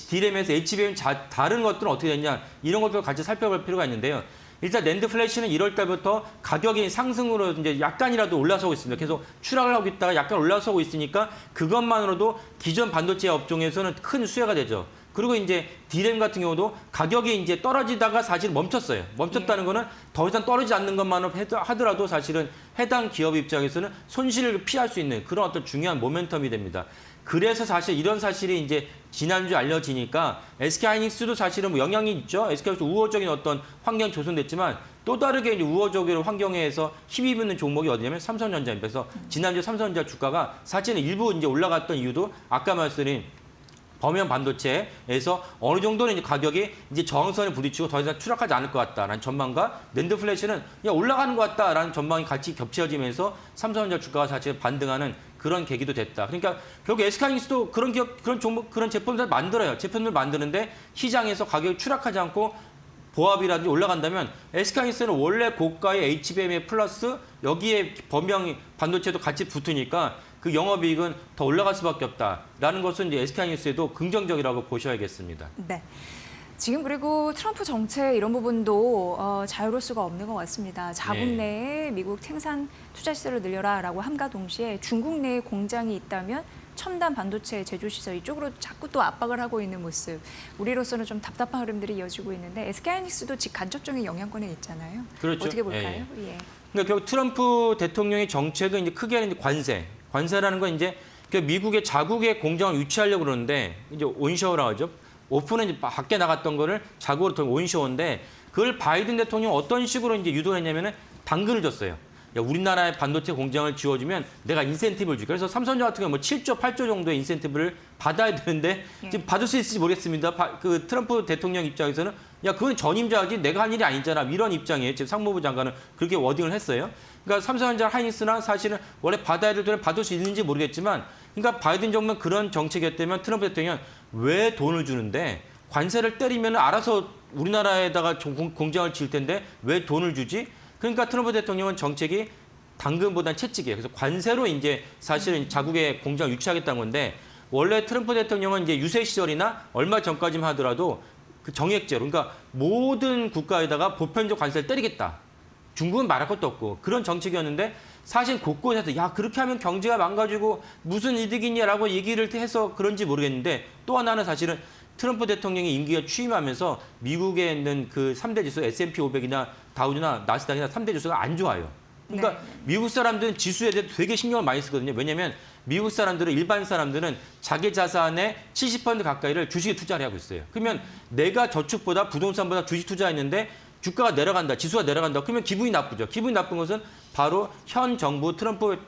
D램에서 HBM 다른 것들은 어떻게 되냐 이런 것도 같이 살펴볼 필요가 있는데요. 일단 낸드 플래시는 1월 달부터 가격이 상승으로 이제 약간이라도 올라서고 있습니다. 계속 추락을 하고 있다가 약간 올라서고 있으니까 그것만으로도 기존 반도체 업종에서는 큰 수혜가 되죠. 그리고 이제 D램 같은 경우도 가격이 이제 떨어지다가 사실 멈췄어요. 멈췄다는 거는 더 이상 떨어지지 않는 것만 하더라도 사실은 해당 기업 입장에서는 손실을 피할 수 있는 그런 어떤 중요한 모멘텀이 됩니다. 그래서 사실 이런 사실이 이제 지난주에 알려지니까 SK하이닉스도 사실은 뭐 영향이 있죠. SK하이닉스 우호적인 어떤 환경이 조성됐지만 또 다르게 이제 우호적인 환경에서 힘입는 종목이 어디냐면 삼성전자입니다. 그래서 지난주 삼성전자 주가가 사실은 일부 이제 올라갔던 이유도 아까 말씀드린 범용 반도체에서 어느 정도는 이제 가격이 이제 저항선에 부딪히고 더 이상 추락하지 않을 것 같다라는 전망과 낸드 플래시는 그냥 올라가는 것 같다라는 전망이 같이 겹쳐지면서 삼성전자 주가가 사실 반등하는 그런 계기도 됐다. 그러니까 결국 SK하이닉스도 그런 기업, 그런 종목, 그런 제품들 만들어요. 제품들 만드는데 시장에서 가격이 추락하지 않고 보합이라든지 올라간다면 SK하이닉스는 원래 고가의 HBM에 플러스 여기에 범용 반도체도 같이 붙으니까 그 영업이익은 더 올라갈 수밖에 없다라는 것은 이제 SK하이닉스에도 긍정적이라고 보셔야겠습니다. 네. 지금 그리고 트럼프 정책 이런 부분도 자유로울 수가 없는 것 같습니다. 자국 네. 내에 미국 생산 투자 시설을 늘려라라고 함과 동시에 중국 내에 공장이 있다면 첨단 반도체 제조 시설 이쪽으로 자꾸 또 압박을 하고 있는 모습. 우리로서는 좀 답답한 흐름들이 이어지고 있는데 SK하이닉스도 직간접적인 영향권에 있잖아요. 그렇죠. 어떻게 볼까요? 예. 그러니까 결국 트럼프 대통령의 정책은 이제 크게는 이제 관세라는 건 이제 그 미국의 자국의 공장을 유치하려고 그러는데 이제 온쇼어라고 하죠. 오픈은 이제 밖에 나갔던 거를 자국으로 더 온쇼어인데 그걸 바이든 대통령 어떤 식으로 이제 유도했냐면은 당근을 줬어요. 야, 우리나라의 반도체 공장을 지어주면 내가 인센티브를 줄게. 그래서 삼성전자 같은 경우 뭐 7조, 8조 정도의 인센티브를 받아야 되는데 지금 받을 수 있을지 모르겠습니다. 그 트럼프 대통령 입장에서는 야, 그건 전임자지 내가 한 일이 아니잖아. 이런 입장이에요. 지금 상무부 장관은 그렇게 워딩을 했어요. 그러니까 삼성전자, 하이닉스나 사실은 원래 받아야 될 돈을 받을 수 있는지 모르겠지만 그러니까 바이든 정부는 그런 정책이었다면 트럼프 대통령은 왜 돈을 주는데 관세를 때리면 알아서 우리나라에다가 공장을 지을 텐데 왜 돈을 주지? 그러니까 트럼프 대통령은 정책이 당근보다는 채찍이에요. 그래서 관세로 이제 사실은 자국의 공장을 유치하겠다는 건데 원래 트럼프 대통령은 이제 유세 시절이나 얼마 전까지만 하더라도 그 정액제로 그러니까 모든 국가에다가 보편적 관세를 때리겠다. 중국은 말할 것도 없고 그런 정책이었는데 사실 곳곳에서 야 그렇게 하면 경제가 망가지고 무슨 이득이냐라고 얘기를 해서 그런지 모르겠는데 또 하나는 사실은 트럼프 대통령이 임기가 취임하면서 미국에 있는 그 3대 지수 S&P 500이나 다우나 나스닥이나 3대 지수가 안 좋아요. 그러니까 네. 미국 사람들은 지수에 대해 되게 신경을 많이 쓰거든요. 왜냐하면 미국 사람들은 일반 사람들은 자기 자산의 70% 가까이를 주식에 투자를 하고 있어요. 그러면 내가 저축보다 부동산보다 주식 투자했는데 주가가 내려간다, 지수가 내려간다. 그러면 기분이 나쁘죠. 기분이 나쁜 것은 바로 현 정부 트럼프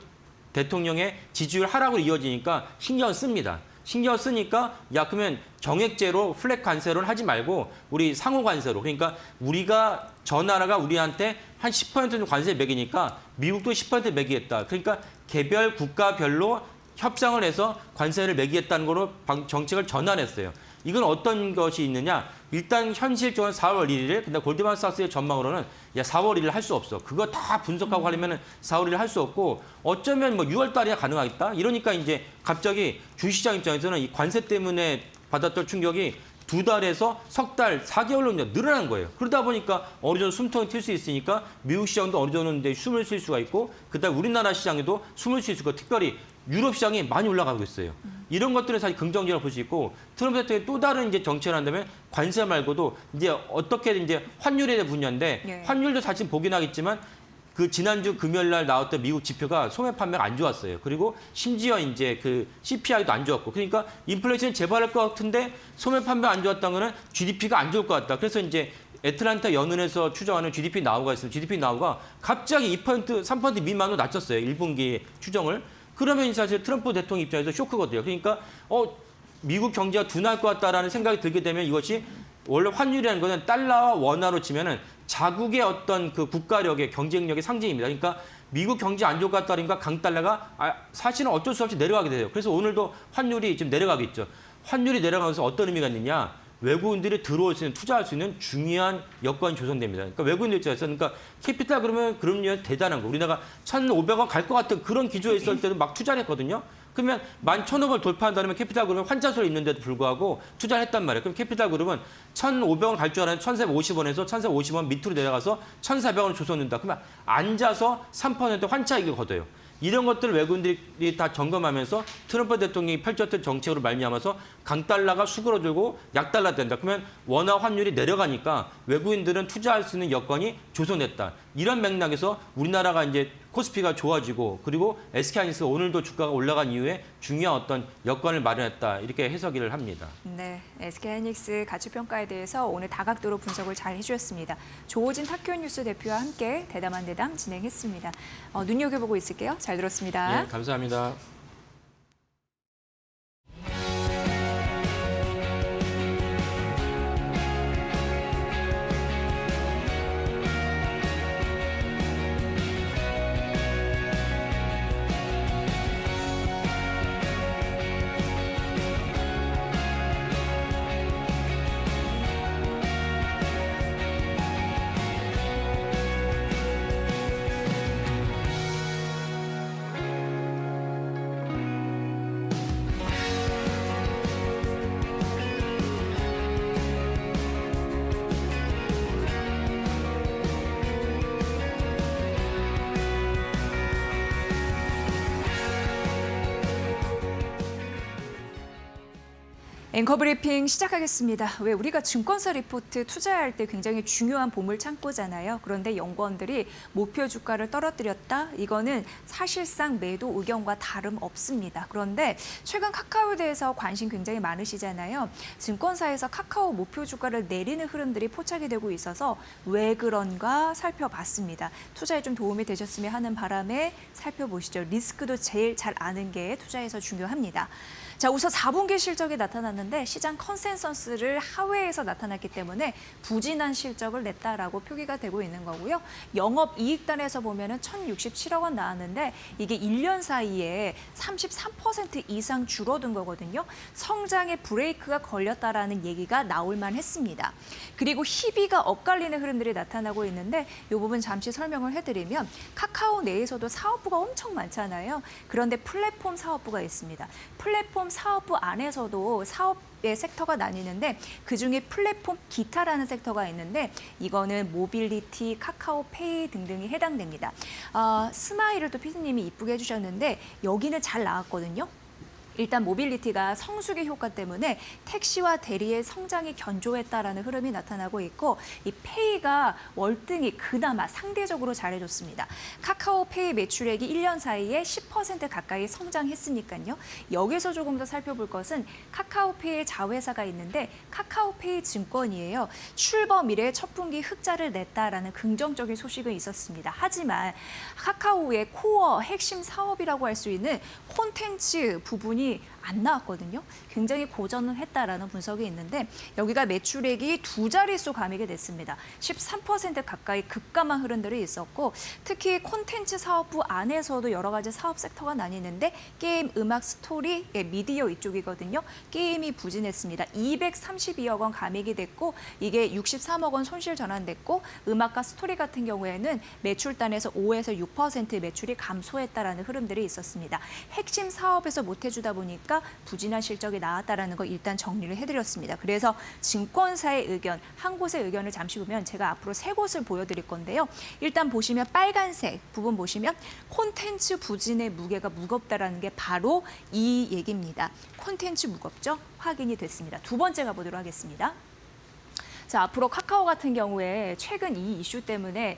대통령의 지지율 하락으로 이어지니까 신경을 씁니다. 신경 쓰니까 야 그러면 정액제로 플랫 관세로는 하지 말고 우리 상호 관세로 그러니까 우리가 저 나라가 우리한테 한 10% 정도 관세 매기니까 미국도 10% 매기겠다. 그러니까 개별 국가별로 협상을 해서 관세를 매기겠다는 거로 정책을 전환했어요. 이건 어떤 것이 있느냐? 일단 현실적으로 4월 1일에 근데 골드만삭스의 전망으로는 야 4월 1일 할 수 없어. 그거 다 분석하고 하려면은 4월 1일 할 수 없고 어쩌면 뭐 6월 달이나 가능하겠다. 이러니까 이제 갑자기 주식시장 입장에서는 이 관세 때문에 받았던 충격이 2달에서 석 달, 4개월로 이제 늘어난 거예요. 그러다 보니까 어느 정도 숨통이 튈 수 있으니까 미국 시장도 어느 정도 이제 숨을 쉴 수가 있고 그다음 우리나라 시장에도 숨을 쉴 수 있고 특별히 유럽 시장이 많이 올라가고 있어요. 이런 것들은 사실 긍정적으로 볼 수 있고 트럼프 대통령이 또 다른 이제 정책을 한다면 관세 말고도 이제 어떻게든 이제 환율에 대한 분야인데 네. 환율도 사실 보긴 하겠지만 그 지난주 금요일 날 나왔던 미국 지표가 소매 판매가 안 좋았어요. 그리고 심지어 이제 그 CPI도 안 좋았고 그러니까 인플레이션이 재발할 것 같은데 소매 판매 안 좋았다는 거는 GDP가 안 좋을 것 같다. 그래서 이제 애틀란타 연은에서 추정하는 GDP 나우가 있습니다. GDP 나우가 갑자기 2%, 3% 미만으로 낮췄어요. 1분기 추정을. 그러면 사실 트럼프 대통령 입장에서 쇼크거든요. 그러니까 미국 경제가 둔할 것 같다라는 생각이 들게 되면 이것이 원래 환율이라는 거는 달러와 원화로 치면은 자국의 어떤 그 국가력의 경쟁력의 상징입니다. 그러니까 미국 경제 안 좋을 것 같다니까 강달러가 사실은 어쩔 수 없이 내려가게 돼요. 그래서 오늘도 환율이 지금 내려가고 있죠. 환율이 내려가면서 어떤 의미가 있느냐? 외국인들이 들어올 수 있는 투자할 수 있는 중요한 여건이 조성됩니다. 그러니까 외국인들 입장에서 그러니까 캐피탈 그러면 그럼요 대단한 거. 우리나라가 1,500원 갈 것 같은 그런 기조에 있을 때도 막 투자를 했거든요. 그러면 11,000원을 돌파한다면 캐피탈 그룹은 환자소를 있는데도 불구하고 투자를 했단 말이에요. 그럼 캐피탈 그룹은 1,500원 갈 줄 알았는데 1,450원에서 1,450원 밑으로 내려가서 1,400원을 조성된다. 그러면 앉아서 3% 환차익을 거둬요. 이런 것들을 외국인들이 다 점검하면서 트럼프 대통령이 펼쳤던 정책으로 말미암아서 강달러가 수그러들고 약달러 된다. 그러면 원화 환율이 내려가니까 외국인들은 투자할 수 있는 여건이 조성됐다. 이런 맥락에서 우리나라가 이제 코스피가 좋아지고 그리고 SK하이닉스가 오늘도 주가가 올라간 이후에 중요한 어떤 여건을 마련했다. 이렇게 해석을 합니다. 네, SK하이닉스 가치평가에 대해서 오늘 다각도로 분석을 잘 해주셨습니다. 조호진 타큐뉴스 대표와 함께 대담한 대담 진행했습니다. 눈여겨보고 있을게요. 잘 들었습니다. 네, 감사합니다. 앵커 브리핑 시작하겠습니다. 왜 우리가 증권사 리포트 투자할 때 굉장히 중요한 보물 창고잖아요. 그런데 연구원들이 목표 주가를 떨어뜨렸다? 이거는 사실상 매도 의견과 다름없습니다. 그런데 최근 카카오에 대해서 관심 굉장히 많으시잖아요. 증권사에서 카카오 목표 주가를 내리는 흐름들이 포착이 되고 있어서 왜 그런가 살펴봤습니다. 투자에 좀 도움이 되셨으면 하는 바람에 살펴보시죠. 리스크도 제일 잘 아는 게 투자에서 중요합니다. 자, 우선 4분기 실적이 나타났는데 시장 컨센서스를 하회해서 나타났기 때문에 부진한 실적을 냈다라고 표기가 되고 있는 거고요. 영업이익단에서 보면은 1,067억 원 나왔는데 이게 1년 사이에 33% 이상 줄어든 거거든요. 성장의 브레이크가 걸렸다라는 얘기가 나올 만했습니다. 그리고 희비가 엇갈리는 흐름들이 나타나고 있는데 이 부분 잠시 설명을 해드리면 카카오 내에서도 사업부가 엄청 많잖아요. 그런데 플랫폼 사업부가 있습니다. 플랫폼 사업부 안에서도 사업의 섹터가 나뉘는데 그중에 플랫폼 기타라는 섹터가 있는데 이거는 모빌리티, 카카오페이 등등이 해당됩니다. 스마일을 또 피디님이 이쁘게 해주셨는데 여기는 잘 나왔거든요. 일단 모빌리티가 성수기 효과 때문에 택시와 대리의 성장이 견조했다라는 흐름이 나타나고 있고 이 페이가 월등히 그나마 상대적으로 잘해줬습니다. 카카오페이 매출액이 1년 사이에 10% 가까이 성장했으니까요. 여기서 조금 더 살펴볼 것은 카카오페이의 자회사가 있는데 카카오페이 증권이에요. 출범 이래 첫 분기 흑자를 냈다라는 긍정적인 소식은 있었습니다. 하지만 카카오의 코어 핵심 사업이라고 할 수 있는 콘텐츠 부분이 안 나왔거든요. 굉장히 고전은 했다라는 분석이 있는데 여기가 매출액이 두 자릿수 감이게 됐습니다. 13% 가까이 급감한 흐름들이 있었고 특히 콘텐츠 사업부 안에서도 여러 가지 사업 섹터가 나뉘는데 게임, 음악, 스토리, 미디어 이쪽이거든요. 게임이 부진했습니다. 232억 원 감익이 됐고 이게 63억 원 손실 전환됐고 음악과 스토리 같은 경우에는 매출단에서 5에서 6% 매출이 감소했다라는 흐름들이 있었습니다. 핵심 사업에서 못 해주다 보니까 부진한 실적이 나왔다라는 거 일단 정리를 해드렸습니다. 그래서 증권사의 의견, 한 곳의 의견을 잠시 보면 제가 앞으로 세 곳을 보여드릴 건데요. 일단 보시면 빨간색 부분 보시면 콘텐츠 부진의 무게가 무겁다라는 게 바로 이 얘기입니다. 콘텐츠 무겁죠? 확인이 됐습니다. 두 번째 가보도록 하겠습니다. 자, 앞으로 카카오 같은 경우에 최근 이 이슈 때문에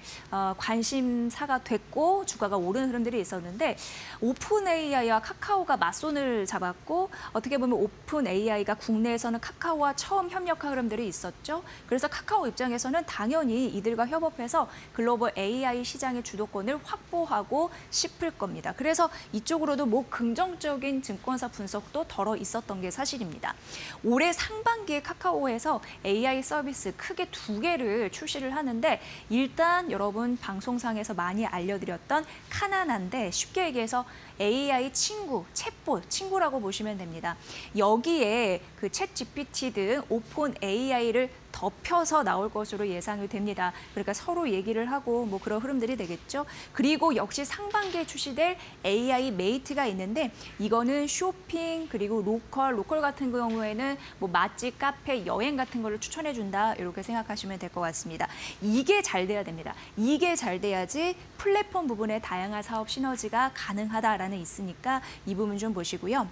관심사가 됐고 주가가 오르는 흐름들이 있었는데 오픈 AI와 카카오가 맞손을 잡았고 어떻게 보면 오픈 AI가 국내에서는 카카오와 처음 협력한 흐름들이 있었죠. 그래서 카카오 입장에서는 당연히 이들과 협업해서 글로벌 AI 시장의 주도권을 확보하고 싶을 겁니다. 그래서 이쪽으로도 뭐 긍정적인 증권사 분석도 덜어 있었던 게 사실입니다. 올해 상반기에 카카오에서 AI 서비스 크게 두 개를 출시를 하는데 일단 여러분 방송상에서 많이 알려드렸던 카나나인데 쉽게 얘기해서 AI 친구, 챗봇 친구라고 보시면 됩니다. 여기에 그 챗 GPT 등 오픈 AI를 덮여서 나올 것으로 예상이 됩니다. 그러니까 서로 얘기를 하고 뭐 그런 흐름들이 되겠죠. 그리고 역시 상반기에 출시될 AI 메이트가 있는데 이거는 쇼핑 그리고 로컬 같은 경우에는 뭐 맛집, 카페, 여행 같은 거를 추천해 준다 이렇게 생각하시면 될 것 같습니다. 이게 잘 돼야 됩니다. 이게 잘 돼야지 플랫폼 부분의 다양한 사업 시너지가 가능하다라는 있으니까 이 부분 좀 보시고요.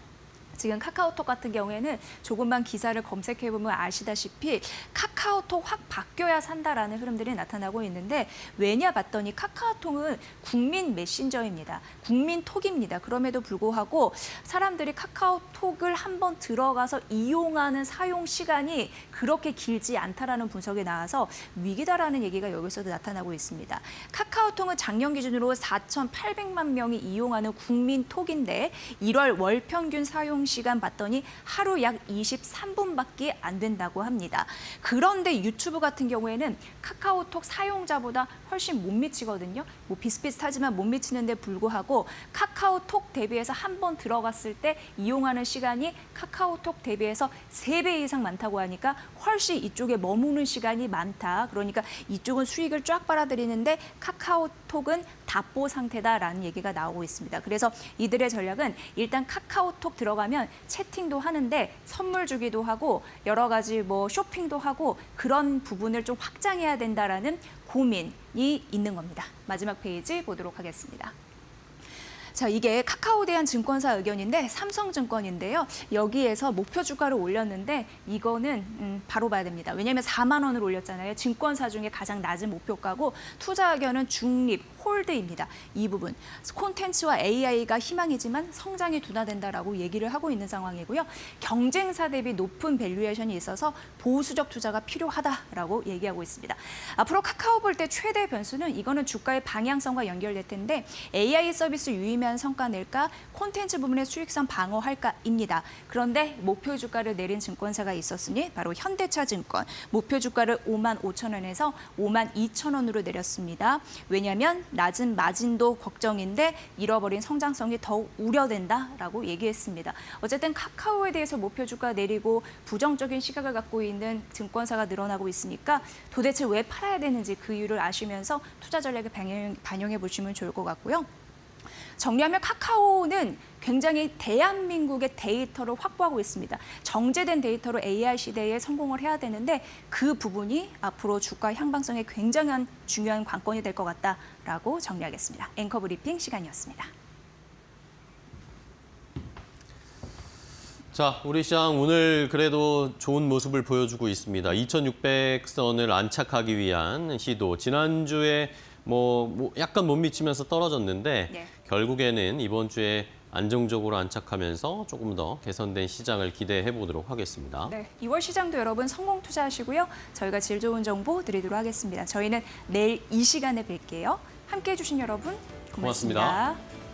지금 카카오톡 같은 경우에는 조금만 기사를 검색해보면 아시다시피 카카오톡 확 바뀌어야 산다라는 흐름들이 나타나고 있는데 왜냐 봤더니 카카오톡은 국민 메신저입니다. 국민톡입니다. 그럼에도 불구하고 사람들이 카카오톡을 한번 들어가서 이용하는 사용 시간이 그렇게 길지 않다라는 분석이 나와서 위기다라는 얘기가 여기서도 나타나고 있습니다. 카카오톡은 작년 기준으로 4,800만 명이 이용하는 국민톡인데 1월 월 평균 사용 시간 봤더니 하루 약 23분밖에 안 된다고 합니다. 그런데 유튜브 같은 경우에는 카카오톡 사용자보다 훨씬 못 미치거든요. 뭐 비슷비슷하지만 못 미치는데 불구하고 카카오톡 대비해서 한 번 들어갔을 때 이용하는 시간이 카카오톡 대비해서 3배 이상 많다고 하니까 훨씬 이쪽에 머무는 시간이 많다. 그러니까 이쪽은 수익을 쫙 빨아들이는데 카카오톡은 답보 상태다라는 얘기가 나오고 있습니다. 그래서 이들의 전략은 일단 카카오톡 들어가면 채팅도 하는데 선물 주기도 하고 여러 가지 뭐 쇼핑도 하고 그런 부분을 좀 확장해야 된다라는 고민이 있는 겁니다. 마지막 페이지 보도록 하겠습니다. 자, 이게 카카오에 대한 증권사 의견인데 삼성증권인데요. 여기에서 목표 주가를 올렸는데 이거는 바로 봐야 됩니다. 왜냐하면 4만 원을 올렸잖아요. 증권사 중에 가장 낮은 목표가고 투자 의견은 중립, 홀드입니다. 이 부분. 콘텐츠와 AI가 희망이지만 성장이 둔화된다라고 얘기를 하고 있는 상황이고요. 경쟁사 대비 높은 밸류에이션이 있어서 보수적 투자가 필요하다라고 얘기하고 있습니다. 앞으로 카카오 볼 때 최대 변수는 이거는 주가의 방향성과 연결될 텐데 AI 서비스 유의미한 성과 낼까, 콘텐츠 부분의 수익성 방어할까입니다. 그런데 목표 주가를 내린 증권사가 있었으니 바로 현대차증권. 목표 주가를 5만 5천 원에서 5만 2천 원으로 내렸습니다. 왜냐하면 낮은 마진도 걱정인데 잃어버린 성장성이 더욱 우려된다라고 얘기했습니다. 어쨌든 카카오에 대해서 목표 주가 내리고 부정적인 시각을 갖고 있는 증권사가 늘어나고 있으니까 도대체 왜 팔아야 되는지 그 이유를 아시면서 투자 전략에 반영해 보시면 좋을 것 같고요. 정리하면 카카오는 굉장히 대한민국의 데이터를 확보하고 있습니다. 정제된 데이터로 AI 시대에 성공을 해야 되는데 그 부분이 앞으로 주가 향방성에 굉장한 중요한 관건이 될 것 같다라고 정리하겠습니다. 앵커 브리핑 시간이었습니다. 자, 우리 시장 오늘 그래도 좋은 모습을 보여주고 있습니다. 2600선을 안착하기 위한 시도. 지난주에 뭐 약간 못 미치면서 떨어졌는데 네. 결국에는 이번 주에 안정적으로 안착하면서 조금 더 개선된 시장을 기대해 보도록 하겠습니다. 네, 2월 시장도 여러분 성공 투자하시고요. 저희가 질 좋은 정보 드리도록 하겠습니다. 저희는 내일 이 시간에 뵐게요. 함께해 주신 여러분 고맙습니다. 고맙습니다.